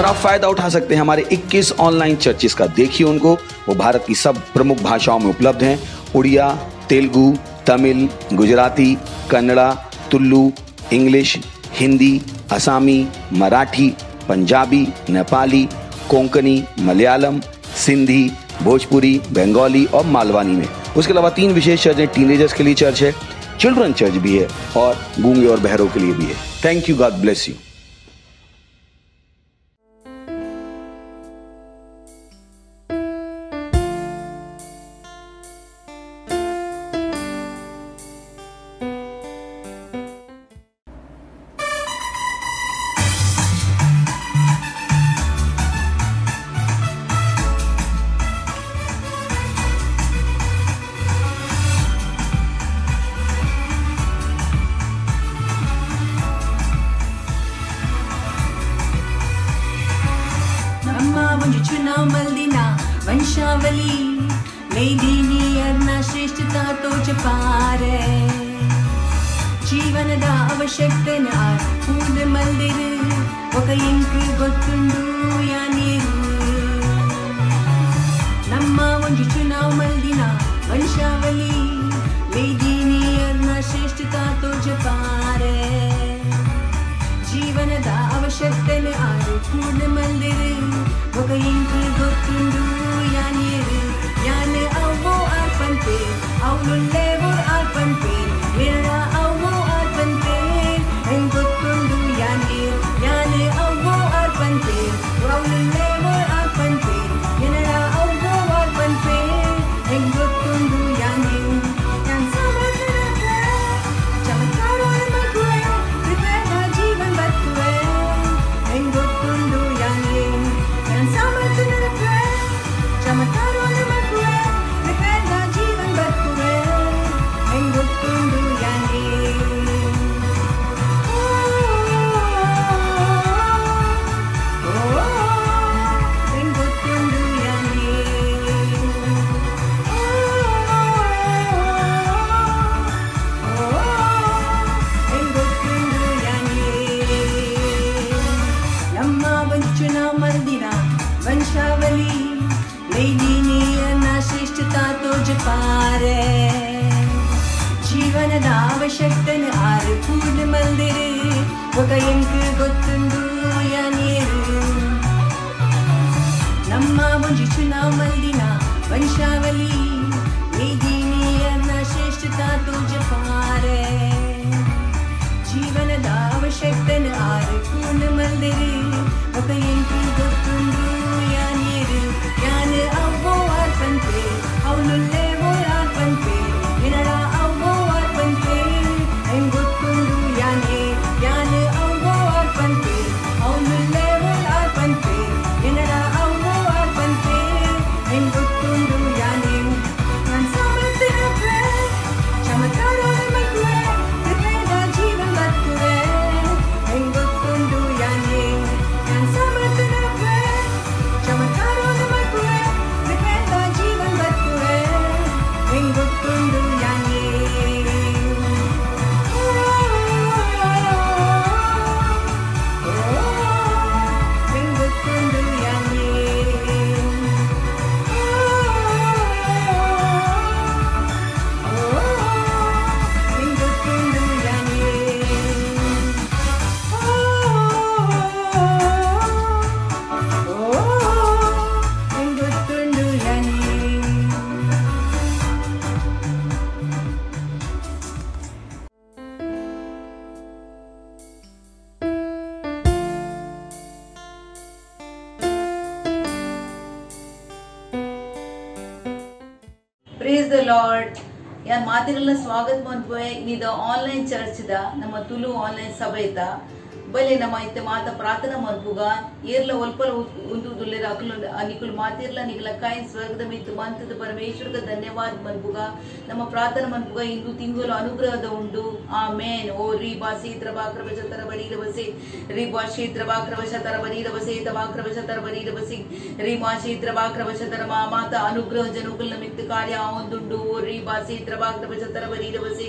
और आप फायदा उठा सकते हैं हमारे 21 ऑनलाइन चर्चेस का। देखिए उनको, वो भारत की सब प्रमुख भाषाओं में उपलब्ध हैं। उड़िया, तेलुगु, तमिल, गुजराती, कन्नड़ा, तुलु, इंग्लिश, हिंदी, असमी, मराठी, पंजाबी, नेपाली, कोंकणी, मलयालम, सिंधी, भोजपुरी, बंगाली और मालवानी में। उसके अलावा 3 विशेष चर्च हैं। टीनेजर्स के लिए चर्च है, चिल्ड्रन चर्च भी है और गूंगे और बहरों के लिए भी है। Thank you, God bless you. चुनाव मल्दिना वंशावली लेदीनी अर्ना श्रेष्ठता तो जपारे जीवनದ ಅವಶ್ಯಕತೆನ ಕೂದ ಮಲ್ದಿರು ఒక ಇಂಕು ಗೊತ್ತುಂಡು ಯಾನೀರು ನಮ್ಮ ಒಂದು ಚುನಾವ ಮಲ್ದಿನ ವಂಶಾವಲಿ लेदीनी अर्ना श्रेष्ठता तो जपारे जीवनದ ಅವಶ್ಯಕತೆನ ಕೂದ ಮಲ್ದಿರು ఒక ఇంకు ಗೊತ್ತುಂಡು యానీరు యానే అవో ఆర్పంతే అవులుల్లేవో ఆర్పంతే నిరా అవో ఆర్పంతే en ಗೊತ್ತುಂಡು యానీరు యానే అవో ఆర్పంతే అవులుల్లేవో ఆర్పంతే నిరా అవో ఆర్పంతే en ಗೊತ್ತುండు యానీరు ഞാൻ സമർപ്പണത്തെ ചമത്കാരോടെ മക്കുവേ കൃപേത ജീവൻ ബത്തുവേ en ಗೊತ್ತುಂಡು యానీరు ഞാൻ സമർപ്പണത്തെ ചമത്കാരോടെ മക്കുവേ കൃപേത ജീവൻ ബത്തുവേ en ಗೊತ್ತುಂಡು యానీరు वंशावली लेदीनी अर्ना श्रेष्ठता तो जपारे जीवनದ ಅವಶ್ಯಕತೆನ ಆರು ಕೂದ ಮಲ್ದಿರು ఒక ಇಂಕು ಗೊತ್ತುಂಡು ಯಾನೀರು ನಮ್ಮ ಒಂದು ಚುನಾವ ಮಲ್ದಿನ ವಂಶಾವಲಿ लेदीनी अर्ना श्रेष्ठता तो जपारे जीवनದ ಅವಶ್ಯಕತೆನ ಆರು ಕೂದ ಮಲ್ದಿರು ఒక ಇಂಕು ಗೊತ್ತುಂಡು యానీరు యానే అవో ఆర్పంతే అవులుల్లేవో ఆర్పంతే నినడా అవో ఆర్పంతే en ಗೊತ್ತುಂಡು యానే యానే అవో ఆర్పంతే అవులుల్లేవో ఆర్పంతే నినడా అవో ఆర్పంతే en ಗೊತ್ತುండు యానే ನಾನು ಸಮರ್ಪಣತೆ ಚಮತ್ಕಾರೋಡೆ ಮಕ್ಕಳೇ ಕೃಪೆದ ಜೀವನ ಬರ್ತುವೆ en ಗೊತ್ತುಂಡು ಯಾನೆ ನಾನು ಸಮರ್ಪಣತೆ ಚಮತ್ಕಾರೋಡೆ ಮಕ್ಕಳೇ ಕೃಪೆದ ಜೀವನ ಬರ್ತುವೆ en ಗೊತ್ತುಂಡು ಯಾನೆ en ಗೊತ್ತುಂಡು ಯಾನೆ en ಗೊತ್ತುಂಡು ಯಾನೆ en ಗೊತ್ತುಂಡು ಯಾನೆ ಪ್ರೇಸ್ ದ ಲಾರ್ಡ್ ಯಾನ್ ಮಾತಿರಲ್ಲ ಸ್ವಾಗತ ಮನ್ಪೋಯ್ ನಿದ ಆನ್ಲೈನ್ ಚರ್ಚ್ ದ ನಮ್ಮ ತುಳು ಆನ್ಲೈನ್ ಸಭೆ ಇತ್ತ ಬಲೆ ನಮ್ಮ ಇತ್ತೆ ಮಾತ ಪ್ರಾರ್ಥನಾ ಮನ್ಪುಗ ಏರ್ಲ ಒಲ್ಪಲ ಉಂದುದುಲ್ಲೆರ ಅಕಲು ನಿಕುಲು ಮಾತಿರ್ಲ ನಿಕಲ ಕಾಯಿನ್ ಸ್ವರ್ಗದ ಮಿತ್ತು ಮಂತದ ಪರಮೇಶ್ವರಗ ಧನ್ಯವಾದ ಮನ್ಪುಗ ನಮ್ಮ ಪ್ರಾರ್ಥನಾ ಮನ್ಪುಗ ಇಂದು ತಿಂಗಳು ಅನುಗ್ರಹದ ಉಂಡು ಆಮೇನ್ ಓ ರೀ ಬಾಸಿ ತ್ರಬಾಕ್ರವಶ ತರ ಬರೀರವಸೆ ರೀ ಬಾಶಿ ತ್ರಬಾಕ್ರವಶ ತರ ಬರೀರವಸೆ ತಬಾಕ್ರವಶ ತರ ಬರೀರವಸಿ ರೀ ಮಾಶಿ ತ್ರಬಾಕ್ರವಶ ತರ ಮಾತ ಅನುಗ್ರಹ ಜನುಕುಲ ಮಿತ್ತು ಕಾರ್ಯ ಆವೊಂದುಂಡು ಓ ರೀ ಬಾಸಿ ತ್ರಬಾಕ್ರವಶ ತರ ಬರೀರವಸೆ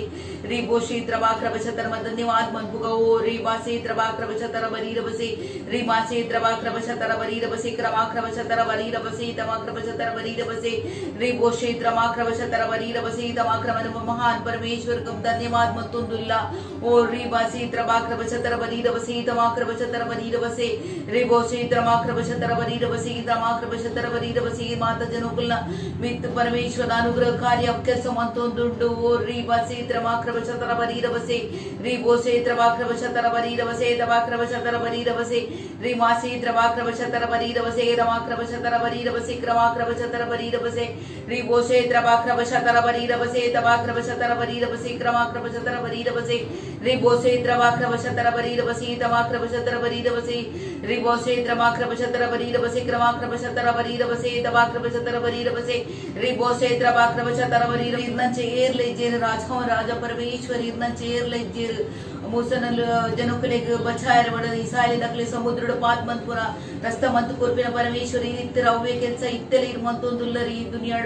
ರೀ ಬೋಶಿ ತ್ರಬಾಕ್ರವಶ ತರ ಧನ್ಯವಾದ ಮನ್ಪುಗ ಓ ರೀ ಬಾಸಿ ತ್ರಬಾಕ್ರವಶ त्रवाक्रवशतर बरीरवसे रीमासे त्रवाक्रवशतर बरीरवसे क्रमाक्रवशतर बरीरवसे तमाक्रवशतर बरीरवसे रीबोशे त्रमाक्रवशतर बरीरवसे तमाक्रमन महान परमेश्वर को धन्यवाद मतुंदुल्ला और रीबासे त्रवाक्रवशतर बरीरवसे तमाक्रवशतर बरीरवसे रीबोशे त्रमाक्रवशतर बरीरवसे तमाक्रवशतर बरीरवसे माता जनोकुल्ला मित परमेश्वर अनुग्रह कार्य अभ्यसमंतुंदुंडु और रीबासे त्रमाक्रवशतर बरीरवसे रीबोशे त्रवाक्रवशतर बरीरवसे तमाक्रवशतर बरीरवसे रीमासे त्रवाक्रवशतर बरीरवसे तमाक्रवशतर बरीरवसे क्रमाक्रवशतर बरीरवसे रीबोशे त्रवाक्रवशतर बरीरवसे तमाक्रवशतर बरीरवसे क्रमाक्रवशतर बरीरवसे रीबोशे त्रवाक्रवशतर बरीरवसे तमाक्रवशतर बरीरवसे रीबोशे त्रमाक्रवशतर बरीरवसे क्रमाक्रवशतर बरीरवसे तमाक्रवशतर बरीरवसे रीबोशे त्रवाक्रवशतर बरीरवसे इतना चेयर ले जेर राजा राजा परमेश्वर इतना चेयर ले जेर मूसन जनोकले बचायर बडद इसाले नकले समुद्र पात मंतपुर रस्ता मंत कोर्पिन परमेश्वर इत्तर अव्वे केल्स इत्तले मंतोंदुल्लरी दुनिया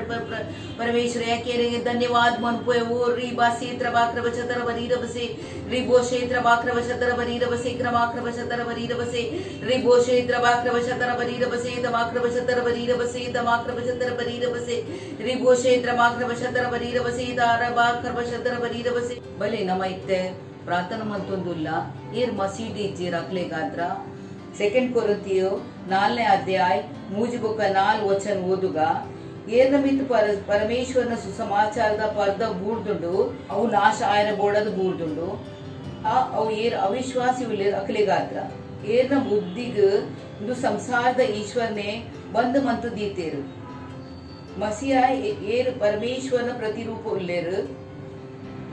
परमेश्वर याकेरे धन्यवाद मनपोय ओ रीबासी त्रवाक्रवशतर बरीरवसे रीबोशे त्रवाक्रवशतर बरीरवसे क्रमाक्रवशतर बरीरवसे रीबोशे त्रवाक्रवशतर बरीरवसे तमाक्रवशतर बरीरवसे तमाक्रवशतर बरीरवसे रीबोशे त्रमाक्रवशतर बरीरवसे तारबाक्रवशतर बरीरवसे भले नमैते प्रार्थना मंतुंदुल्ला इर मसीदी जी रखले गात्रा सेकंड कोरिंथियो 4ನೇ अध्याय ಮೂಜುಬುಕ 4 ವಚನ ಓದುಗ ಏರ್ ನಮಿತ್ ಪರಮೇಶ್ವರನ ಸುಸಮಾಚಾರದ ಪರ್ದ ಬೂರ್ದುಂಡು ಅವು ನಾಶ ಆಯನ ಬೋಡದ ಬೂರ್ದುಂಡು ಅವು ಏರ್ ಅವಿಶ್ವಾಸಿ ಉಲ್ಲೇರ್ ಅಕಲೆ ಗಾತ್ರ ಏರ್ನ ಬುದ್ಧಿಗ ಒಂದು ಸಂಸಾರದ ಈಶ್ವರನೆ ಬಂದ ಮಂತು ದೀತೇರು ಮಸಿಯಾ ಏರ್ ಪರಮೇಶ್ವರನ ಪ್ರತಿರೂಪ ಉಲ್ಲೇರು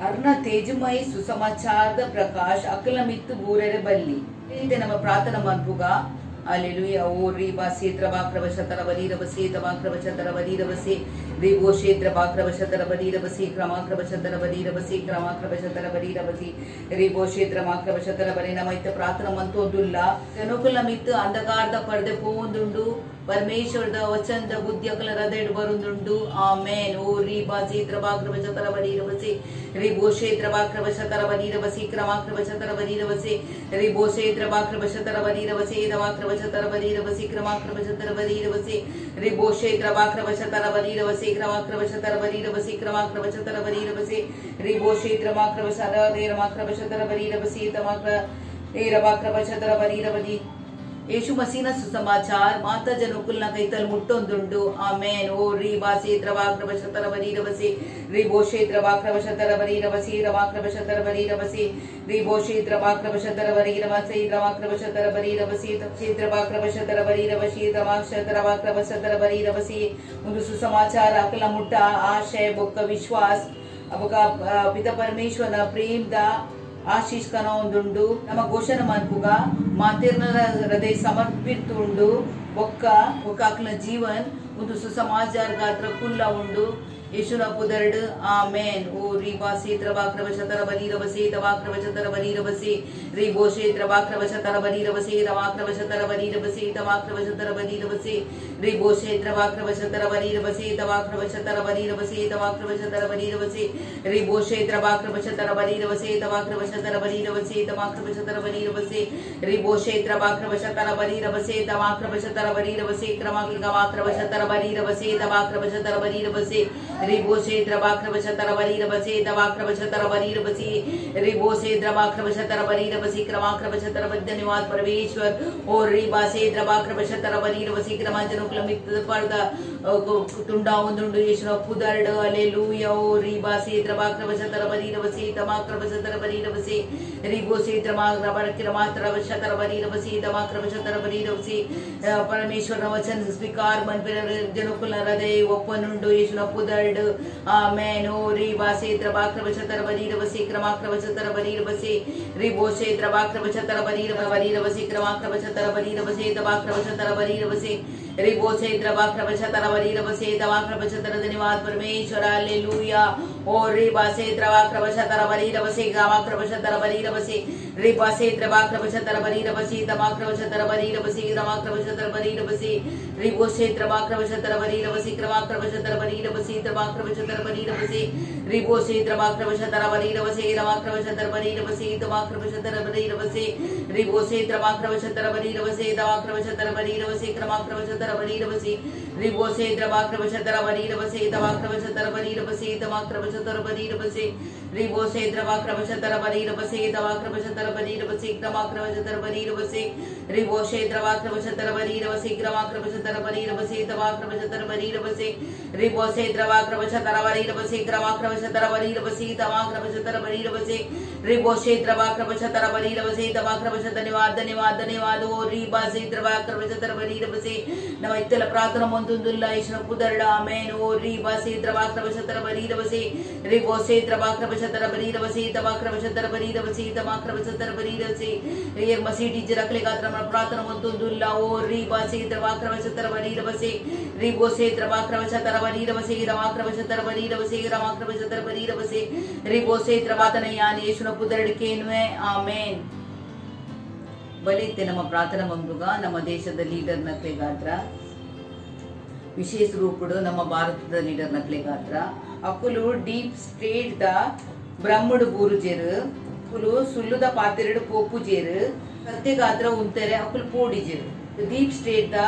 अर्न तेजमय सुसमाचार प्रकाश अकल मित्त बूरेरे बल्ली नम प्रार्थना मनपुगा हालेलुया ओ रीबासे त्रवाक्रवशतर बरीरवसे तमाक्रवशतर बरीरवसे रीबोशे त्रवाक्रवशतर बरीरवसे क्रमाक्रवशतर बरीरवसे क्रमाक्रवशतर बरीरवसे रीबोशे त्रमाक्रवशतर बरीनमैत प्रार्थना मंतोंदुल्ला जनोकुल मित्त अंधकारद पर्दे पोंदुंडु परमेश्वरद वचनद बुद्धि अकल हृदय बरुंदुंडु आमेन ओ रीबासे त्रवाक्रवशतर बरीरवसे रीबोशे त्रवाक्रवशतर बरीरवसे क्रमाक्रवशतर बरीरवसे रीबोशे त्रवाक्रवशतर बरीरवसे तमाक्रवशतर बरीरवसे क्रमाक्रवशतर बरीरवसे रीबोशे त्रवाक्रवशतर बरीरवसे क्रमाक्रवशतर बरीरवसे क्रमाक्रवशतर बरीरवसे रीबोशे त्रमाक्रवशतर तमाक्रवशतर बरीरवसे तमाक्रवशतर बरीरवसे यीशु मसीह सुसमाचार माता जनोकुल कैतल मुट्टोंदुंडु आमेन ओ रीबासे त्रवाक्रवशतर बरीरवसे रीबोशे त्रवाक्रवशतर बरीरवसे रमाक्रवशतर बरीरवसे रीबोशे त्रवाक्रवशतर बरीरवसे रमाक्रवशतर बरीरवसे त्रवाक्रवशतर बरीरवसे रमाक्रवशतर बरीरवसे ಒಂದು ಸುಸಮಾಚಾರ ಅಕಲ ಮುಟ್ಟ ಆಶಯ ಬೊಕ್ಕ ವಿಶ್ವಾಸ ಅಬಕ ಪಿತ ಪರಮೇಶ್ವರನ ಪ್ರೇಮದ आशीष कनोंदुंडु नम घोषण मनपुगा मातेर्न हृदय समर्पितुंडु ಒಕ್ಕ ಅಕಲ ಜೀವನ್ ಒಂದು ಸುಸಮಾಚಾರ ಗಾತ್ರ ಕುಲ್ಲ ಉಂಡು ಯೇಸುನ ಪುದರ್ಡ್ ಆಮೆನ್ ಓ ರಿಬಾಸಿ ತ್ರವಾಕ್ರವಶತರ ಬರೀರವಸೆ ತವಾಕ್ರವಶತರ ಬರೀರವಸೆ ರಿಬೋಶೆ ತ್ರವಾಕ್ರವಶತರ ಬರೀರವಸೆ ತವಾಕ್ರವಶತರ ಬರೀರವಸೆ ತವಾಕ್ರವಶತರ ಬರೀರವಸೆ ರಿಬೋಶೆ ತ್ರವಾಕ್ರವಶತರ ಬರೀರವಸೆ ತವಾಕ್ರವಶತರ ಬರೀರವಸೆ ತವಾಕ್ರವಶತರ ಬರೀರವಸೆ ರಿಬೋಶೆ ತ್ರವಾಕ್ರವಶತರ ಬರೀರವಸೆ ತವಾಕ್ರವಶತರ ಬರೀರವಸೆ ತವಾಕ್ರವಶತರ ಬರೀರವಸೆ ರಿಬೋಶೆ ತ್ರವಾಕ್ರವಶತರ ಬರೀರವಸೆ ತವಾಕ್ರವಶತರ ಬರೀರವಸೆ ಕ್ರಮಾಕ್ರವಶತರ ಬರೀರವಸೆ ತವಾಕ್ರವಶತರ ಬರೀರವಸೆ रिबोशे त्रवाक्रवशतर बरीरवसे तवाक्रवशतर बरीरवसे रिबोशे त्रवाक्रवशतर बरीरवसे क्रमाक्रवशतर धन्यवाद परमेश्वर और रिबासे त्रवाक्रवशतर बरीरवसे क्रमांजनोक्लमित पर्द तुंडा उंदुंडु यीशुನ ಪುದರ್ಡ್ हालेलुया ओ रिबासे त्रवाक्रवशतर बरीरवसे तमाक्रवशतर बरीरवसे रिबोशे क्रमाक्रवशतर बरीरवसे तमाक्रवशतर बरीरवसे परमेश्वर वचन स्वीकार मन जनोकुल हृदय ಒಪ್ಪನುಂಡು ಯೇಸುನ ಪುದರ್ಡ್ आमेन ओ रिबासे त्रवाक्रवशतर बरीरवसे क्रमाक्रवशतर बरीरवसे रिबोशे त्रवाक्रवशतर बरीरवसे क्रमाक्रवशतर बरीरवसे तवाक्रवशतर बरीरवसे रिबोशे त्रवाक्रवशतर बरीरवसे तवाक्रवशतर धन्यवाद परमेश्वर हालेलुया ओ री बासे द्रवाक्रवशतर बरीरवसे ग्रामाक्रवशतर बरीरवसे री बासे द्रवाक्रवशतर बरीरवसे तमाक्रवशतर बरीरवसे ग्रामाक्रवशतर बरीरवसे री बोसे द्रवाक्रवशतर बरीरवसे ग्रामाक्रवशतर बरीरवसे तमाक्रवशतर बरीरवसे री बोसे द्रवाक्रवशतर बरीरवसे ग्रामाक्रवशतर बरीरवसे तमाक्रवशतर बरीरवसे री बोसे द्रवाक्रवशतर बरीरवसे तमाक्रवशतर बरीरवसे ग्रामाक्रवशतर बरीरवसे री बोसे द्रवाक्रवशतर बरीरवसे तमाक्रवशतर बरीरवसे तमाक्रवशतर बरीरवसे री बोसे द्रवाक्रवशतर बरीरवसे तमाक्रवशतर बरीरवसे ग्रामाक्रवशतर बरीरवसे री बोसे द्रवाक्रवशतर बरीरवसे ग्रामाक्रवशतर बरीरवसे तमाक्रवशतर बरीरवसे री बोसे द्रवाक्रवशतर बरीरवसे ग्रामाक्रवशतर बरीरवसे तमाक्रवशतर बरीरवसे री बोसे द्रवाक्रवशतर बरीरवसे तमाक्रवशतर धन्यवाद री बासे द्रवाक्रवशतर बरीरवसे ನಮ್ಮ ಇತ್ತೆಲ್ಲ ಪ್ರಾರ್ಥನಾ ಮಂತುಂದುಲ್ಲ ಯೇಸುನ ಪುದರ್ಡ ಆಮೆನ್ ಓ ರಿ ಬಾಸೆ ದ್ರವಾಕ್ರವಶತರ ಬರೀರವಸೆ ರಿ ಬೋಸೆ ದ್ರವಾಕ್ರವಶತರ ಬರೀರವಸೆ ತಮಾಕ್ರವಶತರ ಬರೀರವಸೆ ತಮಾಕ್ರವಶತರ ಬರೀರವಸೆ ರಿ ಮಸೀಟಿ ಜರಕ್ಲೆ ಗಾತ್ರ ನಮ್ಮ ಪ್ರಾರ್ಥನಾ ಮಂತುಂದುಲ್ಲ ಓ ರಿ ಬಾಸೆ ದ್ರವಾಕ್ರವಶತರ ಬರೀರವಸೆ ರಿ ಬೋಸೆ ದ್ರವಾಕ್ರವಶತರ ಬರೀರವಸೆ ರಮಾಕ್ರವಶತರ ಬರೀರವಸೆ ರಮಾಕ್ರವಶತರ ಬರೀರವಸೆ ರಿ ಬೋಸೆ ದ್ರವಾತನ ಯಾನ್ ಯೇಸುನ ಪುದರ್ಡಕೇನುವೆ ಆಮೆನ್ ಬಲಿತೆ ನಮ್ಮ ಪ್ರಾರ್ಥನಾ ಮಂದುಗ ನಮ್ಮ ದೇಶದ ಲೀಡರ್ ನಕ್ಲೆ ಗಾತ್ರ ವಿಶೇಷ ರೂಪುಡು ನಮ್ಮ ಭಾರತದ ಲೀಡರ್ ನಕ್ಲೆ ಗಾತ್ರ ಅಕುಲು ಡೀಪ್ ಸ್ಟೇಟ್ ದ ಬ್ರಹ್ಮಡು ಬೂರುಜೇರು ಅಕುಲು ಸುಲ್ಲುದ ಪಾತೆರಡು ಪೋಪುಜೇರು ಸತ್ಯ ಗಾತ್ರ ಉಂತೆರೆ ಅಕುಲು ಪೋಡಿಜೇರು ಡೀಪ್ ಸ್ಟೇಟ್ ದ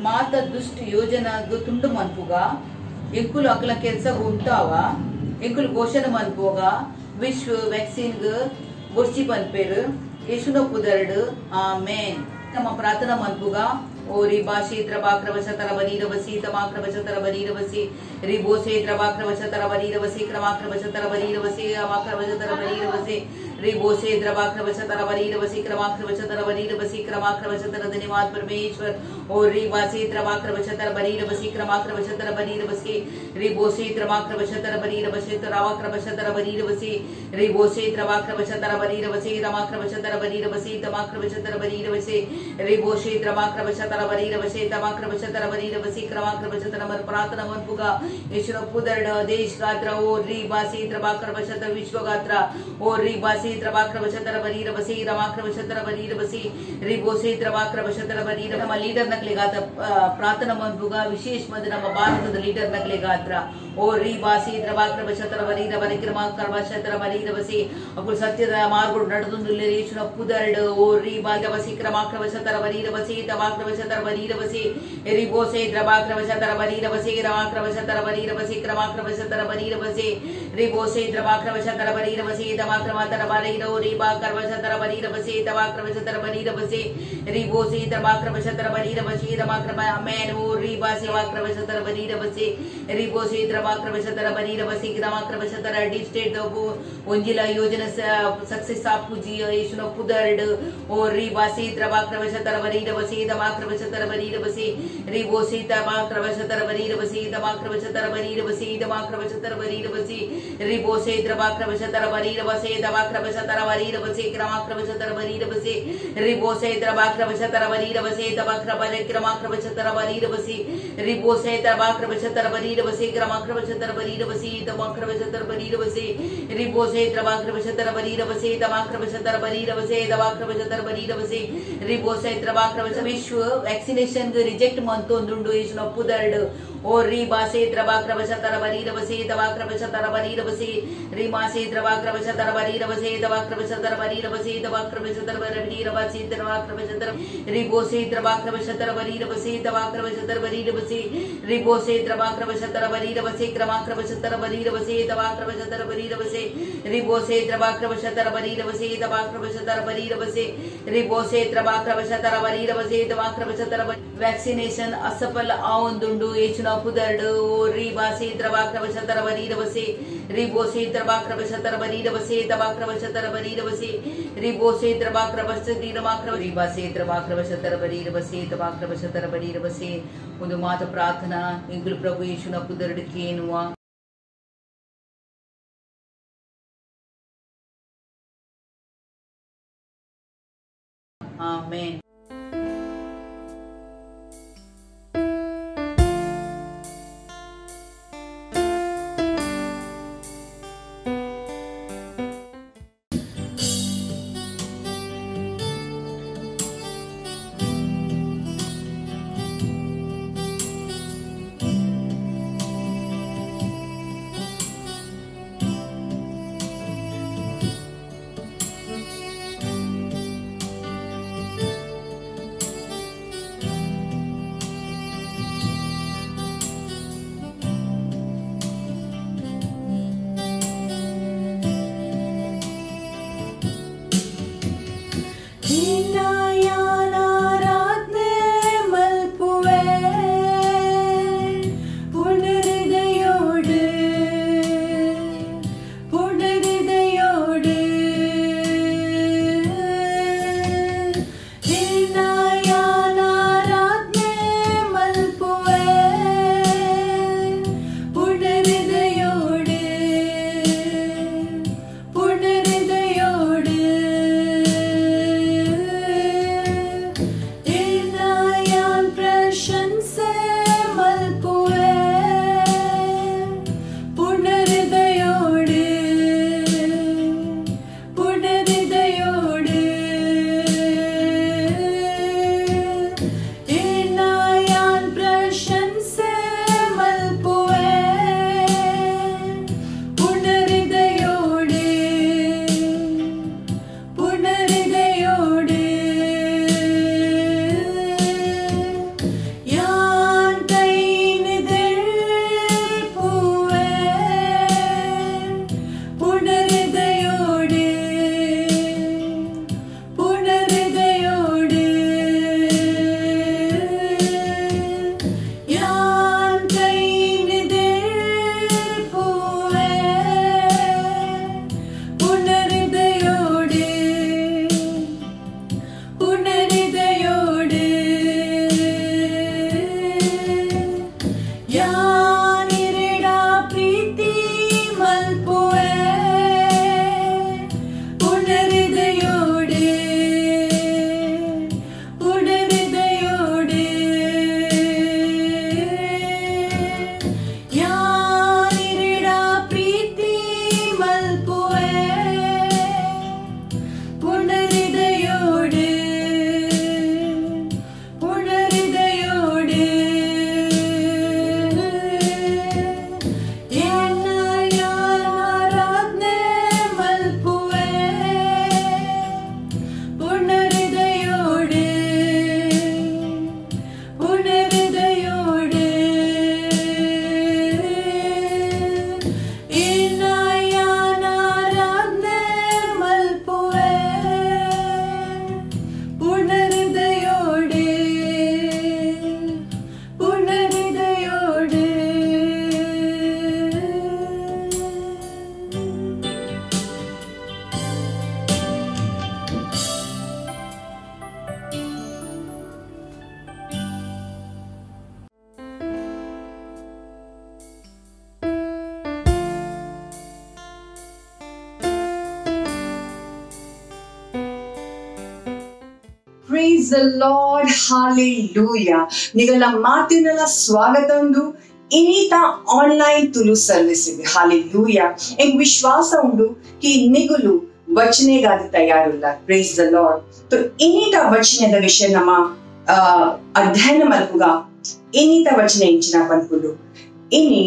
ಮಾತ ದುಷ್ಟ ಯೋಜನಾಗ ತುಂಡು ಮನ್ಪುಗ ಎಂಕುಲು ಅಕಲ ಕೆಲಸ ಉಂಟಾವ ಎಂಕುಲು ಘೋಷಣೆ ಮನ್ಪೋಗ ವಿಶ್ವ ವ್ಯಾಕ್ಸಿನ್ ಬೊರ್ಚಿ ಪನ್ಪೇರು ಯೇಸುನ ಪುದರ್ಡು ಆಮೆನ್ ನಮ್ಮ ಪ್ರಾರ್ಥನಾ ಮನ್ಪುಗ ಓ ರಿ ಬಾಶೆ ದ್ರವಾಕ್ರವಶತರ ಬರೀರವಸಿ ತಮಾಕ್ರವಶತರ ಬರೀರವಸಿ ರಿ ಬೋಸೆ ದ್ರವಾಕ್ರವಶತರ ಬರೀರವಸಿ ಕ್ರಮಾಕ್ರವಶತರ ಬರೀರವಸಿ ಅಮಾಕ್ರವಶತರ ಬರೀರವಸಿ ರಿ ಬೋಸೆ ದ್ರವಾಕ್ರವಶತರ ಬರೀರವಸಿ ಕ್ರಮಾಕ್ರವಶತರ ಬರೀರವಸಿ ಕ್ರಮಾಕ್ರವಶತರ ಧನ್ಯವಾದ परमेश्वर ओ री बासे द्रवाक्रवशतर बरीरवसी क्रमाक्रवशतर बरीरवसी रि बोसे द्रवाक्रवशतर बरीरवसी तरावाक्रवशतर बरीरवसी रि बोसे द्रवाक्रवशतर बरीरवसी रमाक्रवशतर बरीरवसी तमाक्रवशतर बरीरवसी रि बोसे द्रवाक्रवशतर बरीरवसी तमाक्रवशतर बरीरवसी क्रमाक्रवशतर मर प्रार्थना मनपुगा यशुन पुदर्ड देश गात्र ओ रि बासे द्रवाक्रवशतर विश्व गात्र ओ रि बासे द्रवाक्रवशतर बरीरवसी रमाक्रवशतर बरीरवसी रि बोसे द्रवाक्रवशतर बरीर ನಮ್ಮ ಲೀಡರ್ ನಕ್ಲೆ ಗಾತ್ರ ಪ್ರಾರ್ಥನಾ ಮಂದುಗ ವಿಶೇಷ ಮಂದಿ ನಮ್ಮ ಭಾರತದ ಲೀಡರ್ ನಕ್ಲೆ ಗಾತ್ರ ಓ ರಿ ಬಾಸಿ ದ್ರವಾಕ್ರವಶತರ ಬರೀರ ಬರಿಕ್ರಮಾಕ್ರವಶತರ ಬರೀರವಸಿ ಅಕುಲ್ ಸತ್ಯದ ಮಾರ್ಗುಡು ನಡೆದುಂದುಲ್ಲೆ ಯೇಸುನ ಪುದರ್ಡು ಓ ರಿ ಬಾಗವಸಿ ಕ್ರಮಾಕ್ರವಶತರ ಬರೀರವಸಿ ತಮಾಕ್ರವಶತರ ಬರೀರವಸಿ ರಿ ಬೋಸೆ ದ್ರವಾಕ್ರವಶತರ ಬರೀರವಸಿ ರಮಾಕ್ರವಶತರ ಬರೀರವಸಿ ಕ್ರಮಾಕ್ರವಶತರ ಬರೀರವಸಿ ರಿ ಬೋಸೆ ದ್ರವಾಕ್ರವಶತರ ಬರೀರವಸಿ ತಮಾಕ್ರಮತರ ಬರೀರೋ ರಿ ಬಾಕ್ರವಶತರ ಬರೀರವಸಿ ತಮಾಕ್ರವಶತರ ಬರೀರವಸಿ ರಿ ಬೋಸೆ ದ್ರವಾಕ್ರವಶತರ ಬರೀರವಸಿ ರಮಾಕ್ರಮ ಆಮೆನ್ ಓ ರಿ ಬಾಸಿ ವಾಕ್ರವಶತರ ಬರೀರವಸಿ ರಿ ಬೋಸೆ ದ್ರವಾಕ್ರವಶತರ ಬರೀರವಸಿ ಗ್ರಾಮಾಕ್ರವಶತರ ಡೀಪ್ ಸ್ಟೇಟ್ ಒಂಜಿಲ ಯೋಜನೆ ಸಕ್ಸೆಸ್ ಆಪುಜಿ ಯೇಸುನ ಪುದರ್ಡ್ ಓ ರಿ ಬಾಸಿ ದ್ರವಾಕ್ರವಶತರ ಬರೀರವಸಿ ತಮಾಕ್ರವಶತರ ಬರೀರವಸಿ ರಿ ಬೋಸೆ ತಮಾಕ್ರವಶತರ ಬರೀರವಸಿ ತಮಾಕ್ರವಶತರ ಬರೀರವಸಿ ತಮಾಕ್ರವಶತರ ಬರೀರವಸಿ ರಿ ಬೋಸೆ ದ್ರವಾಕ್ರವಶತರ ಬರೀರವಸಿ ತಮಾಕ್ರವಶತರ ಬರೀರವಸಿ ಗ್ರಾಮಾಕ್ರವಶತರ ಬರೀರವಸಿ ರಿ ಬೋಸೆ ದ್ರವಾಕ್ರವಶತರ ಬರೀರವಸಿ ತಮಾಕ್ರಬಲೆ ಗ್ರಾಮಾಕ್ರವಶತರ ಬರೀರವಸಿ ರಿ ಬೋಸೆ ದ್ರವಾಕ್ರವಶತರ ಬರೀರವಸಿ ಗ್ರಾಮಾಕ್ರವಶತರ ಬರೀರವಸಿ ತಮಾಕ್ರವಶತರ ಬರೀರವಸಿ ರಿ ಬೋಸೆ ದ್ರವಾಕ್ರವಶತರ ಬರೀರವಸಿ ತಮಾಕ್ರವಶತರ ಬರೀರವಸಿ ದವಾಕ್ರವಶತರ ಬರೀರವಸಿ ರಿ ಬೋಸೆ ದ್ರವಾಕ್ರವಶ ವಿಶ್ವ ವ್ಯಾಕ್ಸಿನೇಷನ್ ರಿಜೆಕ್ಟ್ ಮಂತೊಂದುಂಡು ಯೇಸುನ ಪುದರ್ಡ್ ಓ ರಿ ಬಾಸೆ ದ್ರವಾಕ್ರವಶತರ ಬರೀರವಸಿ ತವಾಕ್ರವಶತರ ಬರೀರವಸಿ ರಿ ಮಾಸೆ ದ್ರವಾಕ್ರವಶತರ ಬರೀರವಸಿ ತವಾಕ್ರವಶತರ ಬರೀರವಸಿ ತವಾಕ್ರವಶತರ ಬರೀರವಸಿ ದ್ರವಾಕ್ರವಶತರ ರಿ ಬೋಸೆ ದ್ರವಾಕ್ರವಶತರ ಬರೀರವಸಿ ತವಾಕ್ರವಶತರ ಬರೀರವಸಿ ರಿ ಬೋಸೆ ದ್ರವಾಕ್ರವಶತರ ಬರೀರವಸಿ ಕ್ರಮಾಕ್ರವಶತರ ಬರೀರವಸಿ ತವಾಕ್ರವಶತರ ಬರೀರವಸಿ ರಿ ಬೋಸೆ ದ್ರವಾಕ್ರವಶತರ ಬರೀರವಸಿ ತವಾಕ್ರವಶತರ ಬರೀರವಸಿ ರಿ ಬೋಸೆ ದ್ರವಾಕ್ರವಶತರ ಬರೀರವಸಿ ತವಾಕ್ರವಶತರ ವ್ಯಾಕ್ಸಿನೇಷನ್ ಅಸಫಲ ಆವೊಂದುಂಡು ಯೇಸುನ ಪುದರ್ಡ್ ಓ ರಿ ಬಾಸಿ ದ್ರವಾಕ್ರವಶತರ ಬರೀರವಸಿ ರಿ ಬೋಸೆ ದ್ರವಾಕ್ರವಶತರ ಬರೀರವಸಿ ತವಾಕ್ರವಶತರ ಬರೀರವಸಿ ರಿ ಬೋಸೆ ದ್ರವಾಕ್ರವಶತಿ ರಮಾಕ್ರವ ರಿ ಬಾಸೆ ದ್ರವಾಕ್ರವಶತರ ಬರೀರವಸಿ ತವಾಕ್ರವಶತರ ಬರೀರವಸಿ ಒಂದು ಮಾತು ಪ್ರಾರ್ಥನಾ ಇಂಗ್ಲು ಪ್ರಭು ಯೇಸುನ ಪುದರ್ಡ್ ಕೇನುವ amen Praise the Lord, hallelujah. ನಿಗಲ ಮಾತಿನೆಲ್ಲ ಸ್ವಾಗತ ಉಂಡು ಇನ್ನೀತ ಆನ್ಲೈನ್ ತುಳು ಸರ್ವಿಸ್ ಇದೆ hallelujah. ಎಂಗ್ ವಿಶ್ವಾಸ ಉಂಡು ಕಿ ನಿಗುಲು ವಚನೆಗಾದ ತಯಾರುಲ್ಲ. Praise the Lord. तो ಇನ್ನೀತ ವಚನದ ವಿಷಯ ನಮ್ಮ ಅಧ್ಯಯನ ಮಲ್ಪುಗ ಇನ್ನೀತ ವಚನ ಇಂಚಿನ ಪನ್ಪುಡು ಇನ್ನಿ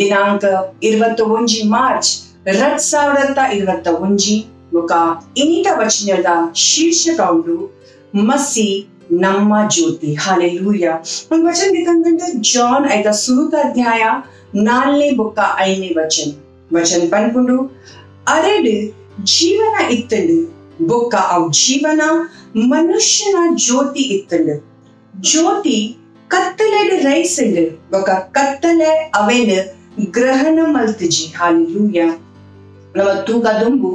ದಿನಾಂಕ 21 ಮಾರ್ಚ್ 2021 ఒక ಇನ್ನೀತ ವಚನದ ಶೀರ್ಷಕ ಉಂಡು मसी नम्मा ज्योति हालेलूया. हम वचन दिखंगंटे जॉन ऐता सुरुत अध्याय 4 बुक्का 5 वचन वचन पन्पुंडु अरेड जीवन इत्तंडु बुक्का अव जीवन मनुष्यನ ज्योति इत्तंडु ज्योति कत्तलेड रैसंडु बुक्का कत्तले अवेन ग्रहण मल्तजी हालेलूया. नम तूका दुंबु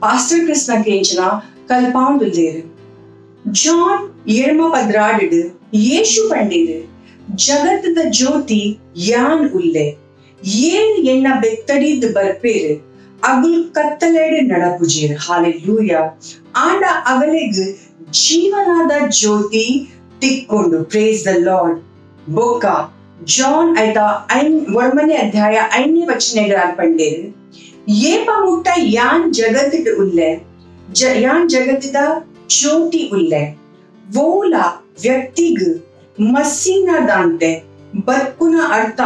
पास्टर कृष्ण केंचना कल्पाउंडुलेरु ಜಾನ್ 7:16 ಯೇಸು ಪಂಡಿರು ಜಗತ್ತದ ಜ್ಯೋತಿ ಯಾನ್ ಉಲ್ಲೆ ಏನ್ ಎಣ್ಣ ಬೆತ್ತಡಿದ್ ಬರ್ಪೇರು ಅಗುಲ್ ಕತ್ತಲೆಡೆ ನಡಪುಜೇರು ಹಾಲೆಲೂಯಾ. ಆಂಡ ಅಗಲೆಗ್ ಜೀವನಾದ ಜ್ಯೋತಿ ತಿಕ್ಕೊಂಡು ಪ್ರೇಸ್ ದ ಲಾರ್ಡ್. ಬೊಕ್ಕ ಜಾನ್ ಐತ 1 ಅಧ್ಯಾಯ 5 ವಚನಗಳ ಪಂಡೇರು ಏಪ ಮುಟ್ಟ ಯಾನ್ ಜಗತ್ತಿಡ್ ಉಲ್ಲೆ ಯಾನ್ ಜಗತ್ತದ ज्योति उल्ले वोला व्यक्तिग मसीना दांते बत्कुना अर्थ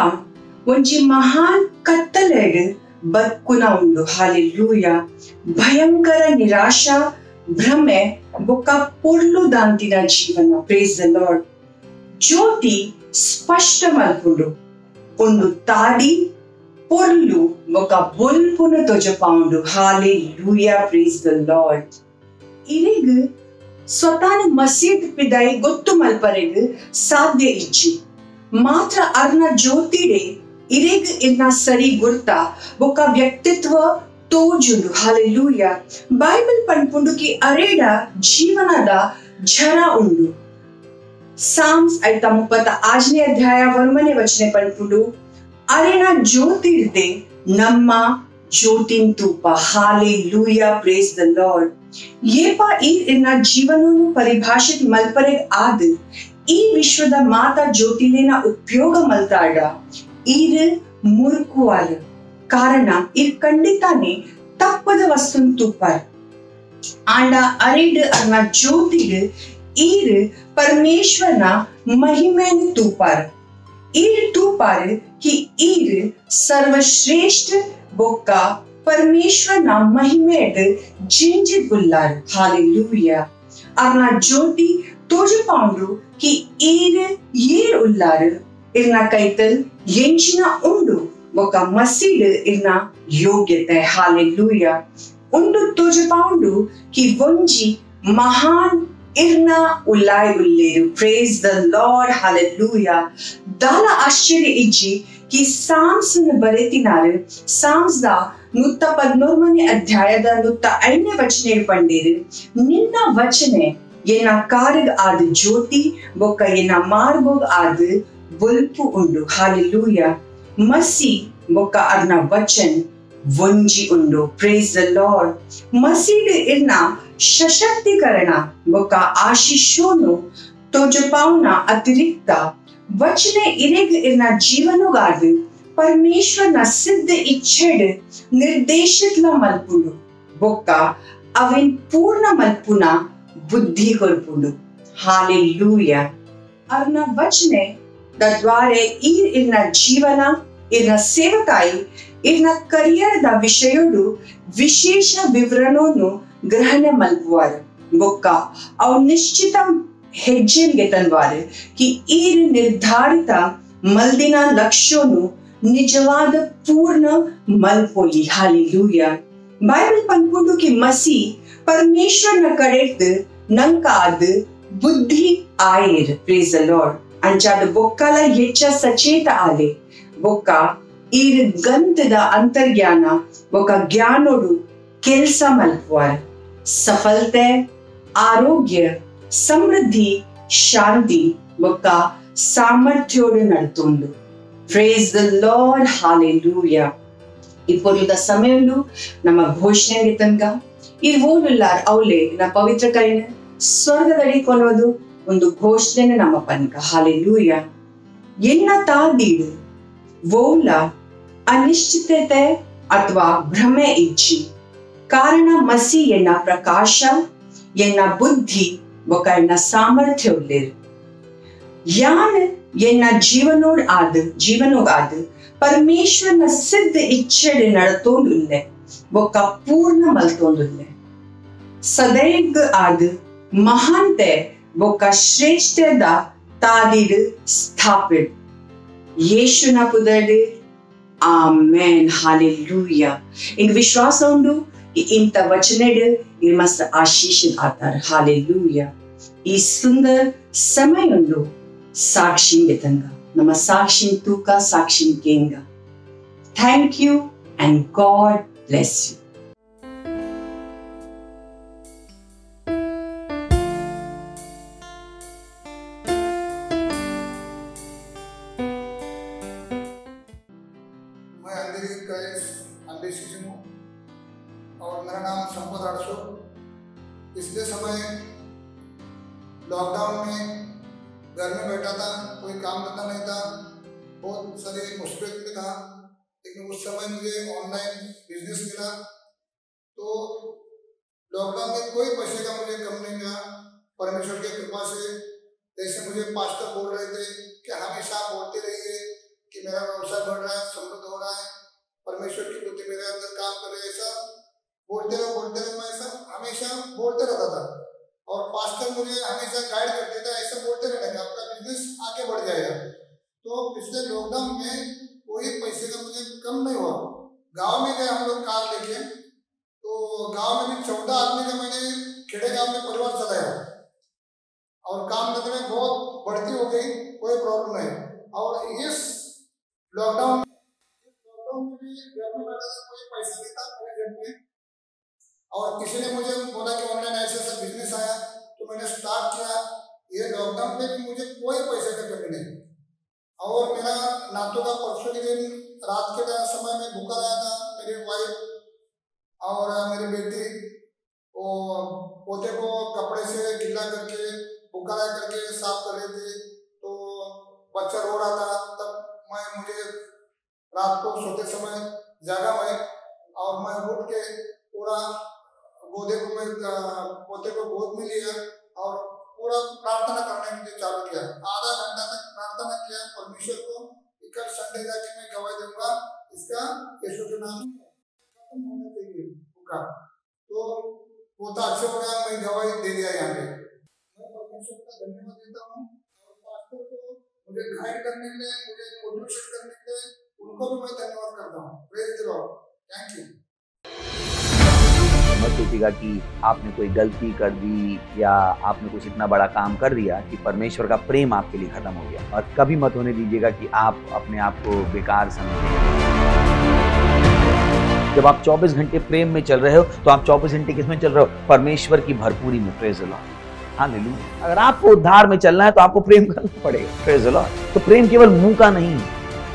ಒಂಜಿ ಮಹಾನ್ ಕತ್ತಲೆಡ್ ಬತ್ಕುನ ಉಂಡು ಹಾಲೆಲೂಯಾ. ಭಯಂಕರ ನಿರಾಶಾ ಭ್ರಮೆ ಬೊಕ್ಕ ಪೊರ್ಲು ದಾಂತಿನ ಜೀವನ ಪ್ರೇಸ್ ದ ಲಾರ್ಡ್. ಜ್ಯೋತಿ ಸ್ಪಷ್ಟ ಮಲ್ಪುಂಡು ಒಂದು ತಾಡಿ ಪೊರ್ಲು ಬೊಕ್ಕ ಬೊಲ್ಪುನ ತೊಜಪಾಂಡು ಹಾಲೆಲೂಯಾ ಪ್ರೇಸ್ ದ ಲಾರ್ಡ್. ಇರಿಗ್ ಸ್ವತಃ ಮಸೀದ್ ಪಿದಾಯಿ ಗೊತ್ತು ಮಲ್ಪರೆಗ್ ಸಾಧ್ಯ ಇಚ್ಚಿ ಮಾತ್ರ ಅರ್ನ ಜ್ಯೋತಿಡೆ ಇರೆಗ್ ಇರ್ನ ಸರಿ ಗುರ್ತ ಬೊಕ್ಕ ವ್ಯಕ್ತಿತ್ವ ತೋಜುಂಡು. ಹಾಲೆಲೂಯ. ಬೈಬಲ್ ಪನ್ಪುಂಡು ಕಿ ಅರೇಡ ಜೀವನದ ಝರ ಉಂಡು. ಸಾಮ್ಸ್ 38 ಅಧ್ಯಾಯ 1ನೇ ವಚನೆ ಪನ್ಪುಂಡು ಅರೇನ ಜ್ಯೋತಿರ್ದೆ ನಮ್ಮ ಜ್ಯೋತಿನ್ ತೂಪ. ಹಾಲೆಲೂಯ. Praise the Lord. ಏಪ ಇರ್ನ ಜೀವನವನ್ನು ಪರಿಭಾಷಿತ ಮಲ್ಪರೆಗ್ ಆದ ಈ ವಿಶ್ವದ ಮಾತಾ ಜ್ಯೋತಿಲೇನ ಉಪಯೋಗ ಮಲ್ತಾಡ ಇರ್ ಮುರುಕುವಾಲ ಕಾರಣ ಇರ್ ಖಂಡಿತಾನೆ ತಪ್ಪದ ವಸ್ತುನ್ ತೂಪಾರ್. ಆಂಡ ಅರೇಡ್ ಅರ್ನ ಜ್ಯೋತಿಡ್ ಈರ್ ಪರಮೇಶ್ವರನ ಮಹಿಮೆಯನ್ನು ತೂಪಾರ್. ಈರ್ ತೂಪಾರ್ ಕಿ ಈರ್ ಸರ್ವಶ್ರೇಷ್ಠ ಬೊಕ್ಕ परमेश्वर ना महिमेड जिंजी बुल्लार. हालेलुया. अर्ना ज्योति तोज पाउंडु कि ईर उल्लार इरना कैतल येंचिना उंडु वोका मसीड इरना योग्यते. हालेलुया. उंडु तोज पाउंडु कि वंजी महान इरना उल्लाय उल्लेरु. Praise the Lord. हालेलुया. दाला आश्चर्य इज्जी कि साम्स बरेतिनार साम्स दा 113ನೇ ಅಧ್ಯಾಯದ 105ನೇ ವಚನೆ ಪಂಡೇರು ನಿನ್ನ ವಚನೆ ಏನ ಕಾರ್ಗ್ ಆದ ಜ್ಯೋತಿ ಬೊಕ್ಕ ಏನ ಮಾರ್ಗೋಗ್ ಆದ ಬುಲ್ಪು ಉಂಡು. ಹಾಲೆಲೂಯ. ಮಸಿ ಬೊಕ್ಕ ಅರ್ನ ವಚನ್ ವಂಜಿ ಉಂಡು. Praise the lord. ಮಸೀಡ್ ಇರ್ನ ಸಶಕ್ತೀಕರಣ ಬೊಕ್ಕ ಆಶೀಶೋನು ತೋಜಪಾವ್ನ ಅತಿರಿಕ್ತ ವಚನೆ ಇರೆಗ್ ಇರ್ನ ಜೀವನಗಾದ परमेश्वर ना सिद्ध इच्छेड निर्देशित ला मल्पुंडु बोक्का अविन पूर्ण मल्पुना बुद्धि कोर्पुंडु. हालेलूया. अर्ना वचने द्वारे Erna जीवನ Erna ಸೇವಕಾಯಿ Erna career the ವಿಷಯಡು ವಿಶೇಷ ವಿವರಣವನ್ನು ಗ್ರಹಣ ಮಲ್ಪುವಾರ ಬೊಕ್ಕ ಅವು ನಿಶ್ಚಿತ ಹೆಜ್ಜೆಗೆ ತಂದ್ವಾರ ಕಿ ಇರ್ ನಿರ್ಧಾರಿತ ಮಲ್ದಿನ ಲಕ್ಷ್ಯನು ನಿಜವಾದ ಪೂರ್ಣ ಮಲ್ಪೋಯಿ. ಹಾಲೆಲೂಯ. ಬೈಬಲ್ ಪನ್ಪುಂಡು ಕಿ ಮಸಿ ಪರಮೇಶ್ವರನ ಕಡೆದ್ ನಂಕಾದ ಬುದ್ಧಿ ಆಯರ್. Praise the Lord. ಅಂಚಾದ ಬೊಕ್ಕಲ ಹೆಚ್ಚ ಸಚೇತ ಆಲೆ ಬೊಕ್ಕ ಇರ್ ಗಂತದ ಅಂತರ್ಜ್ಞಾನ ಬೊಕ್ಕ ಜ್ಞಾನೋಡು ಕೆಲ್ಸ ಮಲ್ಪುವಾರ. ಸಫಲತೆ, ಆರೋಗ್ಯ, ಸಮೃದ್ಧಿ, ಶಾಂತಿ ಬೊಕ್ಕ ಸಾಮರ್ಥ್ಯೋಡು ನಡ್ತುಂಡು. Praise the Lord. Hallelujah. ಇಪ್ಪೊಂದು ಸಮಯಂಡು ನಮ್ಮ ಘೋಷಣೆಗೆ ತನಕ ಈ ಓಡುಲ್ಲಾರ್ ಅವಳೆ ನಮ್ಮ ಪವಿತ್ರ ಕೈನ ಸ್ವರ್ಗದಡಿ ಕೊನೋದು ಒಂದು ಘೋಷಣೆ ನಮ್ಮ ಪನ್ಕ. ಹಾಲೆಲೂಯ. ಎನ್ನ ತಾದೀಡು ಓಲ ಅನಿಶ್ಚಿತತೆ ಅಥವಾ ಭ್ರಮೆ ಇಚ್ಚಿ ಕಾರಣ ಮಸಿ ಎನ್ನ ಪ್ರಕಾಶ ಎನ್ನ ಬುದ್ಧಿ ಬೊಕ ಎನ್ನ ಸಾಮರ್ಥ್ಯ ಉಳ್ಳೇರು. ಯಾನ್ ಎನ್ನ ಜೀವನೋಗ್ ಆದ ಪರಮೇಶ್ವರನ ಸಿದ್ಧ ಇಚ್ಛೆಡೆ ನಡತೋಂದುಲ್ಲೆ ಬೊಕ್ಕ ಪೂರ್ಣ ಮಲ್ತೋಂದುಲ್ಲೆ. ಸದೈವ್ ಆದ ಮಹಾನ್ತೆ ಬೊಕ್ಕ ಶ್ರೇಷ್ಠದ ತಾದಿಡ್ ಸ್ಥಾಪಿಡ್. ಯೇಸುನ ಪುದಡ್ ಆಮೆನ್. ಹಾಲೆಲೂಯ. ಇಂಗ ವಿಶ್ವಾಸ ಉಂಡು ಇಂತ ವಚನೆಡ್ ಇರ್ ಮಸ್ತ್ ಆಶೀಷಿತ್ ಆತಾರ. ಹಾಲೆಲೂಯ. ಈ ಸುಂದರ ಸಮಯ ಉಂಡು ಸಾಕ್ಷಿ ತಂಗ ನಮ್ಮ ಸಾಕ್ಷಿ ತೂಕ ಸಾಕ್ಷಿ ಕೇಂಗ. Thank you and God bless you. मैं अंधेरी का अंबेसी हूँ और मेरा नाम संपत आड़सो. पिछले समय लॉकडाउन में घर में बैठा था, कोई काम धंधा नहीं था, बहुत सारी मुश्किल में था. लेकिन उस समय मुझे ऑनलाइन बिजनेस मिला. तो लॉकडाउन में कोई पैसे का मुझे कम नहीं मिला. परमेश्वर की कृपा से जैसे मुझे पास्टर बोल रहे थे कि हमेशा बोलते रहिए कि मेरा व्यवसाय बढ़ रहा है, समृद्ध हो रहा है, परमेश्वर की बुद्धि मेरे अंदर काम कर रही है, ऐसा बोलते रहो मैं ऐसा हमेशा बोलते रहता था. और पास्टर मुझे हमेशा गाइड करते थे, ऐसा बोलते रहने का आपका बिजनेस आगे बढ़ जाएगा. तो पिछले लॉकडाउन में कोई पैसे का मुझे कम नहीं हुआ. गांव में गए हम लोग कार लेके, तो गांव में भी 14 आदमी का मैंने खेड़े गांव में परिवार चलाया. और काम करने में बहुत बढ़ती हो गई, कोई प्रॉब्लम नहीं। और इस लॉकडाउन में भी घर में बैठा था, कोई पैसा नहीं था मेरे घर में, और किसी ने मुझे बोला कि ऑनलाइन ऐसे ऐसा बिजनेस आया, तो मैंने स्टार्ट किया। ये लॉकडाउन में भी मुझे कोई पैसे की कमी नहीं। और मेरा नातों का परसों के दिन रात के समय में भूखा रहा था, मेरी वाइफ और मेरी बेटी वो पोते को कपड़े से गिला करके भूखा रह करके साफ कर रहे थे, तो बच्चा रो रहा था। तब मुझे रात को सोते समय जागा मैं, और मैं उठ के पूरा पोते को गोद में लिया और पूरा प्रार्थना करने के लिए चालू किया। आधा घंटा तक प्रार्थना किया परमेश्वर को, कल संडे जाके मैं गवाही दूंगा, इसका यीशु के नाम खत्म होना चाहिए भूखा। तो पोता अच्छा हो गया, मैं गवाही दे दिया यहाँ पे। मैं परमेश्वर का धन्यवाद देता हूँ, और पास्टर को मुझे गाइड करने के लिए, मुझे मोटिवेशन करने के लिए, उनको भी मैं धन्यवाद करता हूँ। Praise the Lord, thank you. मत सोचिएगा कि आपने कोई गलती कर दी या आपने कुछ इतना बड़ा काम कर दिया कि परमेश्वर का प्रेम आपके लिए खत्म हो गया। और कभी मत होने दीजिएगा कि आप अपने आप को बेकार समझें। जब आप 24 घंटे प्रेम में चल रहे हो, तो आप 24 घंटे किस में चल रहे हो? परमेश्वर की भरपूरी में। Praise the Lord, hallelujah. अगर आपको उद्धार में चलना है तो आपको प्रेम करना पड़ेगा। Praise the Lord. तो प्रेम केवल मुंह का नहीं,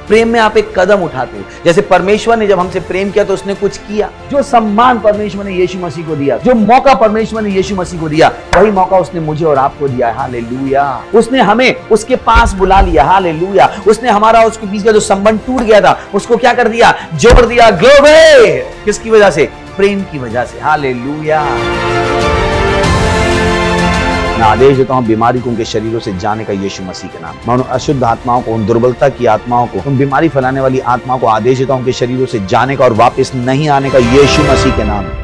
प्रेम में आप एक कदम उठाते हो। जैसे परमेश्वर ने जब हमसे प्रेम किया तो उसने कुछ किया। जो सम्मान परमेश्वर ने यीशु मसीह को दिया, जो मौका परमेश्वर ने यीशु मसीह को दिया, वही मौका उसने मुझे और आपको दिया। हालेलुया। उसने हमें उसके पास बुला लिया। हालेलुया। उसने हमारा उसके बीच का जो संबंध टूट गया था, उसको क्या कर दिया? जोड़ दिया। ग्लोरी। किसकी वजह से? प्रेम की वजह से। हालेलुया। मैं आदेश देता हूं बीमारी को उनके शरीरों से जाने का यीशु मसीह के नाम। मैं उन अशुद्ध आत्माओं को, उन दुर्बलता की आत्माओं को, उन बीमारी फैलाने वाली आत्माओं को आदेश देता हूं उनके शरीरों से जाने का और वापस नहीं आने का यीशु मसीह के नाम।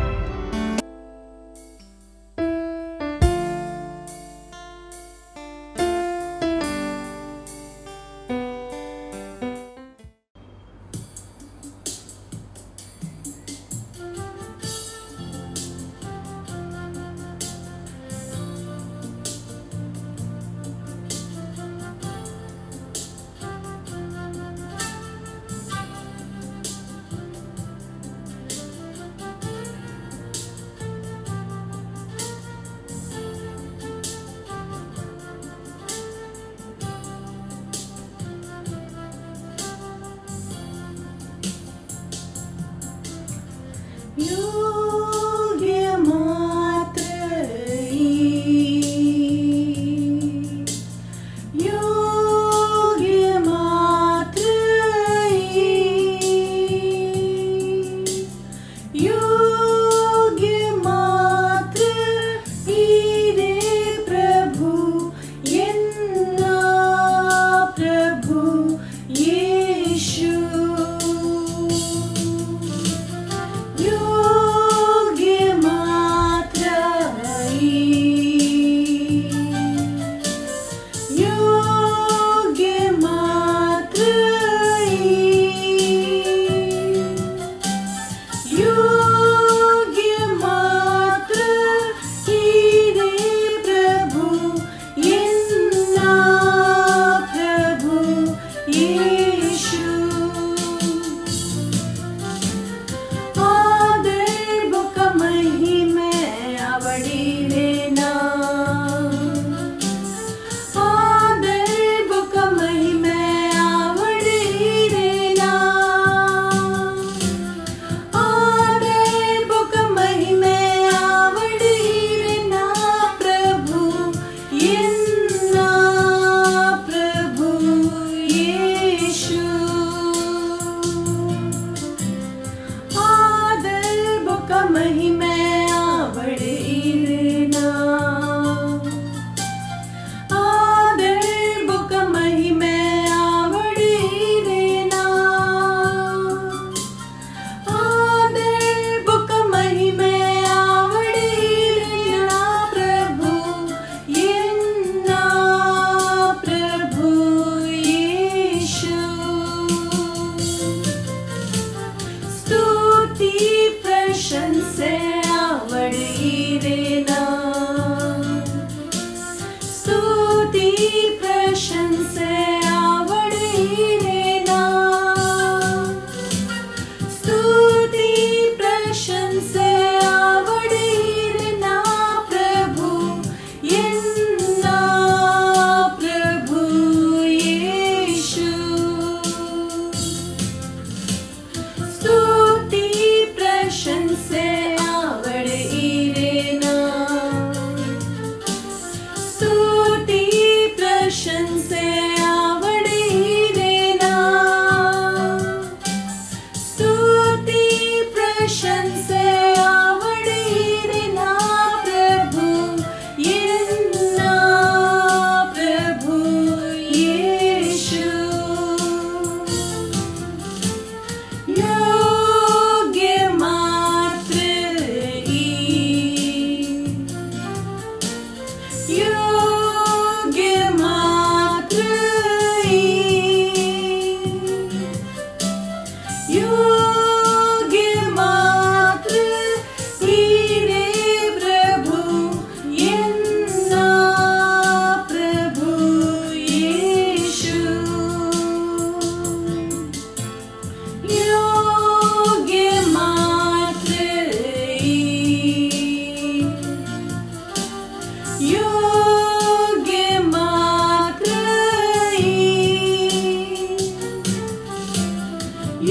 योग्य मात्र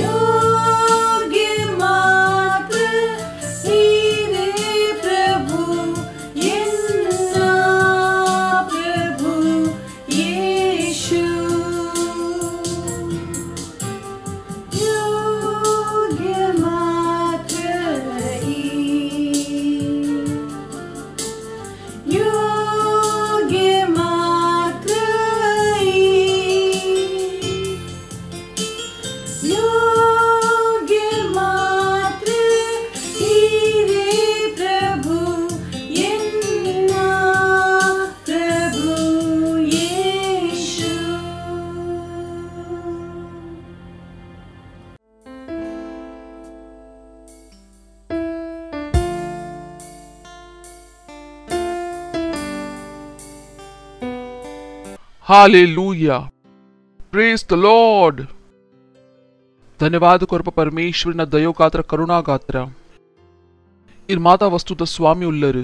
योग्य मात्र रे प्रभु यन्ना प्रभु यीशु योग्य मात्र योग्य मात्र योग्य मात्र रे प्रभु यन्ना प्रभु यीशु हालेलूया, प्रेज द लॉर्ड. ಧನ್ಯವಾದ ಕೊರಪ ಪರಮೇಶ್ವರನ ದಯೋಗಾತ್ರ ಕರುಣಾಗಾತ್ರ ಇರ್ ಮಾತಾ ವಸ್ತುತ ಸ್ವಾಮಿ ಉಲ್ಲರು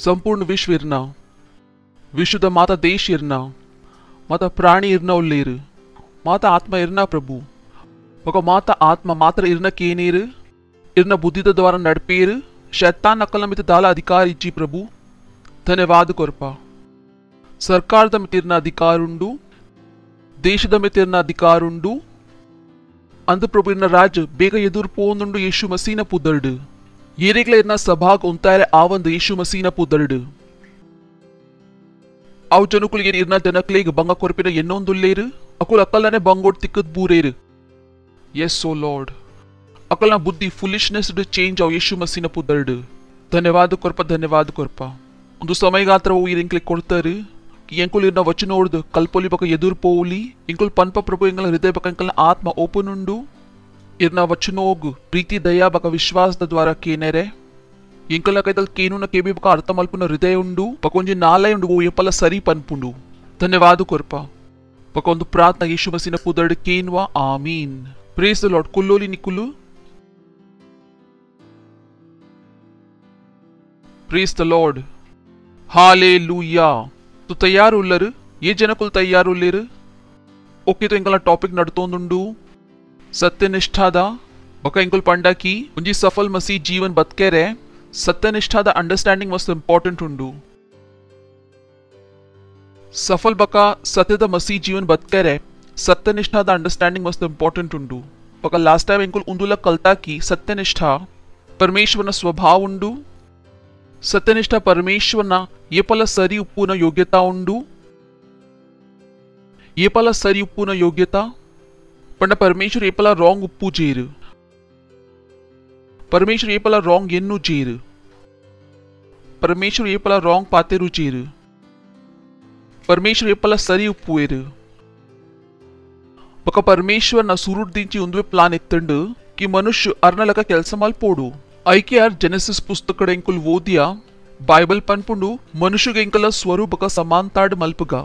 ಸಂಪೂರ್ಣ ವಿಶ್ವ ಇರ್ನ ವಿಶ್ವದ ಮಾತಾ ದೇಶ ಇರ್ನ ಮಾತಾ ಪ್ರಾಣಿ ಇರ್ನ ಉಲ್ಲೇರು ಮಾತಾ ಆತ್ಮ ಇರ್ನ ಪ್ರಭು ఒక మాత ఆత్మ మాత్ర ఇర్నకేనేరు ఇర్న బుద్ధిత ద్వారా నడిపేరు శైతాన్ నక్కల మీద దాల అధికార ఇచ్చి ప్రభు ధన్యవాద కొరప ಸರ್ಕಾರದ ಮಿತಿರ್ನ ಅಧಿಕಾರುಂಡು ದೇಶದ ಮಿತಿರ್ನ ಅಧಿಕಾರುಂಡು ಅಂದು ಪ್ರಭು ಇರ್ನ ರಾಜ್ ಬೇಗ ಎದುರು ಪೋಂದುಂಡು ಯೇಸು ಮಸೀನ ಪುದರ್ಡು ಏರೆಗ್ಲ ಇರ್ನ ಸಭಾಗ್ ಉಂತಾರೆ ಆವಂದು ಯೇಸು ಮಸೀನ ಪುದರ್ಡು ಅವು ಜನಕುಲಿಗೆ ಇರ್ನ ಜನಕ್ಲೇಗ ಬಂಗ ಕೊರಪಿನ ಎನ್ನೊಂದುಲ್ಲೇರು ಅಕುಲ್ ಅಕ್ಕಲ್ಲನೆ ಬಂಗೋಡ್ ತಿಕ್ಕದ್ ಬೂರೇರು ಎಸ್ ಸೋ ಲಾರ್ಡ್ ಅಕಲ್ನ ಬುದ್ಧಿ ಫುಲಿಶ್ನೆಸ್ ಚೇಂಜ್ ಅವು ಯೇಸು ಮಸೀನ ಪುದರ್ಡು ಧನ್ಯವಾದ ಕೊರಪ ಒಂದು ಸಮಯಗಾತ್ರವು ಇರಿಂಕ್ಲಿಗೆ ಕೊಡ್ತಾರೆ ಎಂಕುಲ್ ಇರ್ನ ವಚನ ಹೊಡೆದು ಕಲ್ಪೊಲಿ ಬಕ ಎದುರು ಪೋಲಿ ಇಂಕುಲ್ ಪನ್ಪ ಪ್ರಭು ಎಂಗಳ ಹೃದಯ ಬಕ ಎಂಕಲ್ನ ಆತ್ಮ ಓಪನ್ ಉಂಡು ಇರ್ನ ವಚನ ಹೋಗು ಪ್ರೀತಿ ದಯಾ ಬಕ ವಿಶ್ವಾಸದ ದ್ವಾರ ಕೇನೆರೆ ಇಂಕಲ್ನ ಕೈತಲ್ ಕೇನುನ ಕೇಬಿ ಬಕ ಅರ್ಥ ಮಲ್ಪುನ ಹೃದಯ ಉಂಡು ಬಕ ಒಂಜಿ ನಾಲಯ ಉಂಡು ಎಂಪಲ ಸರಿ ಪನ್ಪುಂಡು ಧನ್ಯವಾದ ಕೊರ್ಪ ಬಕ ಒಂದು ಪ್ರಾರ್ಥನಾ ಯೇಸು ಮಸೀನ ಪುದರ್ಡ್ ಕೇನ್ವಾ ಆಮೀನ್. Praise the Lord. ಕುಲ್ಲೋಲಿ ನಿಕುಲು. Praise the Lord. हालेलुया. तो तैयार उल्लर ये जनकुल तैयार उल्लेर ओके. तो इंकल टॉपिक नडतोंदुंडु सत्यनिष्ठाद बक इंकुल पंडकी उंजी सफल मसीह जीवन बतकेरे सत्यनिष्ठाद अंडरस्टैंडिंग मस्त इंपॉर्टेंट उंडु. सफल बक सत्यद मसीह जीवन बतकेरे सत्यनिष्ठाद अंडरस्टैंडिंग मस्त इंपॉर्टेंट उंडु. बक लास्ट टाइम इंकुल उंदुला कलता की सत्यनिष्ठा परमेश्वरನ ಸ್ವಭಾವ ಉಂಡು. ಸತ್ಯನಿಷ್ಠ ಪರಮೇಶ್ವರನ ಏಪಲ ಸರಿ ಉಪ್ಪುನ ಯೋಗ್ಯತಾ ಉಂಡು. ಏಪಲ ಸರಿ ಉಪ್ಪುನ ಯೋಗ್ಯತಾ ಪಂಡ ಪರಮೇಶ್ವರ ಏಪಲ ರಾಂಗ್ ಉಪ್ಪು ಜೇರು. ಪರಮೇಶ್ವರ ಏಪಲ ರಾಂಗ್ ಎನ್ನು ಜೇರು. ಪರಮೇಶ್ವರ ಏಪಲ ರಾಂಗ್ ಪಾತೆರು ಜೇರು. ಪರಮೇಶ್ವರ ಏಪಲ ಸರಿ ಉಪ್ಪು ಏರು. ಬಕ ಪರಮೇಶ್ವರನ ಸುರುಡ್ ದಿಂಚಿ ಉಂದುವೆ ಪ್ಲಾನ್ ಎತ್ತಂಡು कि मनुष्य अर्नलक केल्स मल्पोडु ऐके यार जेनेसिस पुस्तक इंकुल ओदिया बाइबल पन्पुंडु मनुष्य इंकल स्वरूपक समानताड मल्पगा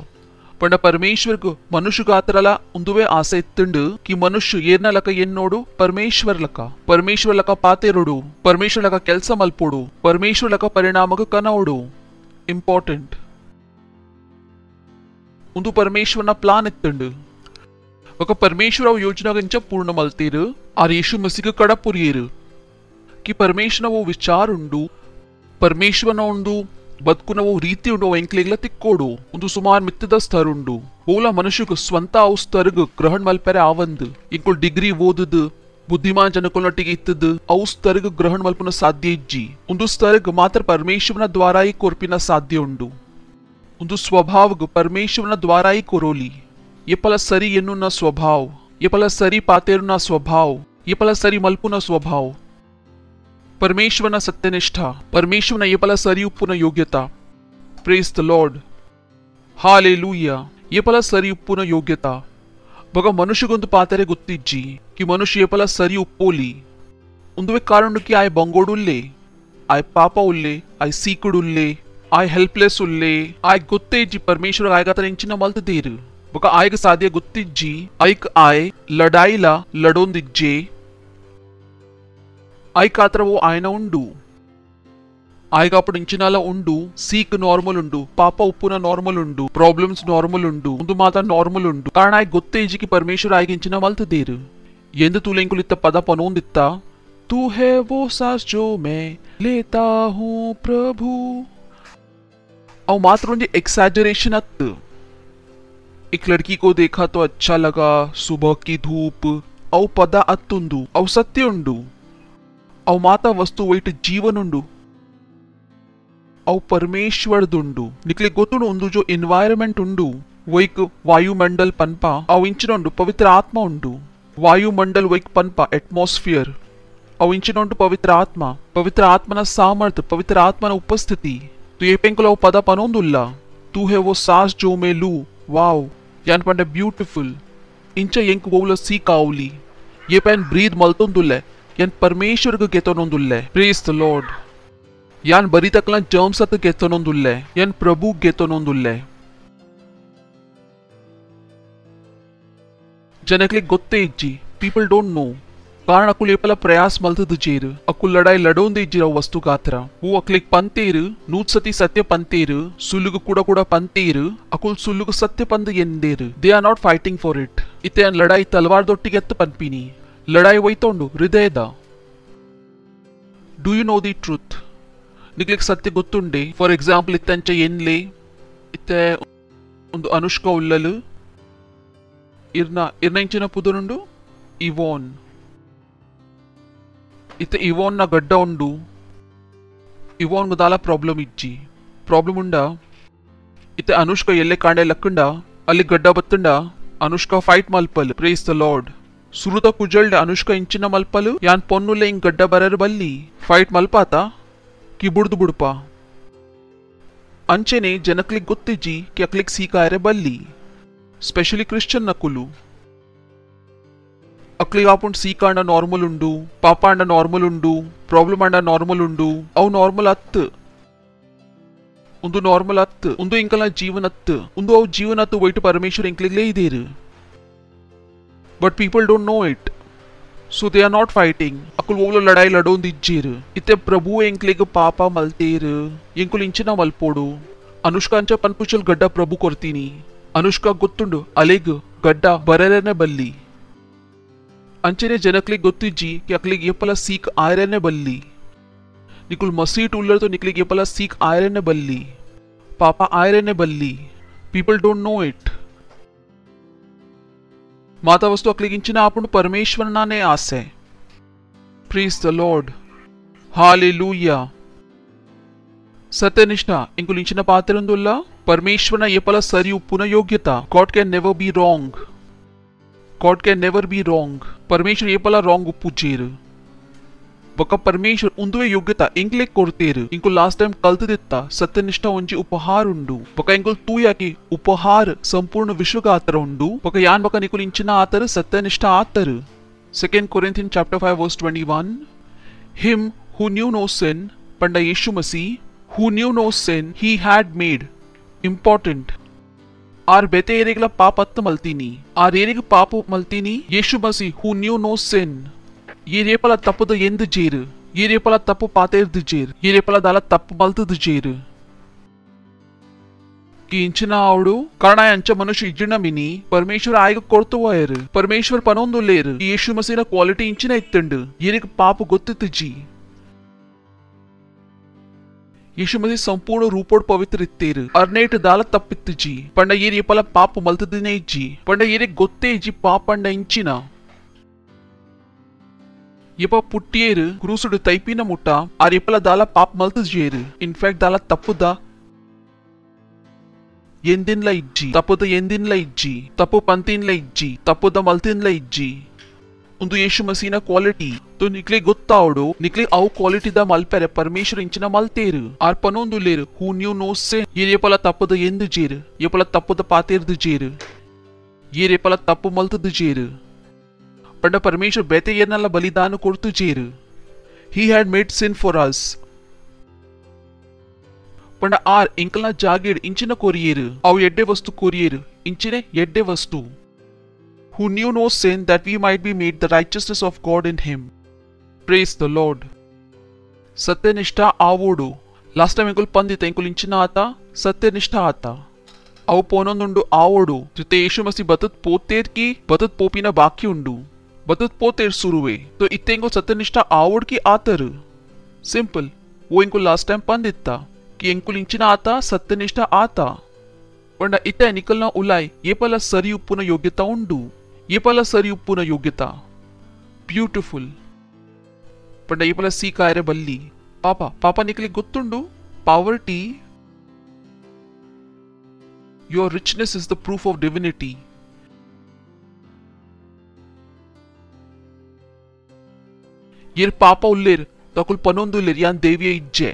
पंड परमेश्वर मनुष्य आतरला उंदुवे आसे इत्तुंडु कि मनुष्य एर्नलक एन्नोडु परमेश्वर लक पातेरुडु परमेश्वर लक केल्स मल्पोडु परमेश्वर लक परिणामक कनवडु इंपॉर्टेंट उंदु परमेश्वरನ प्लान इत्तुंडु ఒక परमेश्वर योजना गंच पूर्ण मल्तीरु आर यीशु मसीह कड़ पुरियेरु कि परमेश्वर वो विचार उंडु परमेश्वर उंडु बदकुन वो रीति उंडु ಎಂಕ್ಲೆಗ್ಲ ತಿಕ್ಕೋಡು ಒಂದು ಸುಮಾರು ಮಿತ್ತದ ಸ್ತರ ಉಂಡು ಓಲ ಮನುಷ್ಯಗ ಸ್ವಂತ ಅವು ಸ್ತರ್ಗ ಗ್ರಹಣ ಮಲ್ಪರೆ ಆವಂದು ಇಂಕುಲ್ ಡಿಗ್ರಿ ಓದುದು ಬುದ್ಧಿಮಾನ್ ಜನಕೊಲ್ಲೊಟ್ಟಿಗೆ ಇತ್ತದು ಅವು ಸ್ತರ್ಗ ಗ್ರಹಣ ಮಲ್ಪನ ಸಾಧ್ಯ ಇಜ್ಜಿ ಒಂದು ಸ್ತರ್ಗ ಮಾತ್ರ ಪರಮೇಶ್ವರನ ದ್ವಾರಾಯಿ ಕೊರ್ಪಿನ ಸಾಧ್ಯ ಉಂಡು ಒಂದು ಸ್ವಭಾವಗ ಪರಮೇಶ್ವರನ ದ್ವಾರಾಯಿ ಕೊರೋಲಿ ये पल सरी एन्नुना स्वभाव ये पल सरी पातेरुना स्वभाव ये पल सरी मल्पुना स्वभाव परमेश्वरना सत्यनिष्ठा परमेश्वरना ये पल सरी उप्पुना योग्यता प्रेज द लॉर्ड हालेलुया ये पल सरी उप्पुना योग्यता बग मनुष्यगोंदु पातेरे गुत्तिज्जी कि मनुष्य ये पल सरी उप्पोली उंदुवे कारणुकी आय बंगोडुल्ले आय पाप उल्ले आय सीकुडुल्ले आय हेल्पलेस उल्ले आय गुत्तेज्जी परमेश्वर आयगातर इंचिನ ಮಲ್ತದೇರು बका आयग साध्य गुत्तिज्जी ऐक आय लडाईला लडोंदिज्जे ऐक आत्र वो आयन उंडु ಆಯ್ಗప్పుడు ಇಂಚಿನಾಲ ಉಂಡು ಸೀಕ್ ನಾರ್ಮಲ್ ಉಂಡು ಪಾಪ ಉಪ್ಪುನ ನಾರ್ಮಲ್ ಉಂಡು ಪ್ರಾಬ್ಲಮ್ಸ್ ನಾರ್ಮಲ್ ಉಂಡು ಒಂದು ಮಾತ ನಾರ್ಮಲ್ ಉಂಡು ಕಾರಣ ಆಯ್ಗ ಗೊತ್ತೇ ಇಜಿಗೆ ಪರಮೇಶ್ವರ ಆಯ್ಗ ಇಂಚಿನ ಮಲ್ತದೇರು ಎಂದು ತುಲೆಂಕುಲಿತ್ತ ಪದ ಪನೊಂದಿತ್ತ तू है वो सांस जो मैं लेता हूँ प्रभु और मात्र उनकी एक्सैजरेशन अत एक लड़की को देखा तो अच्छा लगा सुबह की धूप और पदा अत्तुंडु और सत्य उंडु और माता वस्तु वैट जीवन उंडु और परमेश्वर दुंडु निकले गोतुंडु उंडु जो एनवायरमेंट उंडु वो एक वायुमंडल पनपा और इंचिन उंडु पवित्र आत्मा उंडु वायुमंडल वो एक पनपा एटमॉस्फियर और इंचिन उंडु पवित्र आत्मನ सामर्थ्य पवित्र आत्मನ उपस्थिति तो ये पेंकुला पद पनोंदुल्ला तू है वो सांस जो मैं लू वाव यान पंडे ब्यूटीफुल इंच यंक वोला सी काउली ये पेन ब्रीद मल्तोंदुल्ले यान परमेश्वर के गेतोनोंदुल्ले प्रेज द लॉर्ड यान बरी तकला जर्म्स अत गेतोनोंदुल्ले यान प्रभु गेतोनोंदुल्ले जनकले गोत्ते इज्जी पीपल डोंट नो कारण अकुल एपला प्रयास मल्तद जेर अकुल लड़ाई लडोंदे इज्जिरा वस्तु गात्र वो अक्लिक पंतेर नूत सती सत्य पंतेर सुलुग कुड़ा पंतेर अकुल सुलुग सत्य पंद एंदेर they are not fighting for it इते लड़ाई तलवार दोट्टिगे एत्त पन्पिनी लड़ाई वैतोंडु हृदयद do you know the truth निक्लिक सत्य गोत्तुंडे फॉर एग्जांपल इत्तंच एन्ले इत्ते ಒಂದು ಅನುಷ್ಕಾ ಉಲ್ಲಲು ಇರ್ನಂಚಿನ ಪುದರುಂಡು ಇವೋನ್ इते इवोन ना गड्ड उंडु इवोन दाला प्रॉब्लम इज्जी प्रॉब्लम उंडा इते अनुष्का एल्ले कांडे लक्कंड अल्ली गड्ड बत्तंड अनुष्का फाइट मल्पल प्रेज द लॉर्ड सुरुत कुजल्ड अनुष्का इंचिन मल्पल यान पोन्नुले इंग गड्ड बरर बल्ली फाइट मल्पाता कि बुड्दु बुड्पा अंचेने जनक्लिक गोत्तिज्जी कि अक्लिक सीकायरे बल्ली स्पेशली क्रिश्चियन नकुलु अक्लिक आपुन सीकांड नार्मल उंडु पापांड नार्मल उंडु प्रॉब्लम अंड नार्मल उंडु अव नार्मल अत् नार्मल अत् इंकला जीवन अत् अव जीवन अत् वैट परमेश्वर इंकलिगले इदेर but people don't know it so they are not fighting अकुल वोलो लड़ाई लडोंदिज्जेर इते प्रभु इंकलिग पापा मल्तेर इंकुल इंचिन मल्पोडु अनुष्कांच पन्पुचल गड्ड प्रभु कोर्तीनी अनुष्का गोत्तुंडु अलेग गड्ड बररेने बल्ली अंचने जनक्लिक गोत्तिज्जी कि अक्लिक येपला सीक आयरने बल्ली निकुल मसीट उल्लर तो निकलिक येपला सीक आयरने बल्ली पापा आयरने बल्ली पीपल डोंट नो इट माता वस्तु अक्लिक इंचिन आपुन परमेश्वरनाने आसे प्रेज द लॉर्ड हालेलुया सत्यनिष्ठा इंकुल इंचिन पात्रंदुल्ला परमेश्वरना येपला सरियु पुनः योग्यता God can never be wrong God can never be wrong. परमेश्वर ये पला wrong उपुचेर वका परमेश्वर उंदुवे योग्यता इंकले कोर्तेर इंकु लास्ट टाइम कल्त दित्ता सत्यनिष्ठा उंची उपहार उंडु वका इंकुल तू याकी उपहार संपूर्ण विश्व का आतर उंडु वका यान वका निकुल इंचिना आतर सत्यनिष्ठा आतर 2 Corinthians chapter 5 verse 21 him who knew no sin पंडा Yeshu Masih who knew no sin he had made important आर बेते एरेगला पाप अत्त मल्तीनी आर एरेग पाप मल्तीनी Yeshu Masih who knew no sin ये रेपला तಪ್ಪದ ಎಂದ ಜೇರು ये रेपला तಪ್ಪು ಪಾತೇರ್ದ ಜೇರು ये रेपला दाला तಪ್ಪು ಮಲ್ತದ ಜೇರು कि इंचिन आवडु कारण अंच मनुष्य इज्जिन मिनी परमेश्वर आयग कोर्तुवायर परमेश्वर पनोंदु लेर यीशु मसीह क्वालिटी इंचिन इत्तंडु एरेग पाप ಗೊತ್ತಿತ್ತು जी यीशु मसीह संपूर्ण रूपोड पवित्र इत्तेर अर्नेट दाल तप्पित्त जी पंड ये रेपला पाप मल्तदिने जी पंड ये गोत्ते जी पाप पंड इंचिना येप पुट्टियेर क्रूसुड तैपिन मुट्ट आ रेपला दाल पाप मल्तद जेर इनफैक्ट दाल तप्पुद ಎಂದಿನ್ಲ ಇಜ್ಜಿ ತಪ್ಪುದ ಎಂದಿನ್ಲ ಇಜ್ಜಿ ತಪ್ಪು ಪಂತಿನ್ಲ ಇಜ್ಜಿ ತಪ್ಪುದ ಮಲ್ತಿನ್ಲ ಇಜ್ಜಿ ಒಂದು ಯೇಸು ಮಸೀನ ಕ್ವಾಲಿಟಿ तो निकले ಗೊತ್ತಾವಡು निकले ಅವು ಕ್ವಾಲಿಟಿ ದ ಮಲ್ಪೆರೆ ಪರಮೇಶ್ವರ ಇಂಚಿನ ಮಲ್ತೇರು ಆರ್ ಪನೊಂದು ಲೇರು ಹೂ ನ್ಯೂ ನೋಸ್ ಸೆ ಏರೆಪಲ ತಪ್ಪುದ ಎಂದು ಜೇರು ಏಪಲ ತಪ್ಪುದ ಪಾತೇರ್ದು ಜೇರು ಏರೆಪಲ ತಪ್ಪು ಮಲ್ತದು ಜೇರು ಪಂಡ ಪರಮೇಶ್ವರ ಬೇತೆ ಏನಲ್ಲ ಬಲಿದಾನ ಕೊಡ್ತು ಜೇರು he had made sin for us पंड आर इंकला जागेड इंचिन कोरियेर अव एड्डे वस्तु कोरियेर इंचिने एड्डे वस्तु who knew no sin that we might be made the righteousness of God in him praise the Lord सत्यनिष्ठा आवोडु लास्ट टाइम इंकुल पंदित इंकुल इंचिन आता सत्यनिष्ठ आता अव पोनोंदुंडु आवोडु जिते यीशु मसीह बतत पोतेर की बतत पोपिना बाकी उंडु बतत पोतेर सुरुवे तो इत्ते इंकुल सत्यनिष्ठ आवोड की आतर सिंपल वो इंकुल लास्ट टाइम पंदित्ता कि इंकुल इंचिन आता सत्यनिष्ठ आता पण इत्ते निकलना उलाय ये पला सरी उप्पुन योग्यता उंडु ये पला सरी उप्पुन योग्यता ब्यूटिफुल पण ये पला सी कार्य बल्ली पापा निकली गुत्तुंडु poverty your richness is the proof of divinity ये पापा उल्लेर तकुल पनोंदुल्लेर यान देवीय इज्जे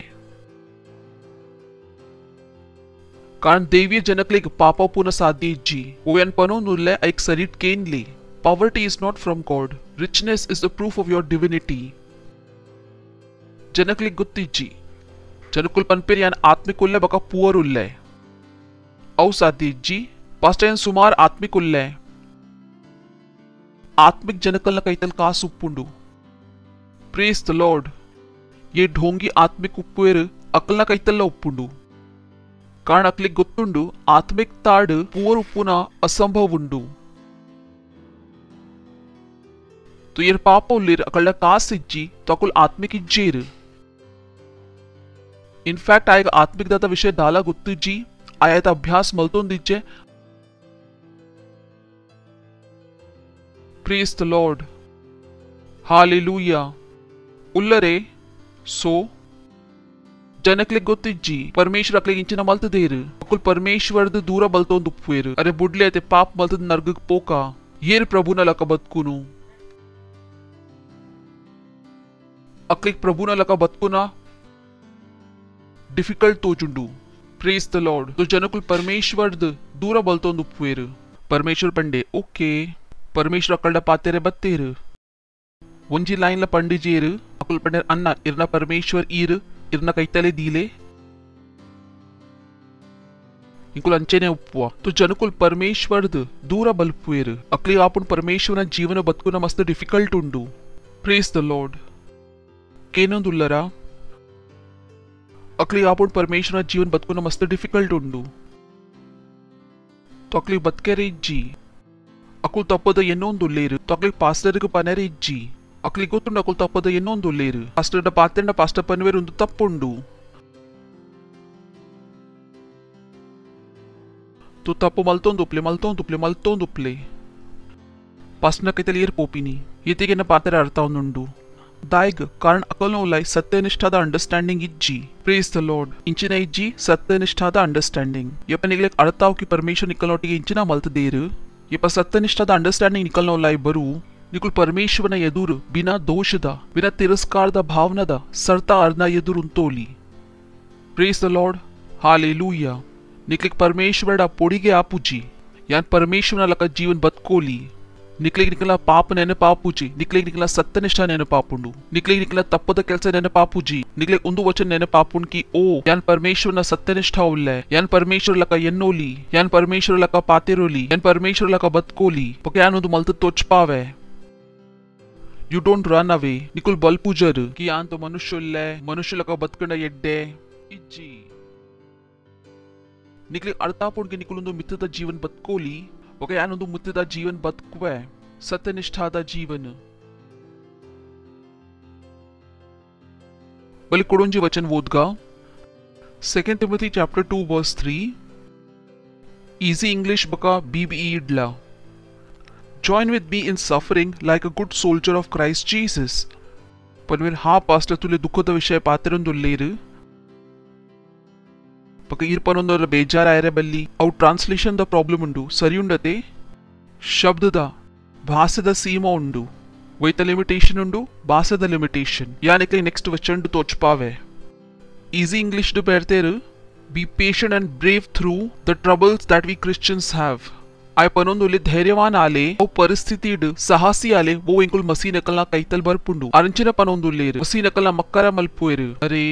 कारण देवीय जनकलेग पापा पुनः साध्य इज्जी वो यान पनोंदुल्ले एक सरीट केनली Poverty is not from God. Richness is the proof of your divinity. जनकली गुत्तिज्जी जनकुल पनपेर यान आत्मिक उल्ले बका पुअर उल्ले औ साधिज्जी पास्ट यान सुमार आत्मिक उल्ले आत्मिक जनकल न कैतल कास उप्पुंडु प्रेज द लॉर्ड ये ढोंगी आत्मिक उप्पुएर अकल न कैतल उप्पुंडु कारण अकली गुत्तुंडु आत्मिक ताड पुअर उप्पुना असंभव उंडु तो ये पापा उल्लेर अकल कास इज्जी तो अकुल आत्मिक इज्जेर इनफैक्ट आयग आत्मिक दाता विषय दाला गुत्तुज्जी आयत अभ्यास मल्तोंदिज्जे प्रेज द लॉर्ड हालेलुया उल्लरे सो जनकले गुत्तिज्जी परमेश्वर अकले इंचिन मल्तदेर अकुल परमेश्वर दूर बल्तोंदुप्पुवेर अरे बुड्ले ते पाप मल्तद नर्गक पोका येर प्रभुना लक बत्कुनु अक्लिक प्रभुना लका बतकुना डिफिकल्ट तोचुंडु प्रेज द लॉर्ड तो जनकुल परमेश्वर दूर बल्तोंदुप्पुवेर परमेश्वर पंडे ओके परमेश्वर अकल्ड पातेरे बत्तेर ಒಂಜಿ ಲೈನ್ಲ ಪಂಡಿಜೇರು ಅಕುಲ್ ಪಂಡೇರ್ ಅನ್ನ ಇರ್ನ ಪರಮೇಶ್ವರ್ ಈರ್ ಇರ್ನ ಕೈತಲೆ ದೀಲೆ ಇಂಕುಲ್ ಅಂಚೆನೆ ಉಪ್ಪುವ तो जनकुल परमेश्वरद दूर बल्पुवेर अकली आपुन परमेश्वरನ जीवन बतकुना मस्त डिफिकल्ट उंडु प्रेज द लॉर्ड केनोंदुल्लरा अकली आपुन परमेश्वरನ जीवन बतकुना मस्त डिफिकल्ट उंडु तो अकली बतकेरे इज्जी अकुल तಪ್ಪದ ಎನ್ನೊಂದುಲ್ಲೇರು तो अकली ಪಾಸ್ಟರ್ಗೆ ಪನೆರೆ ಇಜ್ಜಿ अकली ಗೊತ್ತುಂಡು अकुल तಪ್ಪದ ಎನ್ನೊಂದುಲ್ಲೇರು ಪಾಸ್ಟರ್ಡ ಪಾತೆಂಡ ಪಾಸ್ಟರ್ ಪನ್ವೇರು ಒಂದು ತಪ್ಪುಂಡು तो तप्पु मल्तोंदुप्ले पास्टर्ನ ಕೈತಲಿ ಏರ್ ಪೋಪಿನಿ ಈತೆಗೆನ ಪಾತೆರೆ ಅರ್ಥ ಒಂದುಂಡು दायग कारण अकल उलाई सत्यनिष्ठाದ अंडरस्टैंडिंग इज्जी प्रेज द लॉर्ड इंचिना इज्जी सत्यनिष्ठाದ अंडरस्टैंडिंग यप निगले अर्थाव की परमेश्वर निकलनोटिगे इंचिना मल्त देर यप सत्यनिष्ठाದ अंडरस्टैंडिंग निकलनो उलाई बरू निकुल परमेश्वरನ ಎದುರು बिना दोषದ बिना तिरस्काರದ भावनದ सरता अर्ना ಎದುರು ಉಂತೋಲಿ प्रेज द लॉर्ड हालेलुया निकलिक परमेश्वरಡ ಪೊಡಿಗೆ ಆಪುಜಿ यान परमेश्वरನ लक जीवन बतकोली निकले निकला पाप नेने पापूजी निकले निकला सत्यनिष्ठा नेने पापुंडु निकले निकला तಪ್ಪದ ಕೆಲಸ नेने पापूजी निकले उंदु वचन नेने पापुन की ओ यान परमेश्वर न सत्यनिष्ठा उल्ले यान परमेश्वर लका यन्नोली यान परमेश्वर लका पातेरोली यान परमेश्वर लका बतकोली पके यान उंदु मल्त तोच पावे you don't run away Nikul बल पूजर की यान तो मनुष्य लका बतकंड यड्डे इज्जी निकले अर्थापुन की निकुलुंदु मिथ्यದ जीवन बतकोली ओके यानೊಂದು ಮುತ್ತಿದ ಜೀವನ ಬದುಕುವೆ ಸತ್ಯನಿಷ್ಠಾದ ಜೀವನ ಬಲಿ ಕೊಡೊಂಜಿ ವಚನ ಓದ್ಗಾ 2 Timothy chapter 2 verse 3 easy english baka bbe idla join with me in suffering like a good soldier of Christ Jesus पनवेर हा पास्टर तुले दुःखದ ವಿಷಯ ಪಾತೆರೊಂದುಲ್ಲೇರು पक्का इरपनोंदर बेजार आयरे बल्ली औ ट्रांसलेशन द प्रॉब्लम उंडु सरी उंडते शब्दದ ಭಾಷದ ಸೀಮಾ ಉಂಡು ವೈತ ಲಿಮಿಟೇಷನ್ ಉಂಡು ಭಾಷದ ಲಿಮಿಟೇಷನ್ ಯಾನಿಕ್ಲೆ ನೆಕ್ಸ್ಟ್ ವಚನ ತೋಚ್ ಪಾವೆ ಈಸಿ ಇಂಗ್ಲಿಷ್ ಡು ಬೇರ್ತೆರು be patient and brave through the troubles that we Christians have आय पनोंदुले धैर्यवान आले वो परिस्थिति साहसी आले वो इंकुल मसी नकलना कैतल बरपुंडु आरंचिन पनोंदुलेर मसी नकलना मक्कर मल्पुएर अरे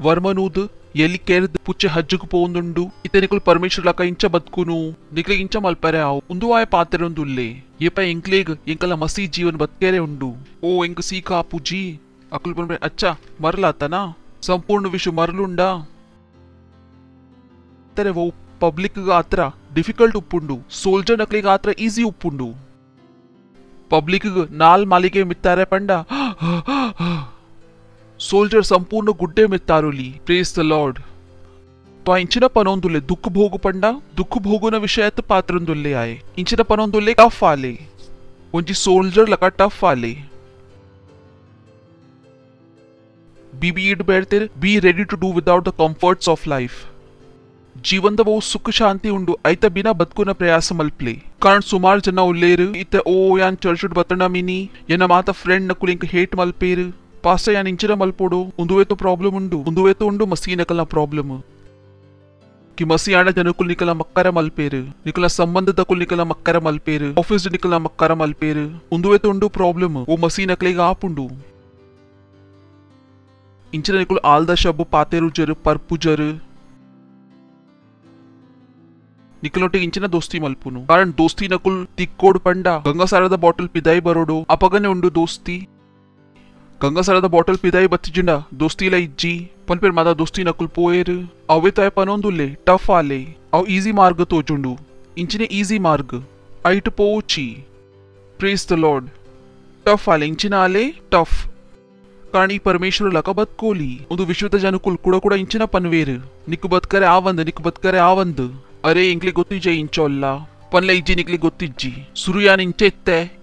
वर्मनूद ಎಲ್ಲಿ ಕೇರ್ದ ಪುಚ್ಚೆ ಹಜ್ಜುಕು ಪೋಂದುಂಡು ಇತೆ ನಿಕುಲ್ ಪರಮೇಶ್ವರ ಲಕ ಇಂಚ ಬದುಕುನು ನಿಕ್ಲೆ ಇಂಚ ಮಲ್ಪರೆ ಆವು ಉಂದು ಆಯ ಪಾತೆರೊಂದುಲ್ಲೆ ಏಪ ಇಂಕ್ಲೇಗ್ ಇಂಕಲ ಮಸಿ ಜೀವನ ಬತ್ಕೆರೆ ಉಂಡು ಓ ಇಂಕ ಸೀಕಾ ಪುಜಿ ಅಕುಲ್ ಪನ್ರೆ ಅಚ್ಚಾ ಮರಲಾತನಾ ಸಂಪೂರ್ಣ ವಿಷಯ ಮರಲುಂಡಾ ಬತ್ತರೆ ಓ ಪಬ್ಲಿಕ್ ಗಾತ್ರ ಡಿಫಿಕಲ್ಟ್ ಉಪ್ಪುಂಡು ಸೋಲ್ಜರ್ ನಕ್ಲಿ ಗಾತ್ರ ಈಸಿ ಉಪ್ಪುಂಡು ಪಬ್ಲಿಕ್ ನಾಲ್ ಮಾಲಿಗೆ ಮಿತ್ತಾರೆ ಪಂಡ ಸೋಲ್ಜರ್ ಸಂಪೂರ್ಣ ಗುಡ್ಡೆ ಮಿತ್ತಾರುಲಿ ಪ್ರೇಸ್ ದ ಲಾರ್ಡ್ तो इंचिन पनोंदुल्ले दुख भोगु पंडा दुख भोगुन विषयत पात्रंदुल्ले आए इंचिन पनोंदुल्ले टफ आले ಒಂಜಿ ಸೋಲ್ಜರ್ ಲಕ ಟಫ್ ಆಲೆ ಬಿ ಇಡ್ ಬೇಡ್ತಿರ್ be ready to do without the comforts of life ಜೀವನದ ಬಹು ಸುಖ ಶಾಂತಿ ಉಂಡು ಐತ ಬಿನ ಬದುಕುನ ಪ್ರಯಾಸ ಮಲ್ಪ್ಲೆ ಕಾರಣ ಸುಮಾರು ಜನ ಉಲ್ಲೇರು ಇತ್ತ ಓ ಯಾನ್ ಚರ್ಚುಡ್ ಬತ್ತಣ ಮಿನಿ ಎನ್ನ ಮಾತ ಫ್ರೆಂಡ್ ನಕುಲ್ ಇಂಕ ಹೇಟ್ ಮಲ್ಪೇರು ಪಾಸ್ಟ ಯಾನ್ ಇಂಚಿನ ಮಲ್ಪೋಡು ಉಂದುವೇತು ಪ್ರಾಬ್ಲಮ್ ಉಂಡು ಮಸೀನಕಲ್ನ ಪ್ರಾಬ್ಲಮ್ कि मसी आना जनकुल निकला मक्कर मलपेर निकला संबंध दकुल निकला मक्कर मलपेर ऑफिस निकला मक्कर मलपेर उंदुवे तो उंडु प्रॉब्लम वो मसी नकलेगा आपुंडु इंचन निकुल आल्दा शब्बु पातेरु जर परपु जर निकलोटे इंचन दोस्ती मल्पुनु कारण दोस्ती नकुल तिक्कोड पंडा गंगा साರದ ಬಾಟಲ್ ಪಿದಾಯಿ ಬರೋಡು ಅಪಗನೆ ಉಂಡು ದೋಸ್ತಿ गंगा साರದ ಬಾಟಲ್ ಪಿದಾಯಿ ಬತ್ತಿಜಿಂಡ ದೋಸ್ತಿಲ ಇಜ್ಜಿ ಪನ್ಪೇರ್ ಮಾದ ದೋಸ್ತಿ ನಕುಲ್ ಪೋಯರ್ ಅವೇ ತಾಯ ಪನೊಂದುಲ್ಲೆ ಟಫ್ ಆಲೆ ಅವ್ ಈಸಿ ಮಾರ್ಗ ತೋಜುಂಡು ಇಂಚಿನೆ ಈಸಿ ಮಾರ್ಗ ಐಟ್ ಪೋಚಿ ಪ್ರೇಸ್ ದ ಲಾರ್ಡ್ ಟಫ್ ಆಲೆ ಇಂಚಿನ ಆಲೆ ಟಫ್ ಕಾರಣ ಈ ಪರಮೇಶ್ವರ ಲಕ ಬದ್ಕೋಲಿ ಒಂದು ವಿಶ್ವದ ಜನಕುಲ್ ಕೂಡ ಇಂಚಿನ ಪನ್ವೇರ್ ನಿಕ್ಕು ಬದ್ಕರೆ ಆವಂದ್ ಅರೆ ಇಂಕ್ಲಿ ಗೊತ್ತಿಜ್ಜೆ ಇಂಚೋಲ್ಲ ಪನ್ಲೆ ಇಜ್ಜಿ ನಿಕ್ಲಿ ಗೊತ್ತಿಜ್ಜಿ ಸುರುಯಾನ್ ಇಂಚೆ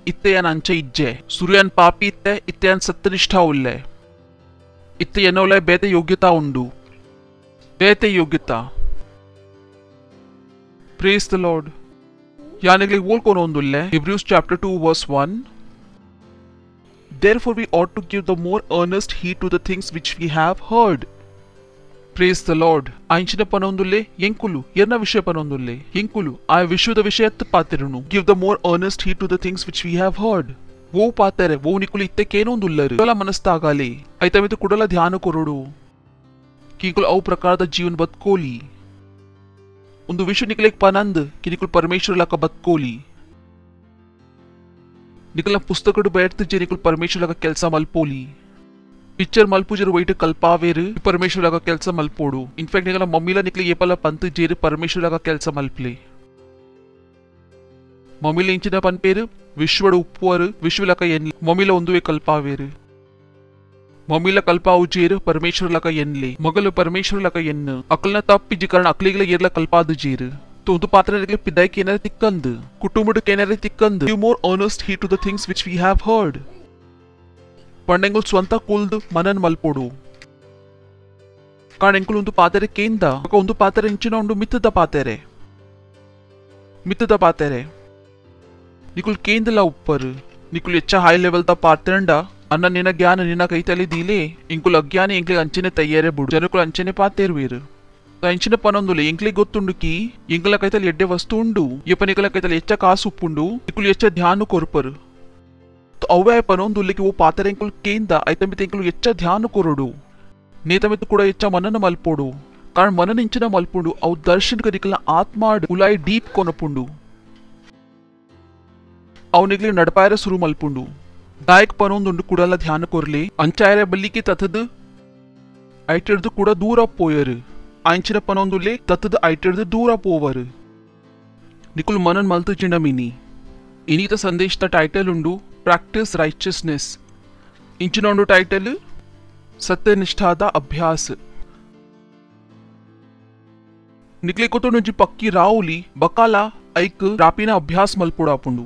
ಇತ್ತೆ ಯಾನ್ ಅಂಚೆ ಇಜ್ಜೆ ಸುರುಯಾನ್ ಪಾಪಿ ಇತ್ತೆ ಯಾನ್ ಸತ್ಯನಿಷ್ಠಾ ಉಲ್ಲೆ ಇತ್ತೆ ಎನ್ನೋಲೆ ಬೇತೆ ಯೋಗ್ಯತಾ ಉಂಡು ಬೇತೆ ಯೋಗ್ಯತಾ ಪ್ರೇಸ್ ದ ಲಾರ್ಡ್ ಯಾನಿಗ್ಲಿ ಓಲ್ಕೊಂಡು ಒಂದುಲ್ಲೆ Hebrews chapter 2 verse 1 Therefore we ought to give the more earnest heed to the things which we have heard. Praise the Lord. ಆಂಚಿನ ಪನೊಂದುಲ್ಲೆ ಎಂಕುಲು ಎನ್ನ ವಿಷಯ ಪನೊಂದುಲ್ಲೆ ಎಂಕುಲು ಆ ವಿಶ್ವದ ವಿಷಯತ್ ಪಾತಿರುನು give the more earnest heed to the things which we have heard. वो पातेरे वो निकुल इत्ते केनोंदुल्लर कुडला मनस्तागाले ಐತಮಿತು ಕುಡಲ ಧ್ಯಾನ ಕೊರಡು ಕಿಕುಲ್ ಅವು ಪ್ರಕಾರದ ಜೀವನ ಬದುಕೋಲಿ ಒಂದು ವಿಷಯ ನಿಕಲೆಕ್ ಪನಂದ್ ಕಿನಿಕುಲ್ ಪರಮೇಶ್ವರ ಲಕ ಬದುಕೋಲಿ निकल पुस्तक बैठते निकल परमेश्वर लगा केल्सा मल्पोली पिक्चर मल्पु जर वैट कल्पावेर परमेश्वर लगा केल्सा मल्पोडु इनफैक्ट निकल मम्मीला निकले ये पला पंत जेर परमेश्वर लगा केल्सा मल्पले मम्मीला इंचिन पन पेर विश्वड उप्पुवर विश्व लका एन् मम्मीला ಒಂದುವೆ कल्पावेर मम्मीला कल्पाವು जेर परमेश्वर लका एन्ले मगल परमेश्वर लका एन् अकलना तप्पिजि कारण अकलिगला येरला कल्पाद जेर तो उंतु पात्र निकले पिदाई केनरे तिक्कंद कुटुंबड केनरे तिक्कंद give more earnest heed to the things which we have heard पंडेंगुल स्ವಂತ ಕುಲ್द मनन मल्पोडु कारण ಎಂಕುಲ್ ಉಂತು ಪಾtere ಕೇಂದ ಒಂದು ಪಾtere ಇಂಚಿನ ಉಂಡು ಮಿತ್ತದ ಪಾtere निकुल केंदला ऊपर निकुल अच्छा हाई लेवल ता पातेंडा अन्न निना ज्ञान निना कईतली दिले इंकुल अज्ञानी इंक्ले अंचने तैयारे बुड जनकुल अंचने पातेरवीर इंचिन पनೊಂದುಲೆ ಇಂಕ್ಲಿ ಗೊತ್ತುಂಡು ಕಿ ಇಂಕ್ಲ ಕೈತಲಿ ಎಡ್ಡೆ ವಸ್ತು ಉಂಡು ಯಪನಿಕಲ ಕೈತಲಿ ಎಚ್ಚ ಕಾಸು ಉಪ್ಪುಂಡು ಇಕುಲ್ ಎಚ್ಚ ಧ್ಯಾನ ಕೊರ್ಪರ್ तो ಅವೇ ಪನೊಂದುಲೆ ಕಿ ಓ ಪಾತರ ಇಂಕುಲ್ ಕೇಂದ ಐತಮಿತ ಇಂಕುಲ್ ಎಚ್ಚ ಧ್ಯಾನ ಕೊರಡು ನೇತಮಿತ ಕೂಡ ಎಚ್ಚ ಮನನ ಮಲ್ಪೋಡು कारण मनन इंचिन मल्पुंडु अव दर्शन करिकल आत्माड उलाई डीप कोनपुंडु अव निकले नडपायरे सुरु मल्पुंडु दायक पनೊಂದುಂಡು कुडला ध्यान कोरले अंचायरे बल्लिकी तथद ಐಟಿರ್ದು ಕೂಡ ದೂರ ಪೋಯರು आंचिन पनೊಂದುಲೆ तत्द ಐಟಿರ್ದು दूर पोवर निकुल मनन मल्तु चिंडमिनी इनीत संदेश द टाइटल उंडु प्रैक्टिस राइचियसनेस इंचिन उंडु टाइटल सत्यनिष्ठाद अभ्यास निकले कोतो नुंजी पक्की रावली बकाला ऐक रापिना अभ्यास मल्पुडापुंडु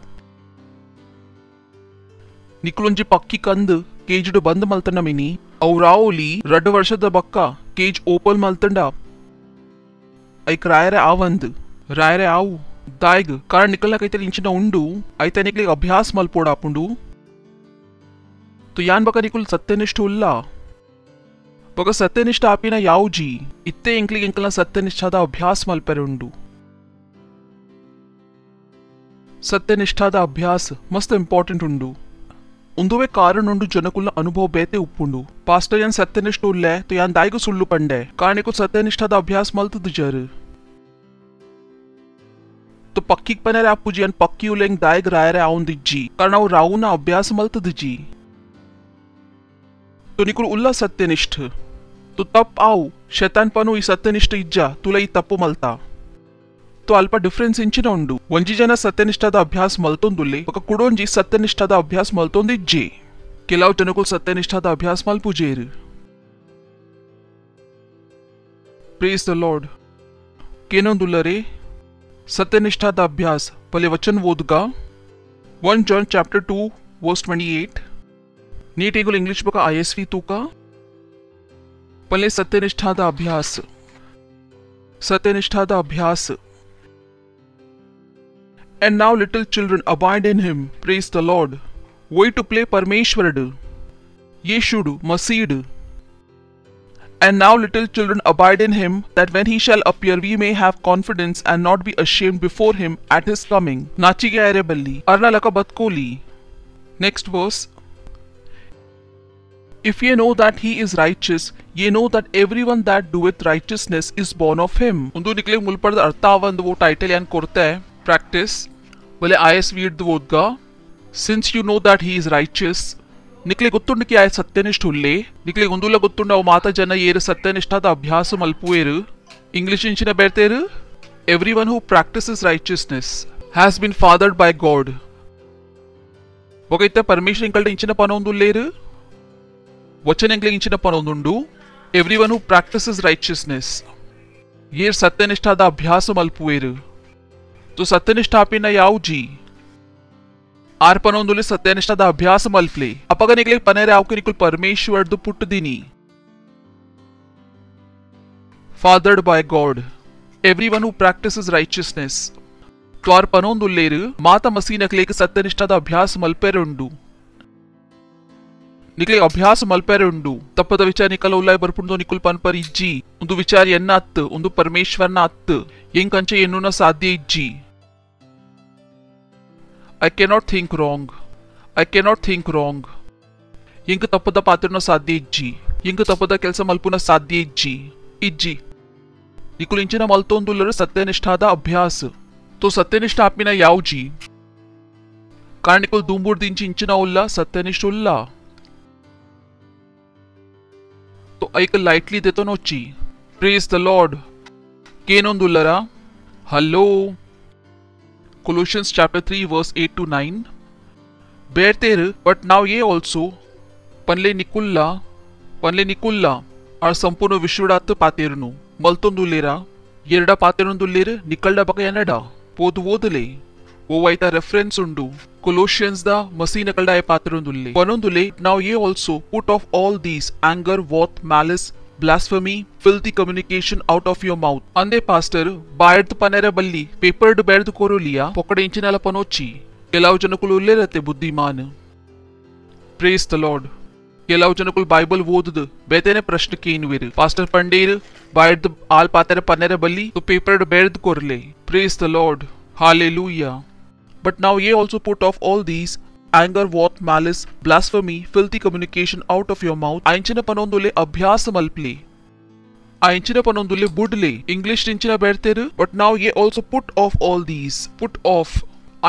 निकुलुंजी पक्की कंद केजुडु बंद मल्तन मिनी अव रावली 2 ವರ್ಷದ ಬಕ್ಕ ಕೇಜ್ ಓಪಲ್ ಮಲ್ತಂಡ ಐಕ್ ರಾಯರೆ ಆವು दायग कारण निकलना कईतली इंचिन उंडु ऐते निकले अभ्यास मल्पोडापुंडु तो यान बका निकुल सत्यनिष्ठ उल्ला बका सत्यनिष्ठ आपिना यावजी इत्ते इंक्ली इंकलना सत्यनिष्ठाद अभ्यास मल्पेरुंडु सत्यनिष्ठाद अभ्यास मस्त इंपॉर्टेंट उंडु उंदुवे कारण उंडु जनकुल अनुभव बेते उप्पुंडु पास्टर यान सत्यनिष्ठ उल्ले तो यान दायग सुल्लु पंडे कारण निकुल सत्यनिष्ठाद अभ्यास मल्तद जर तो पक्की पनेरे आपुजी अन पक्की उलेंग दायग रायरे आउन दिज्जी कारण अव रावुना अभ्यास मल्तदजी तो निकुल उल्ला सत्यनिष्ठ तू तप आऊ शैतानपनु ई सत्यनिष्ठ इज्जा तुला ई तप्पु मल्ता तो अल्प डिफरेंस इंचिन उंडु ಒಂಜಿ ಜನ ಸತ್ಯನಿಷ್ಠದ ಅಭ್ಯಾಸ ಮಲ್ತೊಂದುಲ್ಲೆ ఒక ಕುಡೊಂಜಿ ಸತ್ಯನಿಷ್ಠದ ಅಭ್ಯಾಸ ಮಲ್ತೊಂದಿಜ್ಜೆ ಕೆಲವು ಜನಗಳು ಸತ್ಯನಿಷ್ಠದ ಅಭ್ಯಾಸ ಮಲ್ಪುಜೇರು प्रेज द लॉर्ड केनोंदुल्लरे सत्यनिष्ठा दा अभ्यास पहले वचन वोदगा 1 जॉन चैप्टर 2 वर्स 28 नीट एगुल इंग्लिश बुक ISV तूका पहले सत्यनिष्ठा दा अभ्यास and now little children abide in him praise the Lord वही टू प्ले परमेश्वरड येशुड मसीड And now little children abide in him, that when he shall appear we may have confidence and not be ashamed before him at his coming. Nachige areballi, arna laka batkoli. Next verse. If ye know that he is righteous, ye know that everyone that doeth righteousness is born of him. Undu nikle mulpad arthavandu wo title yan korte hai. Practice. Bale ISV iddu vodga. Since you know that he is righteous, ನಿಕ್ಲೆ ಗೊತ್ತುಂಡಕ್ಕೆ ಆಯ ಸತ್ಯನಿಷ್ಠ ಹುಲ್ಲೆ ನಿಕ್ಲೆ ಒಂದುಲ್ಲ ಗೊತ್ತುಂಡ ಅವು ಮಾತ ಜನ ಏರು ಸತ್ಯನಿಷ್ಠದ ಅಭ್ಯಾಸ ಮಲ್ಪುವೇರು English ಇಂಚಿನ ಬೇರ್ತೇರು every one who practises righteousness has been fathered by God ಒಗೈತೆ ಪರಮೇಶ್ವರ ಇಂಕಲ್ಡ ಇಂಚಿನ ಪನೊಂದುಲ್ಲೇರು ವಚನ ಎಂಕ್ಲೆ ಇಂಚಿನ ಪನೊಂದುಂಡು every one who practises righteousness ಏರ್ ಸತ್ಯನಿಷ್ಠದ ಅಭ್ಯಾಸ ಮಲ್ಪುವೇರು तो सत्यनिष्ठ आपिना याव जी आर्पनोंदुले सत्यनिष्ठा दा अभ्यास मल्पले अपग निकले पनेरे आवके निकुल परमेश्वर दु पुट्ट दिनी fathered by God everyone who practices righteousness तो आर्पनोंदुलेरु माता मसीह नकले के सत्यनिष्ठा दा अभ्यास मल्पेरुंडु निकले अभ्यास मल्पेरुंडु तಪ್ಪದ ವಿಚಾರ ನಿಕಲ ಉಲ್ಲೈ ಬರ್ಪುಂಡು ನಿಕುಲ್ ಪನ್ ಪರ್ ಇಜ್ಜಿ ಒಂದು ವಿಚಾರ ಎನ್ನ ಅತ್ತು ಒಂದು ಪರಮೇಶ್ವರನ ಅತ್ತು ಎಂಕಂಚೆ ಎನ್ನುನ ಸಾಧ್ಯ ಇಜ್ಜಿ I cannot think wrong. Inga tappada patirna sadhya ijji. Inga tappada kelsa malpuna sadhya ijji. Nikul inchina maltondullara सत्यनिष्ठादा अभ्यास. तो सत्यनिष्ठ आपिना याव जी. कारण निकुल दूंबूर दिंची इंचिना उल्ला सत्यनिष्ठ उल्ला. तो ऐक lightly देतो नोची. Praise the Lord. केनोंदुल्लरा. Hello. Colossians chapter 3 verse 8 to 9 बेरतेर but now ye also पनले निकुल्ला और संपूर्ण विश्वडात पातेरनु मल्तोंदुलेरा येरडा पातेरनुदुलेर निकल्डा बकयनडा पोद वोदले ओवैता reference उंडु Colossians दा मसी नकल्डा ए पातेरनुदुले पनोंदुले now ye also put off all these anger wrath malice blasphemy filthy communication out of your mouth अंदे pastor बायर्द पनेरे बल्ली पेपर्ड बेर्द कोरोलिया पोकड़े इंचिनाला पनोची केलाव जनकुल उल्लेरते बुद्धिमान praise the Lord केलाव जनकुल Bible वोदद बेतेने प्रश्न केनुवेर पास्टर पंडेर बायर्द आल पातेरे पनेरे बल्ली तो पेपर्ड बेर्द कोरले praise the Lord hallelujah but now ये also put off all these anger wrath malice blasphemy filthy communication out of your mouth ainchina panondule abhyas malple ainchina panondule budle english inchina berteru but now ye also put off all these put off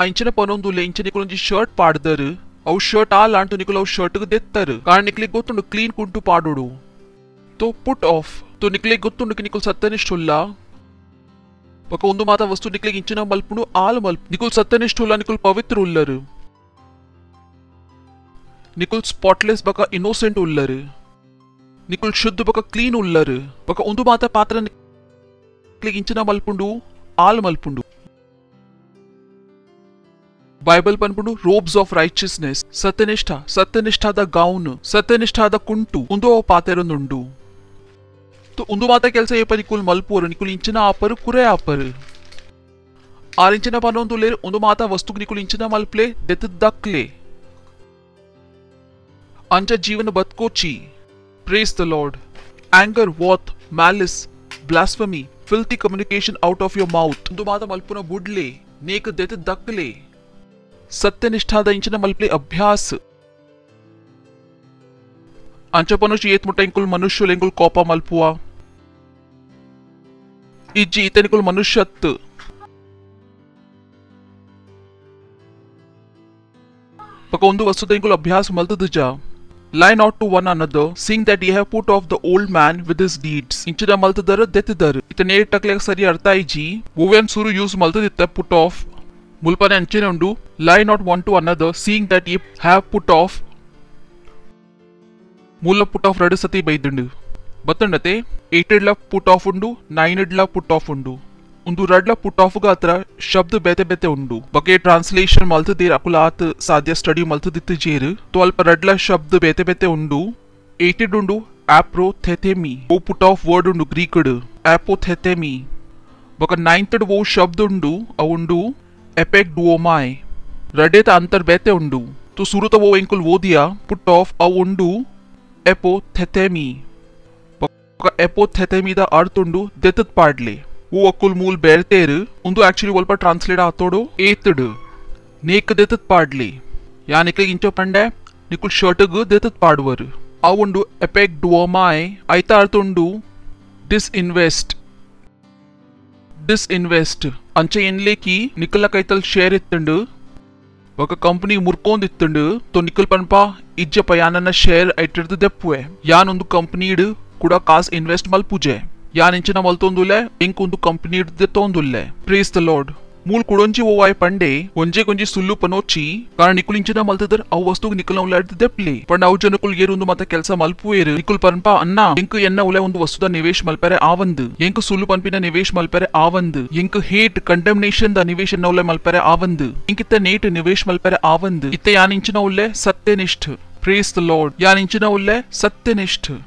ainchina panondule inchina nikolonji shirt paaddaru avu shirt all antu nikolo shirt gu dettaru कारण निकले गोतुंडु clean kuntu पाडोडु तो put off तो निकले गोतुंडु निकुल सत्यनिष्ठुल्ला ఒక ಒಂದು ಮಾತ ವಸ್ತು ನಿಕಲೆ ಇಂಚಿನ ಮಲ್ಪುಂಡು ಆಲ್ ಮಲ್ಪ್ ನಿಕುಲ್ ಸತ್ಯನಿಷ್ಠುಲ್ಲ ನಿಕುಲ್ ಪವಿತ್ರ ಉಲ್ಲರು निकुल स्पॉटलेस बका इनोसेंट उल्लर निकुल शुद्ध बका क्लीन उल्लर बका उंदु माता पात्र निकले इंचिना मल्पुंडु आल मल्पुंडु बाइबल पनपुंडु रोब्स ऑफ राइचियसनेस सत्यनिष्ठा द गाउन सत्यनिष्ठा द कुंटु उंदो पातेरुंदुंडु तो उंदु माता केल्स ये पर निकुल मल्पुर निकुल इंचिना आपर कुरे आपर आरिंचिना पनोंदुलेर उंदु माता वस्तु निकुल इंचिना मल्पले डेथ दक्ले अंच जीवन बतकोची praise the Lord anger wrath malice blasphemy filthy communication out of your mouth उंदु माता मल्पुना बुडले नेक डेथ दक्ले सत्यनिष्ठाद इंचिना मल्पले अभ्यास अंच पनुष येत मुट्टा इंकुल मनुष्य लेंकुल कोपा मल्पुआ इज्जी इतनिकुल मनुष्यत्त पक उंदु वस्तुद इंकुल अभ्यास मल्तदजा Lie not to one another, seeing that ye have put off the old man with his deeds. ಇಂಚಿನ ಮಲ್ತದರ ದೆತ್ತಿದರು. ಇತ ನೇಟ್ ಟಕ್ಲೆಗ್ ಸರಿ ಅರ್ಥ ಐಜಿ. ಓವೆನ್ ಸುರು ಯೂಸ್ ಮಲ್ತದಿತ್ತ put off. ಮುಲ್ಪನೆ ಅಂಚೆನೆ ಉಂಡು. Lie not one to another, seeing that ye have put off. ಮೂಲ put off ಎರಡು ಸತಿ ಬೈದುಂಡು. ಬತ್ತಂಡತೆ 8 ಲ put off ಉಂಡು, 9 ಲ put off ಉಂಡು. ಒಂದು ರಡ್ಲ ಪುಟ್ ಆಫ್ ಹತ್ರ ಶಬ್ದ ಬೇತೆ ಬೇತೆ ಉಂಡು ಬಗೆ ಟ್ರಾನ್ಸ್ಲೇಷನ್ ಮಲ್ತದೀರ್ ಅಕುಲಾತ್ ಸಾಧ್ಯ ಸ್ಟಡಿ ಮಲ್ತದಿತ್ತು ಜೇರು ತೋ ಅಲ್ಪ ರಡ್ಲ ಶಬ್ದ ಬೇತೆ ಬೇತೆ ಉಂಡು 8 ಉಂಡು ಆಪ್ರೋ ಥೆಥೆಮಿ ಓ ಪುಟ್ ಆಫ್ ವರ್ಡ್ ಉಂಡು ಗ್ರೀಕ್ಡ್ ಆಪೋ ಥೆಥೆಮಿ ಬಕ 9th ಓ ಶಬ್ದ ಉಂಡು ಅವುಂಡು ಎಪೆಕ್ ಡುಒಮಾಯ್ ರಡೇತ ಅಂತರ್ ಬೇತೆ ಉಂಡು ತೋ ಸುರುತ ಓ ಎಂಕುಲ್ ಓದಿಯಾ ಪುಟ್ ಆಫ್ ಅವುಂಡು ಎಪೋ ಥೆಥೆಮಿ ಬಕ ಎಪೋ ಥೆಥೆಮಿದ ಅರ್ಥ ಉಂಡು ದೆತತ್ ಪಾಡ್ಲೆ वो अकुल मूल बेरतेर उंदु एक्चुअली वल्प ट्रांसलेट आतोडो एतड नेक देतत पाडले या निकल इंचो पंडे निकुल शर्टग देतत पाडवर अवुंडु एपेक डुओमाय ऐता अर्थुंडु डिसइन्वेस्ट अंचे एनले की निकल कैतल शेयर इत्तंडु ఒక కంపెనీ ముర్కోందిత్తుండు తో నికల్ పన్పా ఇజ్జ పయానన షేర్ ఐటిర్దు దెప్పుವೆ ಯಾನ್ ಒಂದು ಕಂಪನಿಡ್ ಕೂಡ ಕಾಸ್ ಇನ್ವೆಸ್ಟ್ ಮಲ್ಪುಜೆ ಯಾನ್ ಇಂಚಿನ ಮಲ್ತೊಂದುಲೆ ಇಂಕೊಂದು ಕಂಪನಿ ಹಿಡ್ದೆತ್ತೊಂದುಲ್ಲೆ ಪ್ರೇಸ್ ದ ಲಾರ್ಡ್ ಮೂಲ್ ಕುಡೊಂಜಿ ಓವಾಯ್ ಪಂಡೆ ಒಂಜೆ ಕೊಂಜಿ ಸುಲ್ಲು ಪನೋಚಿ ಕಾರಣ ನಿಕುಲ್ ಇಂಚಿನ ಮಲ್ತದರ್ ಅವು ವಸ್ತುಗ್ ನಿಕಲ್ ಉಲ್ಲಾಡ್ದು ದೆಪ್ಲೆ ಪಂಡ ಅವು ಜನಕುಲ್ ಏರುಂದು ಮತ್ತ ಕೆಲಸ ಮಲ್ಪುವೇರು ನಿಕುಲ್ ಪನ್ಪಾ ಅನ್ನ ಎಂಕು ಎನ್ನ ಉಲೆ ಒಂದು ವಸ್ತುದ ನಿವೇಶ್ ಮಲ್ಪೆರೆ ಆವಂದು ಎಂಕು ಸುಲ್ಲು ಪನ್ಪಿನ ನಿವೇಶ್ ಮಲ್ಪೆರೆ ಆವಂದು ಎಂಕು ಹೇಟ್ ಕಂಡೆಮ್ನೇಷನ್ ದ ನಿವೇಶ್ ಎನ್ನ ಉಲೆ ಮಲ್ಪೆರೆ ಆವಂದು ಎಂಕಿತ್ತ ನೇಟ್ ನಿವೇಶ್ ಮಲ್ಪೆರೆ ಆವಂದು ಇತ್ತ ಯಾನ್ ಇಂಚಿನ ಉಲ್ಲೆ ಸತ್ಯನಿಷ್ಠ ಪ್ರೇಸ್ ದ ಲಾರ್ಡ್ ಯಾನ್ ಇಂಚಿನ ಉಲ್ಲೆ ಸತ್ಯನಿಷ್ಠ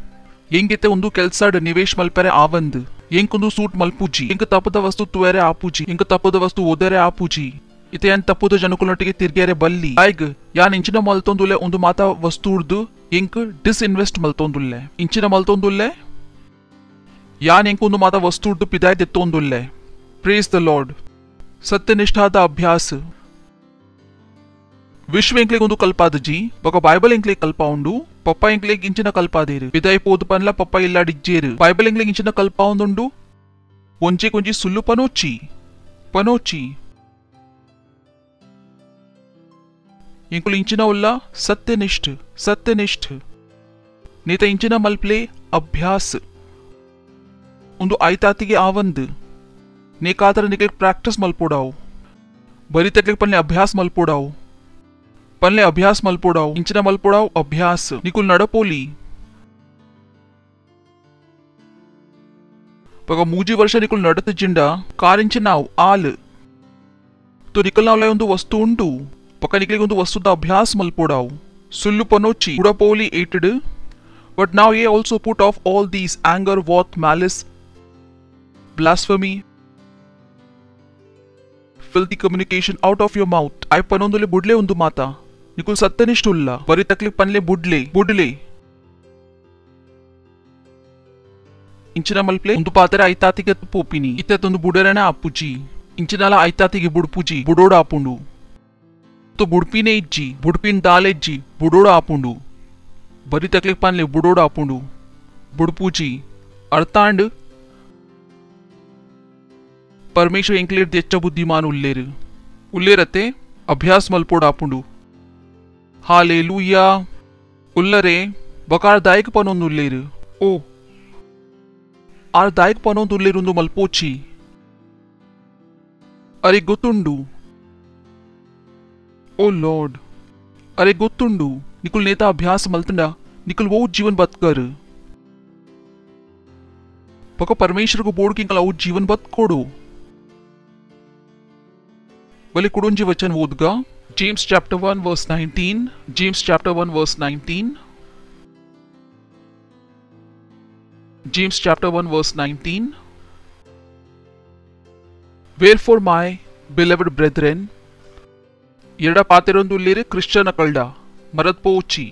ಎಂಗಿತೆ ಒಂದು ಕೆಲ್ಸಾಡ್ ನಿವೇಶ್ ಮಲ್ಪೆರೆ ಆವಂದು ಎಂಕೊಂದು ಸೂಟ್ ಮಲ್ಪುಜಿ ಎಂಕ ತಪ್ಪದ ವಸ್ತು ತುವೆರೆ ಆಪುಜಿ ಎಂಕ ತಪ್ಪದ ವಸ್ತು ಓದೆರೆ ಆಪುಜಿ ಇತ ಏನ್ ತಪ್ಪದ ಜನಕುಲೊಟ್ಟಿಗೆ ತಿರ್ಗ್ಯಾರೆ ಬಲ್ಲಿ ಆಯ್ಗ ಯಾನ್ ಇಂಚಿನ ಮಲ್ತೊಂದುಲ್ಲೆ ಒಂದು ಮಾತ ವಸ್ತು ಉರ್ದು ಎಂಕ ಡಿಸ್ಇನ್ವೆಸ್ಟ್ ಮಲ್ತೊಂದುಲ್ಲೆ ಇಂಚಿನ ಮಲ್ತೊಂದುಲ್ಲೆ ಯಾನ್ ಎಂಕೊಂದು ಮಾತ ವಸ್ತು ಉರ್ದು ಪಿದಾಯ್ ದೆತ್ತೊಂದುಲ್ಲೆ ಪ್ರೇಸ್ ದ ಲಾರ್ಡ್ ಸತ್ಯನಿಷ್ಠಾದ ಅಭ್ಯಾಸ ವಿಶ್ವ ಎಂಕ್ಲೆಗ್ ಒಂದು ಕಲ್ಪಾದಜಿ ಬೊಕ ಬೈಬಲ್ ಎಂಕ್ಲೆಗ್ ಕಲ್ಪ ಉಂಡು ಪಪ್ಪ ಎಂಕ್ಲೆಗ್ ಇಂಚಿನ ಕಲ್ಪಾದೇರು ವಿದಾಯ್ ಪೋದು ಪನ್ಲ ಪಪ್ಪ ಇಲ್ಲಾಡಿಜ್ಜೇರು ಬೈಬಲ್ ಎಂಕ್ಲೆಗ್ ಇಂಚಿನ ಕಲ್ಪ ಒಂದುಂಡು ಒಂಜೆ ಕೊಂಜಿ ಸುಲ್ಲು ಪನೋಚಿ ಎಂಕುಲು ಇಂಚಿನ ಉಲ್ಲ ಸತ್ಯನಿಷ್ಠ ನೇತ ಇಂಚಿನ ಮಲ್ಪ್ಲೆ ಅಭ್ಯಾಸ ಒಂದು ಐತಾತಿಗೆ ಆವಂದು ನೇಕಾತರ ನಿಕ್ಲೆಗ್ ಪ್ರಾಕ್ಟೀಸ್ ಮಲ್ಪೋಡಾವು ಬರಿ ತೆಕ್ಲೆಗ್ ಪನ್ಲೆ ಅಭ್ಯಾಸ ಮಲ್ಪೋಡಾವು पनले अभ्यास मलपोडाव इंचिना मलपोडाव अभ्यास निकुल नडपोली पग मूजी वर्ष निकुल नडत जिंडा कारिंचे नाव आल तो निकल नावले ಒಂದು ವಸ್ತು ಉಂಟು ಪಕ್ಕ ನಿಕಲಿಗೆ ಒಂದು ವಸ್ತುದ ಅಭ್ಯಾಸ ಮಲ್ಪೋಡಾವ್ ಸುಲ್ಲು ಪನೋಚಿ ಉಡಪೋಲಿ aided but now ye also put off all these anger wrath malice blasphemy filthy communication out of your mouth ay panondule budle undu mata nikul satyaniஷ்ಠುಲ್ಲ ಬರಿ ತಕ್ಲಿಕ್ ಪನ್ಲೆ ಬುಡ್ಲೆ ಇಂಚಿನ ಮಲ್ಪ್ಲೆ ಒಂದು ಪಾತ್ರೆ ಐತಾತಿಗೆ ಪೋಪಿನಿ ಇತ್ತೊಂದು ಬುಡರಣ ಅಪ್ಪುಜಿ ಇಂಚಿನಲ ಐತಾತಿಗೆ ಬುಡ್ಪುಜಿ ಬುಡೋಡ ಆಪುಂಡು तो ಬುಡ್ಪಿನೇ ಇಜ್ಜಿ ಬುಡ್ಪಿನ್ ದಾಲೆಜ್ಜಿ ಬುಡೋಡ ಆಪುಂಡು ಬರಿ ತಕ್ಲಿಕ್ ಪನ್ಲೆ ಬುಡೋಡ ಆಪುಂಡು ಬುಡ್ಪುಜಿ ಅರ್ಥಾಂಡ್ परमेश्वर ಎಂಕ್ಲೇರ್ ದೆಚ್ಚ ಬುದ್ಧಿಮಾನ್ ಉಲ್ಲೇರತೆ ಅಭ್ಯಾಸ ಮಲ್ಪೋಡ ಆಪುಂಡು ಹಾಲೆಲೂಯಾ ಉಲ್ಲರೆ ಬಕಾರ್ದಾಯಕ ಪನೊಂದು ಉಲ್ಲೇರು ಓ ಆರ್ದಾಯಕ ಪನೊಂದು ಉಲ್ಲೇರುಂದು ಮಲ್ಪೋಚಿ ಅರೆ ಗೊತ್ತುಂಡು ಓ ಲಾರ್ಡ್ ಅರೆ ಗೊತ್ತುಂಡು ನಿಕುಲ್ ನೇತ ಅಭ್ಯಾಸ ಮಲ್ತಂಡ ನಿಕುಲ್ ಓ ಜೀವನ್ ಬತ್ಕರ್ ಬಕ परमेश्वर को बोर्ड किंकल ಓ ಜೀವನ್ ಬತ್ಕೊಡು बले कुडुंजी वचन ओदगा James chapter 1 verse 19 James chapter 1 verse 19 James chapter 1 verse 19 wherefore my beloved brethren ಎರಡ ಪಾತೆರೊಂದುಲ್ಲೇರು ಕ್ರಿಶ್ಚಿಯನ್ ಕಳ್ಡ ಮರದ್ ಪೋಚಿ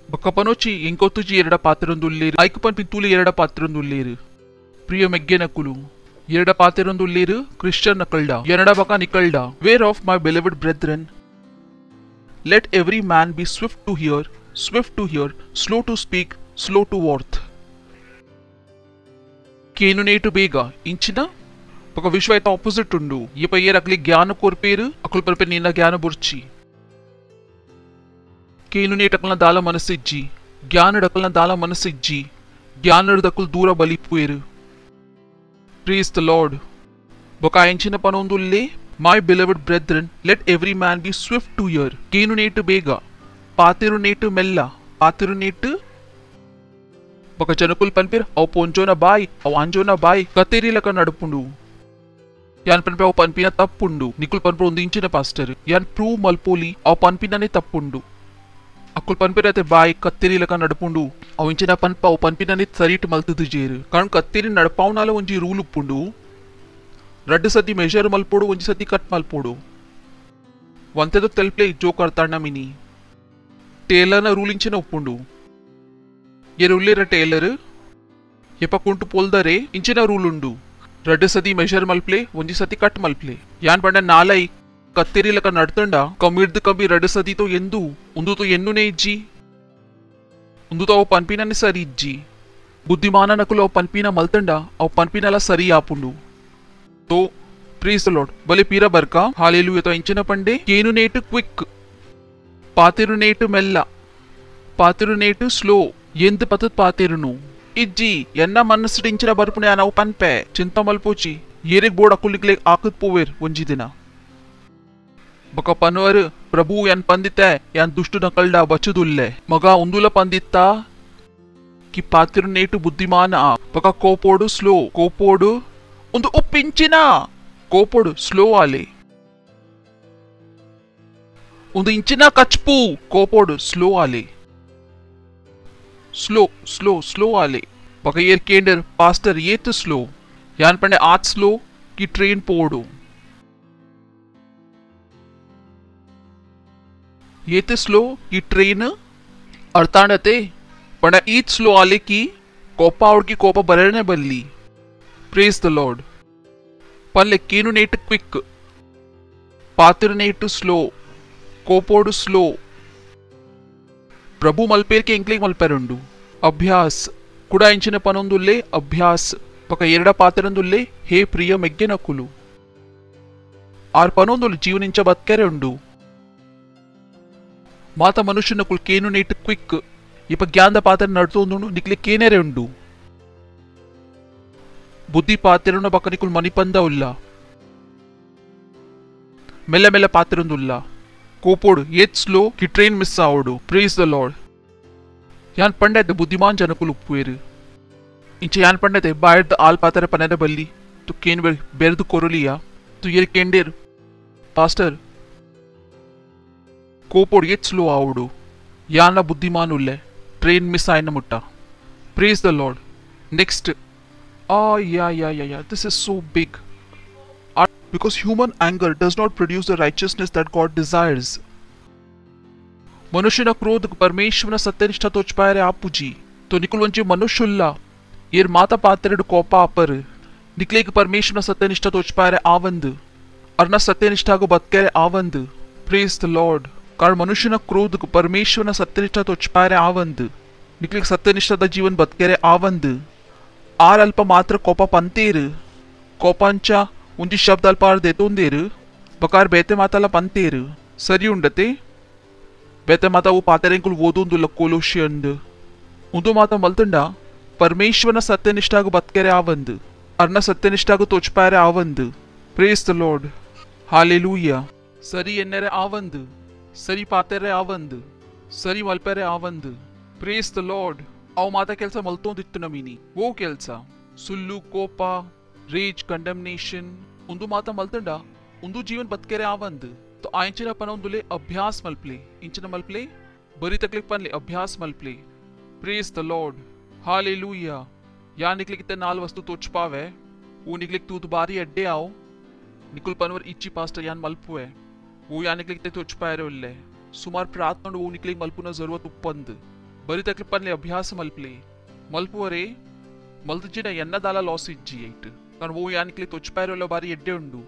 ಬಕಪನೋಚಿ ಎಂಕೊತ್ತುಜಿ ಎರಡ ಪಾತೆರೊಂದುಲ್ಲೇರು ಐಕಪನ್ ಪಿತ್ತೂಲಿ ಎರಡ ಪಾತೆರೊಂದುಲ್ಲೇರು ಪ್ರಿಯ ಮೆಗ್ಗೆನಕುಲು ಎರಡ ಪಾತೆರೊಂದುಲ್ಲೇರು ಕ್ರಿಶ್ಚಿಯನ್ ನಕಳ್ಡ ಎರಡ ಬಕ ನಿಕಳ್ಡ wherefore my beloved brethren let every man be swift to hear slow to speak slow to wrath ಕೇನುನೇಟು ಬೇಗ ಇಂಚಿನ ಬಕ ವಿಶ್ವ ಐತ ಆಪೋಸಿಟ್ ಉಂಡು ಈ ಪಯ್ಯರ್ ಅಕ್ಲಿ ಜ್ಞಾನ ಕೊರ್ಪೇರು ಅಕುಲ್ ಪರ್ಪೆ ನಿನ್ನ ಜ್ಞಾನ ಬುರ್ಚಿ ಕೇನುನೇಟ್ ಅಕ್ಲನ ದಾಲ ಮನಸ್ಸಿಜ್ಜಿ ज्ञान डकल दाला मनसिज्जी ज्ञान दकुल दूर बलिपुएर प्रेज द लॉर्ड बकायंचिन पनोंदुल्ले My beloved brethren, let every man be swift to hear. Kenu netu bega, patiru netu mella, patiru netu. Baka janukul panpir, au ponjona bai, au anjona bai, kateri laka nadupundu. Yan panpe au panpina tappundu. Nikul panpro undinchina pastor. Yan prove malpoli, au panpina ne tappundu. Akul panpir ate bai, kateri laka nadupundu. Au inchina panpa au panpina ne sarit maltudu jeru. Karan kateri nadpaunala onji rule uppundu. रड्ड Sati major मलपोडु ಒಂಜಿ ಸತಿ cut ಮಲ್ಪೋಡು ಒಂತೆದು ತೆಲ್ಪ್ಲೆ ಜೋ ಕರ್ತಾಣ್ಣ mini ಟೇಲರ್ನ ರೂಲಿಂಚಿನ ಒಪ್ಪುಂಡು ಎರು ಉಳ್ಳಿರ Taylor ಎಪ ಕುಂಟು ಪೋಲ್ದರೆ ಇಂಚಿನ rule ಉಂಡು ರಡ್ಡ್ ಸತಿ measure ಮಲ್ಪ್ಲೆ ಒಂಜಿ ಸತಿ ಕಟ್ ಮಲ್ಪ್ಲೆ ಯಾನ್ ಪಂಡ ನಾಲೈ ಕತ್ತೆರಿಲಕ ನಡ್ತಂಡ ಕಮ್ಮಿಡ್ದು ಕಮ್ಮಿ ರಡ್ಡ್ ಸತಿతో ಎಂದು ಉಂದುతో ಎನ್ನುನೆ ಇಜ್ಜಿ ಉಂದುతో ಅವು ಪನ್ಪಿನನೆ ಸರಿ ಇಜ್ಜಿ ಬುದ್ಧಿಮಾನ ನಕುಲು ಅವು ಪನ್ಪಿನ ಮಲ್ತಂಡ ಅವು ಪನ್ಪಿನಲ ಸರಿ ಆಪುಂಡು तो प्रेज द लॉर्ड भले पीरा बरका हालेलुया तो इंचिन पंडे केनु नेटु क्विक पातिरु नेटु मेल्ला पातिरु नेटु स्लो ಎಂದ ಪತತ್ ಪಾತಿರುನು ಇಜ್ಜಿ ಎನ್ನ ಮನಸ್ಸಿಡಿಂಚಿನ ಬರ್ಪುನೆ ನಾವು ಪನ್ಪೆ ಚಿಂತ ಮಲ್ಪೋಚಿ ಏರಿಗ್ ಬೋರ್ಡ್ ಅಕುಲಿಕ್ಲೆ ಆಕತ್ ಪೋವೆರ್ ಒಂಜಿ ದಿನ ಬಕ ಪನ್ವರ್ ಪ್ರಭು ಯನ್ ಪಂದಿತೆ ಯನ್ ದುಷ್ಟು ನಕಲ್ಡ ಬಚುದುಲ್ಲೆ ಮಗ ಉಂದುಲ ಪಂದಿತ್ತ ಕಿ ಪಾತಿರು ನೇಟು ಬುದ್ಧಿಮಾನ ಬಕ ಕೋಪೋಡು ಸ್ಲೋ ಕೋಪೋಡು ಒಂದು ಉಪ್ಪಿಂಚಿನ ಕೋಪೋಡು ಸ್ಲೋ ಆಲೆ ಒಂದು ಇಂಚಿನ ಕಚ್ಪು ಕೋಪೋಡು ಸ್ಲೋ ಆಲೆ ಸ್ಲೋ ಸ್ಲೋ ಸ್ಲೋ ಆಲೆ ಬಕ ಏರ್ ಕೇಂಡರ್ ಪಾಸ್ಟರ್ ಏತ್ ಸ್ಲೋ ಯಾನ್ ಪಂಡೆ ಆತ್ ಸ್ಲೋ ಕಿ ಟ್ರೈನ್ ಪೋಡು ಏತ್ ಸ್ಲೋ ಕಿ ಟ್ರೈನ್ ಅರ್ಥಾಂಡತೆ ಪಂಡ ಈತ್ ಸ್ಲೋ ಆಲೆ ಕಿ ಕೋಪ ಅವ್ರ ಕಿ ಕೋಪ ಬರನೆ ಬಲ್ಲಿ Praise the Lord. Palle kenu netu quick, patiru netu slow, kopodu slow. Prabhu malper ke inklik malperundu. Abhyas kuda inchina panondulle abhyas paka erada patirandulle he priya meggenakulu. Ar panondulle jeevanincha batkere undu. Mata manushyanakul kenu netu quick. Ipa gyanda patara nadutondunu nikle kenere undu. ಬುದ್ಧಿ ಪಾತಿರನ ಬಕನಿಕುಲ್ ಮನಿಪಂದ ಉಲ್ಲ ಮೆಲ್ಲ ಮೆಲ್ಲ ಪಾತಿರಂದುಲ್ಲ ಕೋಪೋಡು ಏತ್ slow ಕಿ train miss ಆವಡು praise the Lord ಯಾನ್ ಪಂಡತೆ ಬುದ್ಧಿಮಾನ್ ಜನಕುಲ್ ಉಪ್ಪುವೇರು ಇಂಚ ಯಾನ್ ಪಂಡತೆ ಬಾಯರ್ದ ಆಲ್ ಪಾತರ ಪನೆದ ಬಲ್ಲಿ ತು ಕೇನ್ ಬೆರ್ದು ಕೊರಲಿಯಾ ತು ಏರ್ ಕೆಂಡೇರ್ ಪಾಸ್ಟರ್ ಕೋಪೋಡು ಏತ್ ಸ್ಲೋ ಆವಡು ಯಾನ ಬುದ್ಧಿಮಾನ್ ಉಲ್ಲೆ ಟ್ರೈನ್ ಮಿಸ್ ಆಯ್ನ ಮುಟ್ಟ praise the Lord next Oh, yeah. This is so big. Because human anger does not produce the righteousness that God desires. मनुष्य क्रोध परमेश्वर सत्यनिष्ठ तो छपायरे आपुजी तो निकुल वंची मनुष्युल्ला येर माता पात्रेड कोपा अपर निकले परमेश्वर सत्यनिष्ठ तो छपायरे आवंद अर्न सत्यनिष्ठा को बतकेरे आवंद प्रेज द लॉर्ड कार मनुष्य क्रोध परमेश्वर सत्यनिष्ठ तो छपायरे आवंद निकले सत्यनिष्ठ जीवन बतकेरे आवंद ಆರ್ ಅಲ್ಪ ಮಾತ್ರ ಕೋಪ ಪಂತೇರು ಕೋಪಂಚ ಒಂಜಿ ಶಬ್ದ ಅಲ್ಪ ಆರ್ ದೇತೊಂದೇರು ಬಕಾರ್ ಬೇತೆ ಮಾತಲ್ಲ ಪಂತೇರು ಸರಿ ಉಂಡತೆ ಬೇತೆ ಮಾತ ಅವು ಪಾತೆರೆಂಕುಲ್ ಓದೊಂದುಲ್ಲ ಕೊಲೋಶಿಯಂದು ಉಂದು ಮಾತ ಮಲ್ತಂಡ ಪರಮೇಶ್ವರನ ಸತ್ಯನಿಷ್ಠಾಗ ಬತ್ಕೆರೆ ಆವಂದು ಅರ್ನ ಸತ್ಯನಿಷ್ಠಾಗ ತೋಚ್ಪಾರೆ ಆವಂದು ಪ್ರೇಸ್ ದ ಲಾರ್ಡ್ ಹಾಲೆಲೂಯಾ ಸರಿ ಎನ್ನರೆ ಆವಂದು ಸರಿ ಪಾತೆರೆ ಆವಂದು ಸರಿ ಮಲ್ಪೆರೆ ಆವಂದು ಪ್ರೇಸ್ ದ ಲಾರ್ಡ್ ಅವು ಮಾತ ಕೆಲಸ ಮಲ್ತೊಂದಿತ್ತು ನಮೀನಿ ಓ ಕೆಲಸ ಸುಳ್ಳು ಕೋಪ ರೇಜ್ ಕಂಡಮ್ನೇಷನ್ ಉಂದು ಮಾತ ಮಲ್ತಂಡ ಉಂದು ಜೀವನ್ ಬತ್ಕೆರೆ ಆವಂದ್ तो आयंचिना पनौंदुले अभ्यास मल्पले इंचिना मल्पले बरी तकलीफ पनले अभ्यास मल्पले प्रेज द लॉर्ड हालेलुया या निकले किते नाल वस्तु तोच पावे वो निकले तू दुबारी अड्डे आओ निकुल पनवर इच्ची पास्टर यान मल्पुए वो या निकले किते तोच पायरे उल्ले सुमार प्रार्थना वो निकले मल्पुना जरूरत उपंद बरी तकलीफ पनले अभ्यास मल्पले मल्पुवरे मल्तजिन यन्न दाला लॉस इज्जी ऐट कारण वो या निकले तोच पायरे उल्ले बारी अड्डे उंडू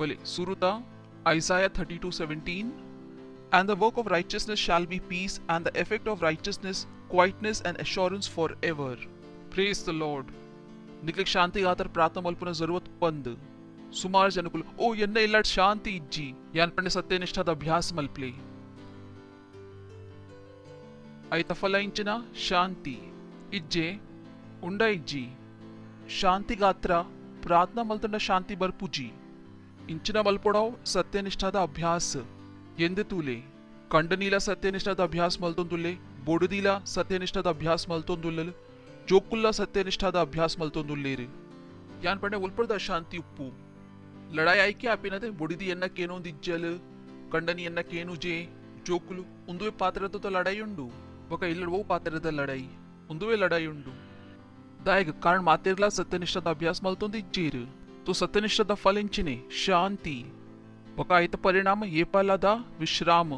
बोले सुरुता Isaiah 32:17 And the work of righteousness shall be peace, and the effect of righteousness quietness and assurance forever. Praise the Lord. निकले शांति आतर प्रार्थना मल्पुना जरूरत पंद सुमार जनकुल ओ यन्न इल्लाट शांति इज्जी यान पंडे सत्यनिष्ठाद अभ्यास मल्पले ಐತ ಫಲ ಇಂಚಿನ ಶಾಂತಿ ಇಜ್ಜೆ ಉಂಡ ಇಜ್ಜಿ ಶಾಂತಿ ಗಾತ್ರ ಪ್ರಾರ್ಥನಾ ಮಲ್ತಂಡ ಶಾಂತಿ ಬರ್ಪುಜಿ ಇಂಚಿನ ಮಲ್ಪೊಡವ್ ಸತ್ಯನಿಷ್ಠಾದ ಅಭ್ಯಾಸ ಎಂದೆ ತೂಲೆ ಕಂಡನೀಲ ಸತ್ಯನಿಷ್ಠಾದ ಅಭ್ಯಾಸ ಮಲ್ತೊಂದುಲ್ಲೆ ಬೊಡುದೀಲ ಸತ್ಯನಿಷ್ಠಾದ ಅಭ್ಯಾಸ ಮಲ್ತೊಂದುಲ್ಲಲು ಜೋಕುಲ್ಲ ಸತ್ಯನಿಷ್ಠಾದ ಅಭ್ಯಾಸ ಮಲ್ತೊಂದುಲ್ಲೇರು ಯಾನ್ ಪಂಡೆ ಉಲ್ಪದ ಶಾಂತಿ ಉಪ್ಪು ಲಡಾಯಿ ಆಯ್ಕೆ ಆಪಿನದೆ ಬೊಡಿದಿ ಎನ್ನಕ್ಕೇನೊಂದು ಇಜ್ಜಲು ಕಂಡನಿ ಎನ್ನಕ್ಕೇನು ಜೇ ಜೋಕುಲು ಒಂದುವೆ ಪಾತ್ರದ ಲಡಾಯಿ ಉಂಡು ಬೊಕ ಇಲ್ಲಡವೋ ಪಾತ್ರದ ಲಡಾಯಿ ಒಂದುವೆ ಲಡಾಯಿ ಉಂಡು दायग कारण मातेरला सत्यनिष्ठाದ अभ्यास मल्तोंद इज्जेर तो सत्यनिष्ठाದ फल इंचिने शांति बका आयत परिणाम येपालादा विश्राम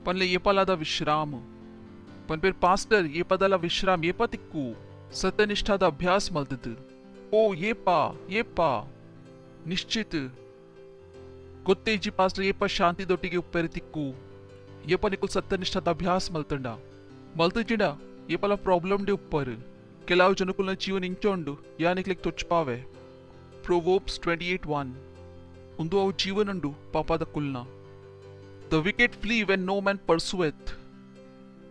पनले येपालादा विश्राम पण पेर पास्टर येपदाला विश्राम येपा तिक्कू सत्यनिष्ठाದ अभ्यास मल्तद ओ येपा निश्चित ಗೊತ್ತೇಜಿ ಪಾಸ್ಟರ್ येपा ಶಾಂತಿ ದೊಟ್ಟಿಗೆ ಉಪ್ಪೆರೆ ತಿಕ್ಕು येपा निकुल सत्यनिष्ठाದ अभ्यास मल्तंडा मल्तजिंಡ येपाला प्रॉब्लम डे उप्पर ಕೆಲವು ಜನಕುಲ್ನ ಜೀವನ ಇಂಚೊಂಡು ಯಾನಿಕ್ಲಿಕ್ ತೊಚ್ಪಾವೆ ಪ್ರೊವೋಬ್ಸ್ 28:1 ಒಂದು ಅವು ಜೀವನುಂಡು ಪಾಪದ ಕುಲ್ನ the wicked flee when no man pursueth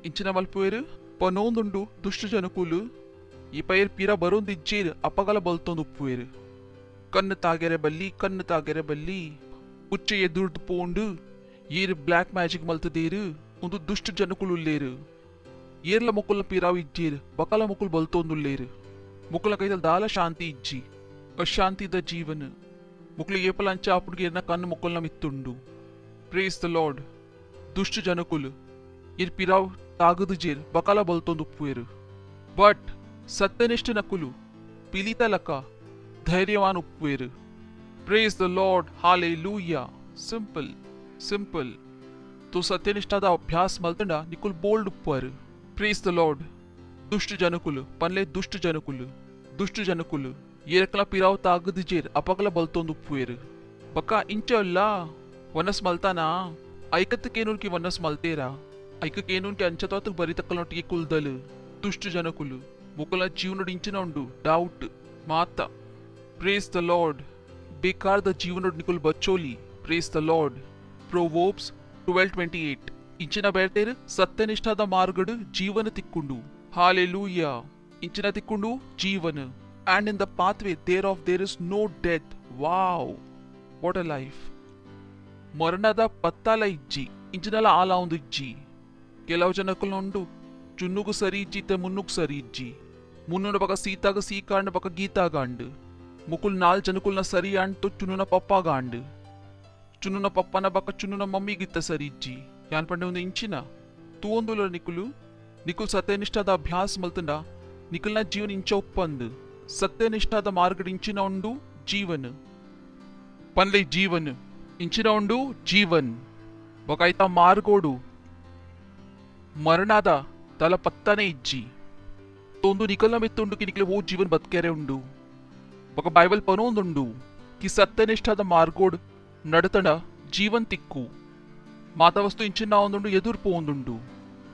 ಇಂಚಿನ ಮಲ್ಪುವೆರು ಪನೋಂದುಂಡು ದುಷ್ಟ ಜನಕುಲು ಈ ಪೈರ್ ಪೀರ ಬರೋಂದಿಜ್ಜೇರು ಅಪಗಲ ಬಲ್ತೊಂದು ಉಪ್ಪುವೆರು ಕಣ್ಣು ತಾಗೆರೆ ಬಲ್ಲಿ ಉಚ್ಚ ಎದುರ್ದು ಪೋಂಡು ಏರು ಬ್ಲ್ಯಾಕ್ ಮ್ಯಾಜಿಕ್ ಮಲ್ತದೇರು ಒಂದು ದುಷ್ಟ ಜನಕುಲು ಉಲ್ಲೇರು ಏರ್ಲ ಮುಕುಲ್ನ ಪೀರಾವ್ ಇಜ್ಜೇರು ಬಕಲ ಮುಕುಲ್ ಬಲ್ತೊಂದುಲ್ಲೇರು ಮುಕುಲ ಕೈದಲ್ಲಿ ದಾಲ ಶಾಂತಿ ಇಜ್ಜಿ ಅಶಾಂತಿದ ಜೀವನ ಮುಕುಲು ಏಪಲ ಅಂಚ ಅಪ್ಪುಡಿಗೆ ಏರ್ನ ಕಣ್ಣು ಮುಕುಲ್ನ ಮಿತ್ತುಂಡು ಪ್ರೇಸ್ ದ ಲಾರ್ಡ್ ದುಷ್ಟ ಜನಕುಲು ಏರ್ ಪೀರಾವ್ ತಾಗದು ಜೇರ್ ಬಕಲ ಬಲ್ತೊಂದು ಉಪ್ಪುವೆರು ಬಟ್ ಸತ್ಯನಿಷ್ಠ ನಕುಲು ಪಿಲಿತ ಲಕ ಧೈರ್ಯವಾನ್ ಉಪ್ಪುವೆರು praise the Lord hallelujah simple तो सत्यनिष्ठाದ अभ्यास मल्तंड निकुल बोल्ड उप्पर प्रेस द लॉर्ड दुष्ट जनकुल पनले दुष्ट जनकुल ಏರಕಲ ಪಿರಾವ್ ತಾಗದ ಜೇರ್ ಅಪಕಲ ಬಲ್ತೊಂದು ಉಪ್ಪುವೆರು ಬಕ ಇಂಚಲ್ಲ ವನಸ್ ಮಲ್ತಾನಾ ಐಕತ್ತಕೇನೂನ್ಕಿ ವನಸ್ ಮಲ್ತೇರಾ ಐಕಕೇನೂನ್ಕಿ ಅಂಚತೋತ ಬರಿತಕ್ಕಲೊಟ್ಟಿಗೆ ಕುಲ್ದಲು ದುಷ್ಟ ಜನಕುಲು ಮುಕಲ ಜೀವನದ ಇಂಚಿನ ಉಂಡು ಡೌಟ್ ಮಾತ ಪ್ರೇಸ್ ದ ಲಾರ್ಡ್ ಬೇಕಾದ ಜೀವನದ ನಿಕುಲ್ ಬಚ್ಚೋಲಿ ಪ್ರೇಸ್ ದ ಲಾರ್ಡ್ ಪ್ರೊವೋಬ್ಸ್ 12:28 ಇಂಚಿನ ಬೇರ್ತೆರು ಸತ್ಯನಿಷ್ಠಾದ ಮಾರ್ಗಡು ಜೀವನ ತಿಕ್ಕೊಂಡು ಹಾಲೆಲೂಯಾ ಇಂಚಿನ ತಿಕ್ಕೊಂಡು ಜೀವನ and in the pathway thereof there is no death wow what a life ಮರಣದ ಪತ್ತಾಲ ಇಜ್ಜಿ ಇಂಚಿನಲ ಆಲ ಒಂದು ಇಜ್ಜಿ ಕೆಲವು ಜನಕುಲುಂಡು ಚುನ್ನುಗು ಸರಿ ಇಜ್ಜಿತೆ ಮುನ್ನುಗ್ ಸರಿ ಇಜ್ಜಿ ಮುನ್ನುನ ಬಕ ಸೀತಾಗ ಸೀಕಾಂಡ ಬಕ ಗೀತಾಗಾಂಡು ಮುಕುಲ್ ನಾಲ್ ಜನಕುಲ್ನ ಸರಿ ಅಂಟು ಚುನ್ನುನ ಪಪ್ಪಾಗಾಂಡು ಚುನ್ನುನ ಪಪ್ಪನ ಬಕ ಚುನ್ನುನ ಮಮ್ಮಿ ಗಿತ್ತ ಸರಿ ಇಜ್ಜಿ ಯಾನ್ ಪಂಡೆ ಒಂದು ಇಂಚಿನ ತೂವೊಂದುಲ ನಿಕುಲ್ ಸತ್ಯನಿಷ್ಠಾದ ಅಭ್ಯಾಸ ಮಲ್ತಂಡ ನಿಕುಲ್ನ ಜೀವನ ಇಂಚ ಉಪ್ಪಂದು ಸತ್ಯನಿಷ್ಠಾದ ಮಾರ್ಗದ ಇಂಚಿನ ಉಂಡು ಜೀವನ ಪನ್ಲೆ ಜೀವನ ಇಂಚಿನ ಉಂಡು ಜೀವನ್ ಬಕಾಯ್ತ ಮಾರ್ಗೋಡು ಮರಣದ ತಲ ಪತ್ತನೆ ಇಜ್ಜಿ ತೋಂದು ನಿಕಲ್ನ ಮೆತ್ತುಂಡು ಕಿ ನಿಕಲೆ ಓ ಜೀವನ್ ಬದುಕೆರೆ ಉಂಡು ಬಕ ಬೈಬಲ್ ಪನೋಂದುಂಡು ಕಿ ಸತ್ಯನಿಷ್ಠಾದ ಮಾರ್ಗೋಡ್ ನಡತಡ ಜೀವನ್ ತಿಕ್ಕು ಮಾತವಸ್ತು ಇಂಚಿನ ಒಂದುಂಡು ಎದುರು ಪೋಂದುಂಡು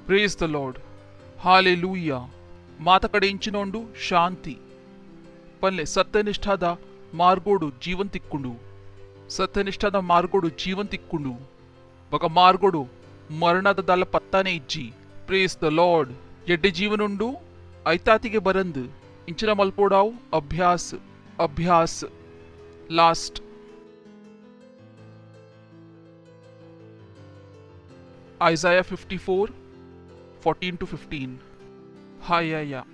ಪ್ರೇಸ್ ದ ಲಾರ್ಡ್ ಹಾಲೆಲೂಯಾ ಮಾತ ಕಡೆ ಇಂಚಿನ ಉಂಡು ಶಾಂತಿ ಪಲ್ಲೆ ಸತ್ಯನಿಷ್ಠಾದ ಮಾರ್ಗೋಡು ಜೀವನ್ ತಿಕ್ಕೊಂಡು ಬಕ ಮಾರ್ಗೋಡು ಮರಣದ ದಲ ಪತ್ತಾನೆ ಇಜ್ಜಿ ಪ್ರೇಸ್ ದ ಲಾರ್ಡ್ ಎಡ್ಡೆ ಜೀವನುಂಡು ಐತಾತಿಗೆ ಬರಂದು ಇಂಚಿನ ಮಲ್ಪೋಡಾವು ಅಭ್ಯಾಸ last Isaiah 54:14-15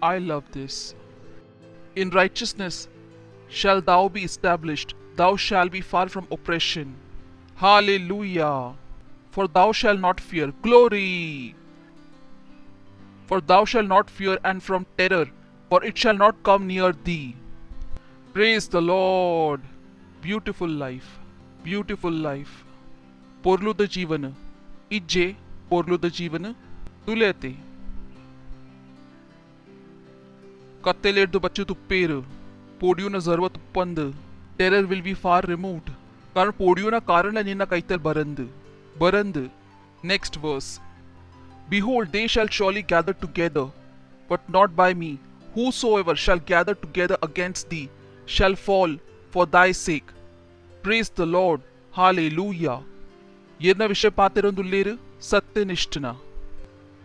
I love this. In righteousness shall thou be established, thou shalt be far from oppression. Hallelujah. For thou shalt not fear, glory. For thou shalt not fear and from terror, for it shall not come near thee. Praise the Lord. Beautiful life. Porluda jeevana. Ijje porluda jeevana. Tulete. ಕತ್ತೆಲೇರ್ದು ಬಚ್ಚು ತುಪ್ಪೇರು ಪೋಡಿಯುನ ಜರ್ವ ತುಪ್ಪಂದು terror will be far removed ಕಾರಣ ಪೋಡಿಯುನ ಕಾರಣ ನಿನ್ನ ಕೈತಲ್ ಬರಂದು next verse behold they shall surely gather together but not by me whosoever shall gather together against thee shall fall for thy sake. Praise the Lord. Hallelujah. ಏರ್ನ ವಿಷಯ ಪಾತಿರೊಂದುಲ್ಲೇರು ಸತ್ಯನಿಷ್ಠನ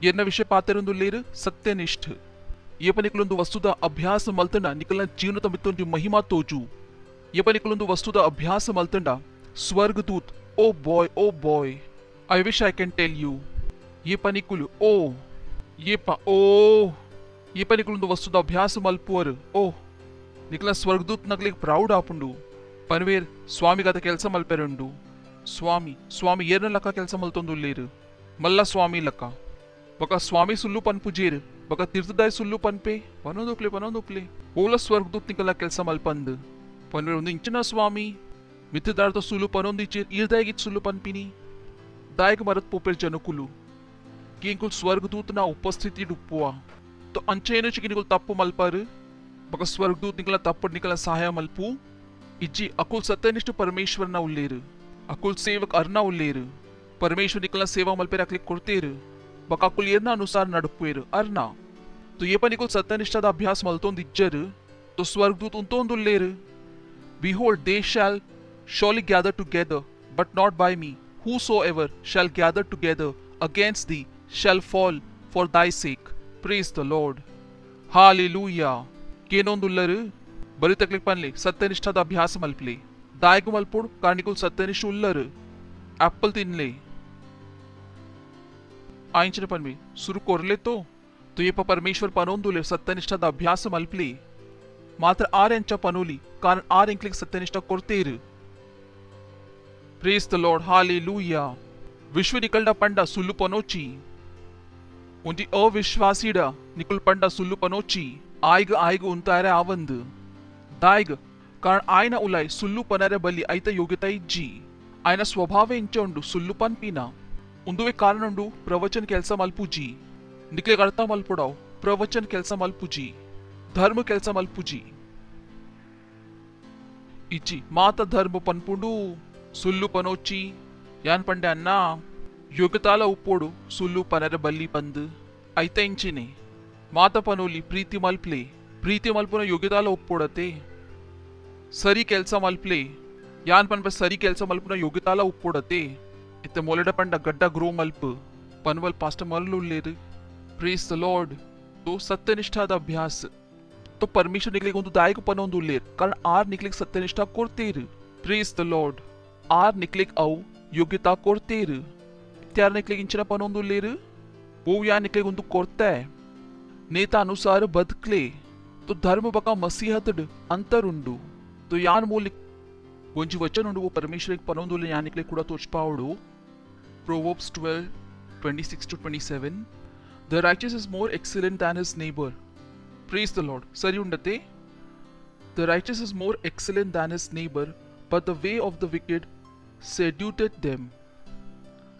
ಏನ ವಿಷಯ ಪಾತೆರೊಂದುಲ್ಲೇರು ಸತ್ಯನಿಷ್ಠ ಏಪ ನಿಕಲೊಂದು ವಸ್ತುದ ಅಭ್ಯಾಸ ಮಲ್ತಂಡ ನಿಕಲ್ನ ಜೀವನದ ಮಿತ್ತೊಂದು ಮಹಿಮಾ ತೋಜು ಏಪ ನಿಕಲೊಂದು ವಸ್ತುದ ಅಭ್ಯಾಸ ಮಲ್ತಂಡ ಸ್ವರ್ಗದೂತ್ oh boy I wish I can tell you ಏಪ ನಿಕುಲು ಓ ಏಪ ಓ ಏಪ ನಿಕಲೊಂದು ವಸ್ತುದ ಅಭ್ಯಾಸ ಮಲ್ಪುವರು ಓ ನಿಕಲ ಸ್ವರ್ಗದೂತ್ ನಗ್ಲಿಗೆ ಪ್ರೌಡ್ ಆಪುಂಡು ಪನ್ವೇರ್ ಸ್ವಾಮಿಗದ ಕೆಲಸ ಮಲ್ಪೆರುಂಡು ಸ್ವಾಮಿ ಏರ್ನ ಲಕ್ಕ ಕೆಲಸ ಮಲ್ತೊಂದುಲ್ಲೇರು ಮಲ್ಲ ಸ್ವಾಮಿ ಲಕ್ಕ ಬಕ ಸ್ವಾಮಿ ಸುಲ್ಲು ಪನ್ಪುಜೇರು ಬಕ ತೀರ್ಥದಾಯ ಸುಲ್ಲು ಪನ್ಪೆ ಪನೊಂದುಪ್ಲೆ ಓಲ ಸ್ವರ್ಗದೂತ್ ನಿಕಲ ಕೆಲಸ ಮಲ್ಪಂದು ಪನ್ವೇರ್ ಒಂದು ಇಂಚಿನ ಸ್ವಾಮಿ ಮಿತ್ರದಾರ್ಥ ಸುಲ್ಲು ಪನೊಂದಿಚೇರ್ ಈರ್ದಾಯಗಿತ್ ಸುಲ್ಲು ಪನ್ಪಿನಿ दायक मरत पोपेर जनकुलु किंकुल स्वर्गदूत ना उपस्थिति डुप्पुआ तो अंचेनु चिकिनिकुल तप्पु मल्पार बक स्वर्गदूत निकला तप्पड़ निकला सहाय मल्पु इज्जी अकुल सत्यनिष्ठ परमेश्वर ना उल्लेर अकुल सेवक अर्ना उल्लेर परमेश्वर निकला सेवा मल्पेर अक्लिक कोर्तेर बक अकुल येरना अनुसार नडपुएर अर्ना तो ये पनिकुल सत्यनिष्ठा दा अभ्यास मल्तोंद इज्जर तो स्वर्गदूत उंतोंद उल्लेर behold they shall surely gather together but not by me whosoever shall gather together against thee shall fall for thy sake. Praise the Lord. Hallelujah. केनोंदुल्लर बरी तकलीफ पनले सत्यनिष्ठा दा अभ्यास मल्पले दायक मल्पुड कारणिकुल सत्यनिष्ठ उल्लर एप्पल तिनले आयंचने पनमे सुरू कोरले तो ये परमेश्वर पनोंदुले सत्यनिष्ठा दा अभ्यास मल्पले मात्र आर यांच्या पनोली कारण आर इंक्लिक सत्यनिष्ठा कोरतेर Praise the Lord. Hallelujah. विश्व निकलडा पंडा सुल्लु पनोची उंटी अविश्वासीडा निकुल पंडा सुल्लु पनोची आयग उंतारे आवंद दायग कारण आयना उलाय सुल्लु पनारे बली ऐत योग्यता इज्जी आयना स्वभावे इंचोंडु सुल्लु पन्पीना उंदुवे कारणुंडु प्रवचन केल्स मल्पुजी निकले करता मल्पुडाव प्रवचन केल्स मल्पुजी धर्म केल्स मल्पुजी इज्जी मात धर्म पन्पुंडु ಸುಲ್ಲು ಪನೋಚಿ ಯಾನ್ ಪಂಡೆ ಅನ್ನ ಯೋಗ್ಯತಾಲ ಉಪ್ಪೋಡು ಸುಲ್ಲು ಪನರ ಬಲ್ಲಿ ಬಂದು ಐತ ಇಂಚಿನೆ ಮಾತ ಪನೋಲಿ ಪ್ರೀತಿ ಮಲ್ಪುನ ಯೋಗ್ಯತಾಲ ಉಪ್ಪೋಡತೆ ಸರಿ ಕೆಲ್ಸ ಮಲ್ಪ್ಲೆ ಯಾನ್ ಪನ್ಪ ಸರಿ ಕೆಲ್ಸ ಮಲ್ಪುನ ಯೋಗ್ಯತಾಲ ಉಪ್ಪೋಡತೆ ಇತ್ತ ಮೊಲೆಡ ಪಂಡ ಗಡ್ಡ ಗ್ರೋ ಮಲ್ಪ ಪನ್ವಲ್ ಪಾಸ್ಟ್ ಮಲ್ಲು ಪ್ರೇಸ್ ದ ಲಾರ್ಡ್ तो सत्यनिष्ठा दा अभ्यास तो परमेश्वर निकले ಒಂದು दायक पनोंदुल्लेर कारण आर निकले सत्यनिष्ठा कोर्तेर प्रेस द लॉर्ड आर निकलेक औ योग्यता कोर्तेर त्यार निकलेक इंचन पनोंदुल्लेर वो या निकलेक उंदु कोर्ते नेता अनुसार बदकले तो धर्म बका मसीहतड अंतरुंडु तो यान मूलिक गोंजी वचन उंडु वो परमेश्वर पनोंदुल्ले या निकले कुडा तोचपावडु Proverbs 12:26-27 The righteous is more excellent than his neighbor. Praise the Lord. Sari undate The righteous is more excellent than his neighbor, but the way of the wicked seduceth them.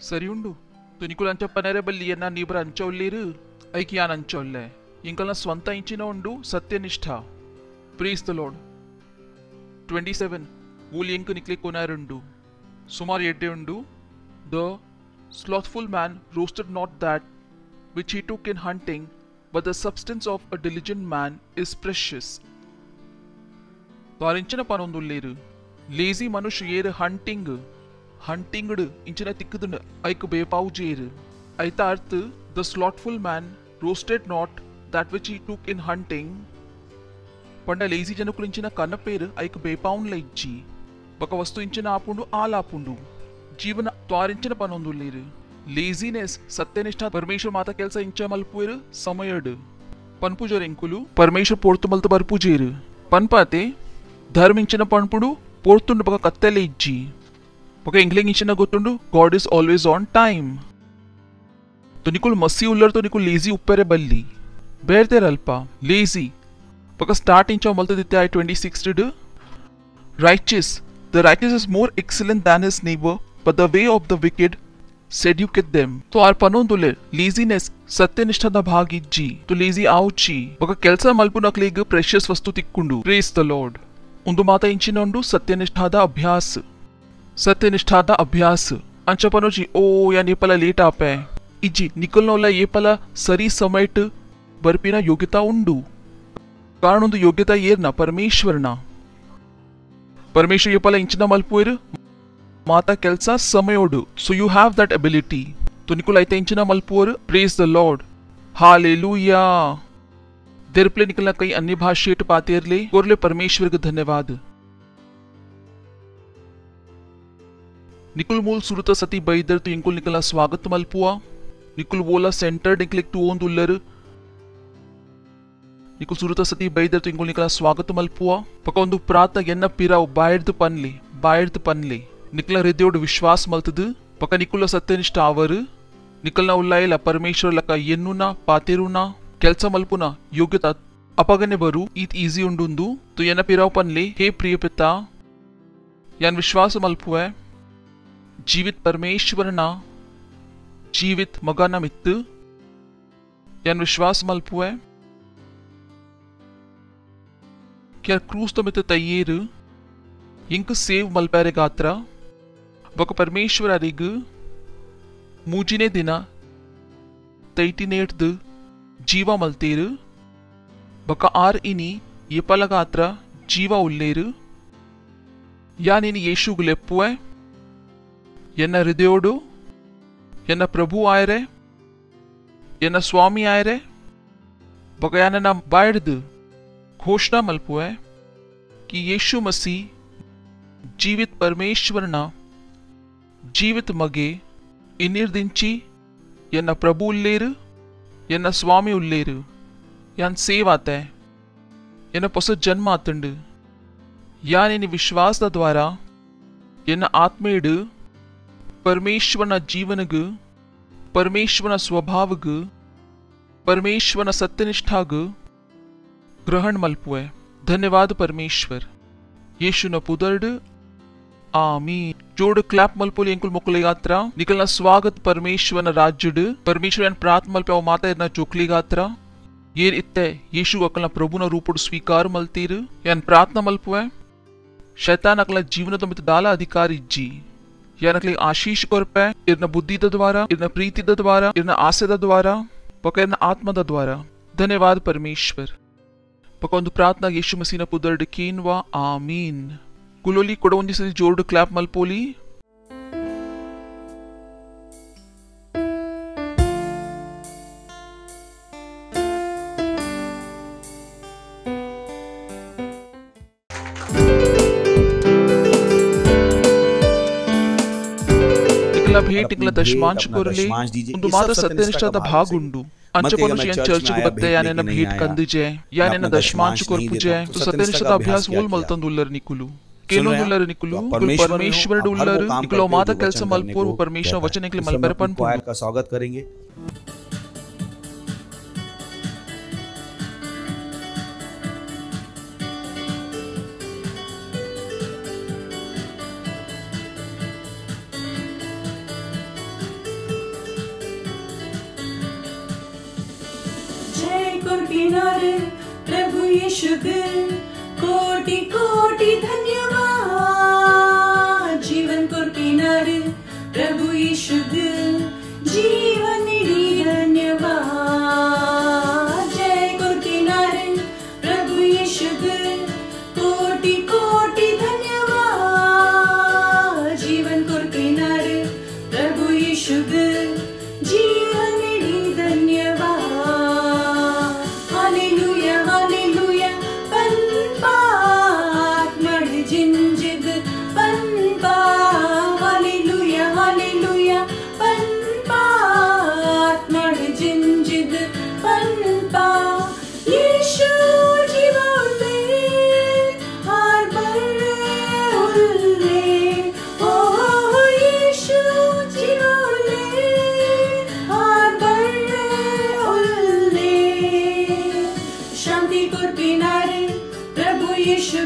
Sari undu. तो निकुलांच्या पनारे बल्ली यांना neighbour अंचवल्लेरू ऐकी यान अंचवल्ले इंकलना स्ವಂತ ಇಂಚಿನ ಉಂಡು ಸತ್ಯನಿಷ್ಠ Praise the Lord. 27 ಊಲಿ ಇಂಕ ನಿಕ್ಲೆ ಕೊನಾರುಂಡು ಸುಮಾರು ಎಡ್ಡೆ ಉಂಡು The slothful man roasted not that which he took in hunting, but the substance of a diligent man is precious. तारिंचन पनोंदुल्लेरू लेजी मनुष्य येर हंटिंग इंचन तिक्कुदुंड ऐक बेपावुजेर ऐता अर्थ the slothful man roasted not that which he took in hunting पंड लेजी जनकुल इंचन कनपेर ऐक बेपावुन इज्जी बक वस्तु इंचन आपुंडु आलापुंडु जीवन त्वारिंचन पनोंदुल्लेरू लेजीनेस सत्यनिष्ठा परमेश्वर माता केल्स इंच मल्पुवेर समयड पन्पुजोर ಎಂಕುಲು परमेश्वर पोर्तु मल्त बर्पुजेर पन्पाते धर्म इंचन पन्पुडु पोर्तुंडु बक कत्तेले इज्जी बक इंग्लिंग इंचन गोतुंडु God is always on time तो निकुल मसी उल्लर तो निकुल लेजी उप्पेरे बल्ली बेरतेर अल्प लेजी बक स्टार्ट इंच मल्त दिते आई 26 ड righteous the righteous is more excellent than his neighbor but the way of the wicked seduceth them तो आर पनोंदुले लेजीनेस सत्यनिष्ठा दा भाग इज्जी तो लेजी आउची बक केल्स मल्पुनक्लेग प्रेशियस वस्तु तिक्कुंडु प्रेज द लॉर्ड उंदु माता इंचिनोंडु सत्यनिष्ठा दा अभ्यास अंच पनोची ओ या नेपला लेट आपे इज्जी निकलनोला येपला सरी समयट बर्पिना योग्यता उंडु कारण उंदु योग्यता येर्ना परमेश्वर येपला इंचिना मल्पुवेर माता केल्सा समयोडु so you have that ability तो तो निकुल ऐतेंचिन मल्पुवर प्रेज द लॉर्ड हालेलुया देरप्ले निकलना कई अन्य भाषेट पातेरले कोरले परमेश्वर के धन्यवाद निकुल मूल सुरत सती बैदर तो इंकुल निकलना स्वागत मल्पुआ निकुल वोला सेंटर निकले तू ओन दुल्लर निकुल सुरत सती बैदर तो इंकुल निकलना स्वागत मल्पुआ पकोंदु प्रात यन्न पिराव बायर्द पन्ले निकला हृदयोड विश्वास मल्तद पका निकुल सत्यनिष्ठ आवर निकलना उल्लायला परमेश्वर लका येन्नुना पातेरुना ಕೆಲಸ ಮಲ್ಪುನ ಯೋಗ್ಯತಾ ಅಪಗನೆ ಬರು ಈತ್ ಈಸಿ ಉಂಡುಂದು ತು ಎನ್ನ ಪಿರಾವ್ ಪನ್ಲೆ ಹೇ ಪ್ರಿಯ ಪಿತಾ ಯಾನ್ ವಿಶ್ವಾಸ ಮಲ್ಪುವೆ ಜೀವಿತ್ ಪರಮೇಶ್ವರನ ಜೀವಿತ್ ಮಗನ ಮಿತ್ತು ಯಾನ್ ವಿಶ್ವಾಸ ಮಲ್ಪುವೆ ಕ್ಯಾ ಕ್ರೂಸ್ ತೋ ಮಿತ್ತು ತಯ್ಯೇರು ಇಂಕ ಸೇವ್ ಮಲ್ಪಾರೆ ಗಾತ್ರ ಬಕ ಪರಮೇಶ್ವರ ಅರಿಗು ಮೂಜಿನೇ ದಿನ ತೈಟಿನೇಟ್ದು जीवा मल्तेरु बका आर इनी ये पलगात्र जीवा उल्लेरु या नीनी येशु गुलेप्पुए यन्न हृदयोडु यन्न प्रभु आयरे यन्न स्वामी आयरे बका यानना बायर्दु घोषणा मल्पुए कि येशु मसीह जीवित परमेश्वरना जीवित मगे इनिर्दिंची यन्न प्रभु उल्लेरु ಎನ್ನ ಸ್ವಾಮಿ ಉಲ್ಲೇರು ಯಾನ್ ಸೇವ್ ಆತೆ ಎನ್ನ ಹೊಸ ಜನ್ಮ ಆತಂಡು ಯಾನ್ ಎನ್ನ ವಿಶ್ವಾಸದ ದ್ವಾರ ಎನ್ನ ಆತ್ಮೇಡು ಪರಮೇಶ್ವರನ ಜೀವನಗು ಪರಮೇಶ್ವರನ ಸ್ವಭಾವಗು ಪರಮೇಶ್ವರನ ಸತ್ಯನಿಷ್ಠಾಗು ಗ್ರಹಣ ಮಲ್ಪುವೆ ಧನ್ಯವಾದ ಪರಮೇಶ್ವರ್ ಯೇಶುನ ಪುದರ್ಡು आमीन जोड़ क्लैप मलपोली अंकुल मुकले गात्रा निकलना स्वागत परमेश्वर राज्युड परमेश्वर यान प्रार्थना मलपे माता इतना चोकली गात्रा ये इत्ते यीशु अकलना प्रभु न रूपड स्वीकार मलतीर यान प्रार्थना मलपुए शैतान अकला जीवन तो मित दाला अधिकार इज्जी यान अकले आशीष कोरपे इरना बुद्धि द द्वारा इरना प्रीति द द्वारा इरना आसे द द्वारा पकरना आत्मा द द्वारा धन्यवाद परमेश्वर पकोंदु प्रार्थना यीशु मसीह न पुदर्ड कीनवा आमीन कुलोली कोडोंजी से जोड़ क्लैप मलपोली निकला भेंट निकला दशमांश कोरले उंदु माता सत्यनिष्ठा भाग उंडु अंचकोनुष यान चर्च को बत्ते याने न भेंट कंदिजे याने न दशमांश कोरपुजे तो सत्यनिष्ठा अभ्यास मूल मल्तंदुल्लर निकुलु केलोनुल्लर निकुलु परमेश्वर डुल्लर निकुलो माता केल्स मलपुर परमेश्वर वचन निकले मलपरपन का स्वागत करेंगे जय कुर्किनारे प्रभु यीशु कोटि कोटि धन्यवाद जीवन कुर्किनारे प्रभु यीशु जीवन इडी धन्यवाद जय कुर्किनारे प्रभु यीशु कोटि कोटि धन्यवाद जीवन कुर्किनारे प्रभु यीशु जीवन इडी धन्यवाद हालेलुया हालेलुया जिंजिद पन्पा हालेलुया हालेलुया पन्पा आत्मड़ जिंजिद पन्पा यीशु जीवोले हार बर्रे उल्ले ओ यीशु जीवोले हार बर्रे उल्ले शांति कुर्पिनारे प्रभु यीशु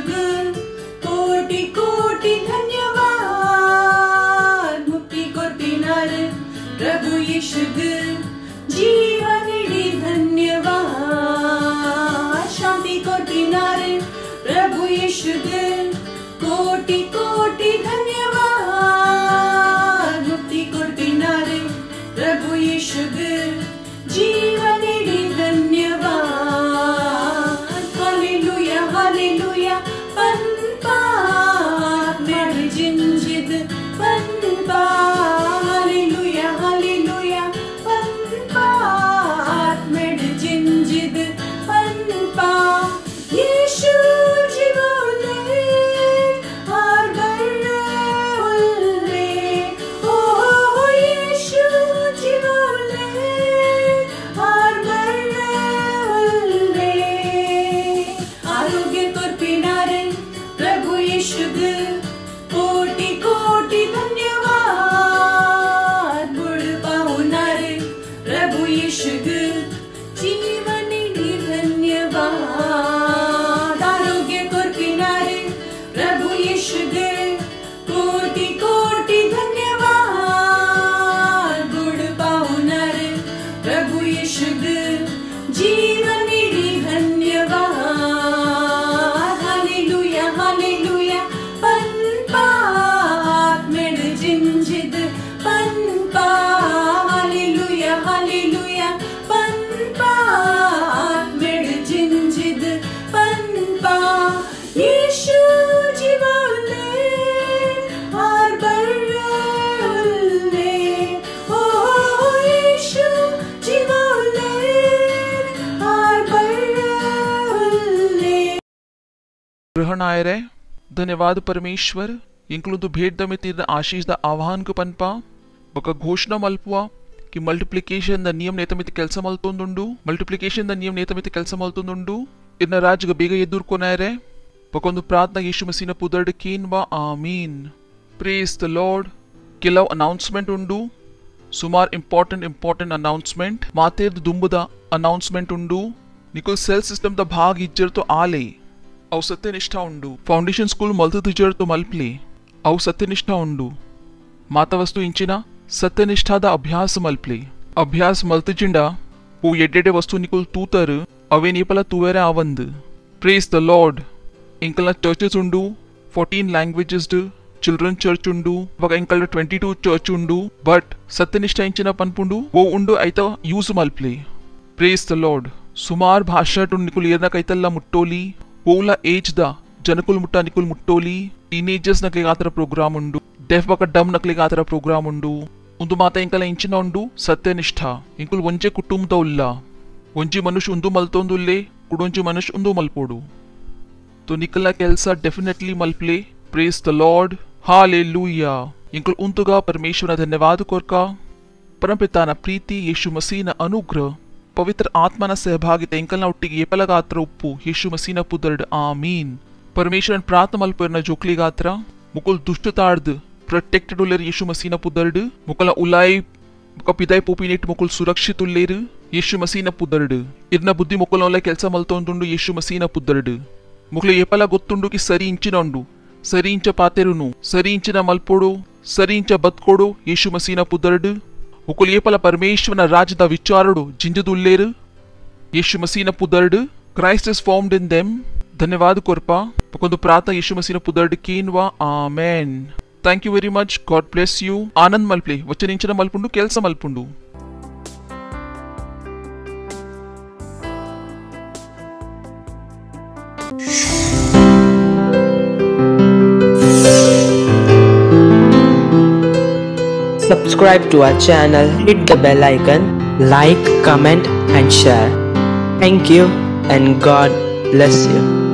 कोटि कोटि धन्यवाद मुक्ति कोर्पिनार प्रभु यीशु जीवन इडी धन्यवाद शांति कोर्पिनार प्रभु यीशु कोटि कोटि धन्यवाद मुक्ति कोर्पिनार प्रभु यीशु जीवन इडी धन्यवाद हालेलुया हालेलुया पन्पा जिंजिद पन्पा हालेलुया हालेलुया शुगर कोटि कोटि धन्यवाद गुड पाहुनर प्रभु यीशुगर जीवन इडी धन्यवाद हालेलुया हालेलुया पन्पा आत्मेड जिंजिद पन्पा हालेलुया हालेलुया पन्पा आत्मेड जिंजिद पन्पा यीशु जीवले आर बर्रे ओ यीशु जीवले आर बर्रे ग्रहण आय रे धन्यवाद परमेश्वर इंक्लूದು भेट ಮಿತಿದ ಆಶೀಸ್ದ ಆಹ್ವಾನಕ ಪನ್ಪ ಬೊಕ ಘೋಷಣೆ ಮಲ್ಪುವ कि मल्टिप्लिकेशन ದ ನಿಯಮ ನೇತಮಿತಿ ಕೆಲಸ ಮಲ್ತೊಂದುಂಡು ಮಲ್ಟಿಪ್ಲಿಕೇಶನ್ ದ ನಿಯಮ ನೇತಮಿತಿ ಕೆಲಸ ಮಲ್ತೊಂದುಂಡು ಇನ್ನ ರಾಜ್ಗ ಬೇಗ ಎದುರ್ಕೊನಾಯರೆ ಬೊಕೊಂದು ಪ್ರಾರ್ಥನಾ ಯೇಸು ಮಸೀನ ಪುದರ್ಡ್ ಕೀನ್ವಾ ಆಮೀನ್ ಪ್ರೇಸ್ ದ ಲಾರ್ಡ್ ಕೆಲವು ಅನೌನ್ಸ್ಮೆಂಟ್ ಉಂಡು ಸುಮಾರು ಇಂಪಾರ್ಟೆಂಟ್ ಅನೌನ್ಸ್ಮೆಂಟ್ ಮಾತೇರ್ದು ದುಂಬುದ ಅನೌನ್ಸ್ಮೆಂಟ್ ಉಂಡು ನಿಕುಲ್ ಸೆಲ್ ಸಿಸ್ಟಮ್ ದ ಭಾಗ ಇಜ್ಜರ್ತು ಆಲೆ ಅವು ಸತ್ಯನಿಷ್ಠ ಉಂಡು ಫೌಂಡೇಶನ್ ಸ್ಕೂಲ್ ಮಲ್ತು ಇಜ್ಜರ್ತು ಮಲ್ಪ್ಲಿ ಅವು ಸತ್ಯನಿಷ್ಠ ಉಂಡು ಮಾತವಸ್ತು ಇಂಚಿನ सत्यनिष्ठाद अभ्यास मल्पली अभ्यास मल्तजिंडा वो एडेडे वस्तु निकुल तूतर अवे नीपला तुवेरे आवंद प्रेज द लॉर्ड इंकल चर्चेस उंडू 14 लैंग्वेजेस चिल्ड्रन चर्च उंडू वग इंकल 22 चर्च उंडू बट सत्यनिष्ठा इंचिन पनपुंडू वो उंडू ऐत यूज मल्पली प्रेज द लॉर्ड सुमार भाषा टुंड निकुल येरना कैतल्ला मुट्टोली वोला एज द जनकुल मुट्टा निकुल मुट्टोली टीनेजर्स नकले गातर प्रोग्राम उंडू डेफ बक डम नकले गातर प्रोग्राम उंडू उंदु माता इंकल इंचिन उंडू सत्यनिष्ठ इंकुल वंजे कुटुंबद उल्ला वंजी मनुष्य उंदु मल्तोंदुल्ले कुडोंजी मनुष्य उंदु मल्पोडु तो निकला केल्स डेफिनेटली मल्पले प्रेज द लॉर्ड हालेलुया इंकुल उंतुगा परमेश्वर धन्यवाद कोरका परमपिताನ ಪ್ರೀತಿ ಯೇಸು ಮಸೀನ ಅನುಗ್ರಹ ಪವಿತ್ರ ಆತ್ಮನ ಸಹಭಾಗಿತೆ ಇಂಕಲ್ನ ಒಟ್ಟಿಗೆ ಏಪಲ ಗಾತ್ರ ಉಪ್ಪು ಯೇಸು ಮಸೀನ ಪುದರ್ಡ್ ಆಮೀನ್ परमेश्वर प्रार्थना मल्परना जोकली गात्रा मुकुल दुष्टतार्द प्रोटेक्टेड उल्लेर यीशु मसीह पुदर्ड मुकला उलाई मुका पिदाय पोपिनेट मुकुल सुरक्षित उल्लेर यीशु मसीह पुदर्ड इर्ना बुद्धि मुकुल ಕೆಲಸ ಮಲ್ತೊಂದುಂಡು ಯೇಸು ಮಸೀಹ पुदर्ड ಮುಕುಲ ಏಪಲ ಗೊತ್ತುಂಡು ಕಿ ಸರಿ ಇಂಚಿನ ಉಂಡು ಸರಿ ಇಂಚ ಪಾತೆರುನು ಸರಿ ಇಂಚಿನ ಮಲ್ಪೋಡು ಸರಿ ಇಂಚ ಬತ್ಕೋಡು ಯೇಸು ಮಸೀಹ पुदर्ड ಮುಕುಲ ಏಪಲ ಪರಮೇಶ್ವರನ ರಾಜ್ಯದ ವಿಚಾರಡು ಜಿಂಜದುಲ್ಲೇರ್ ಯೇಸು ಮಸೀಹ पुदर्ड Christ is formed in them धन्यवाद कोरपा पकोंदु प्रार्थना यीशु मसीह पुदर्ड कीन्वा आमेन thank you very much God bless you आनंद मल्पले वचनिंచిన मल्पुंडु केल्स मल्पुंडु Subscribe to our channel, hit the bell icon, like, comment and share. Thank you and God bless you.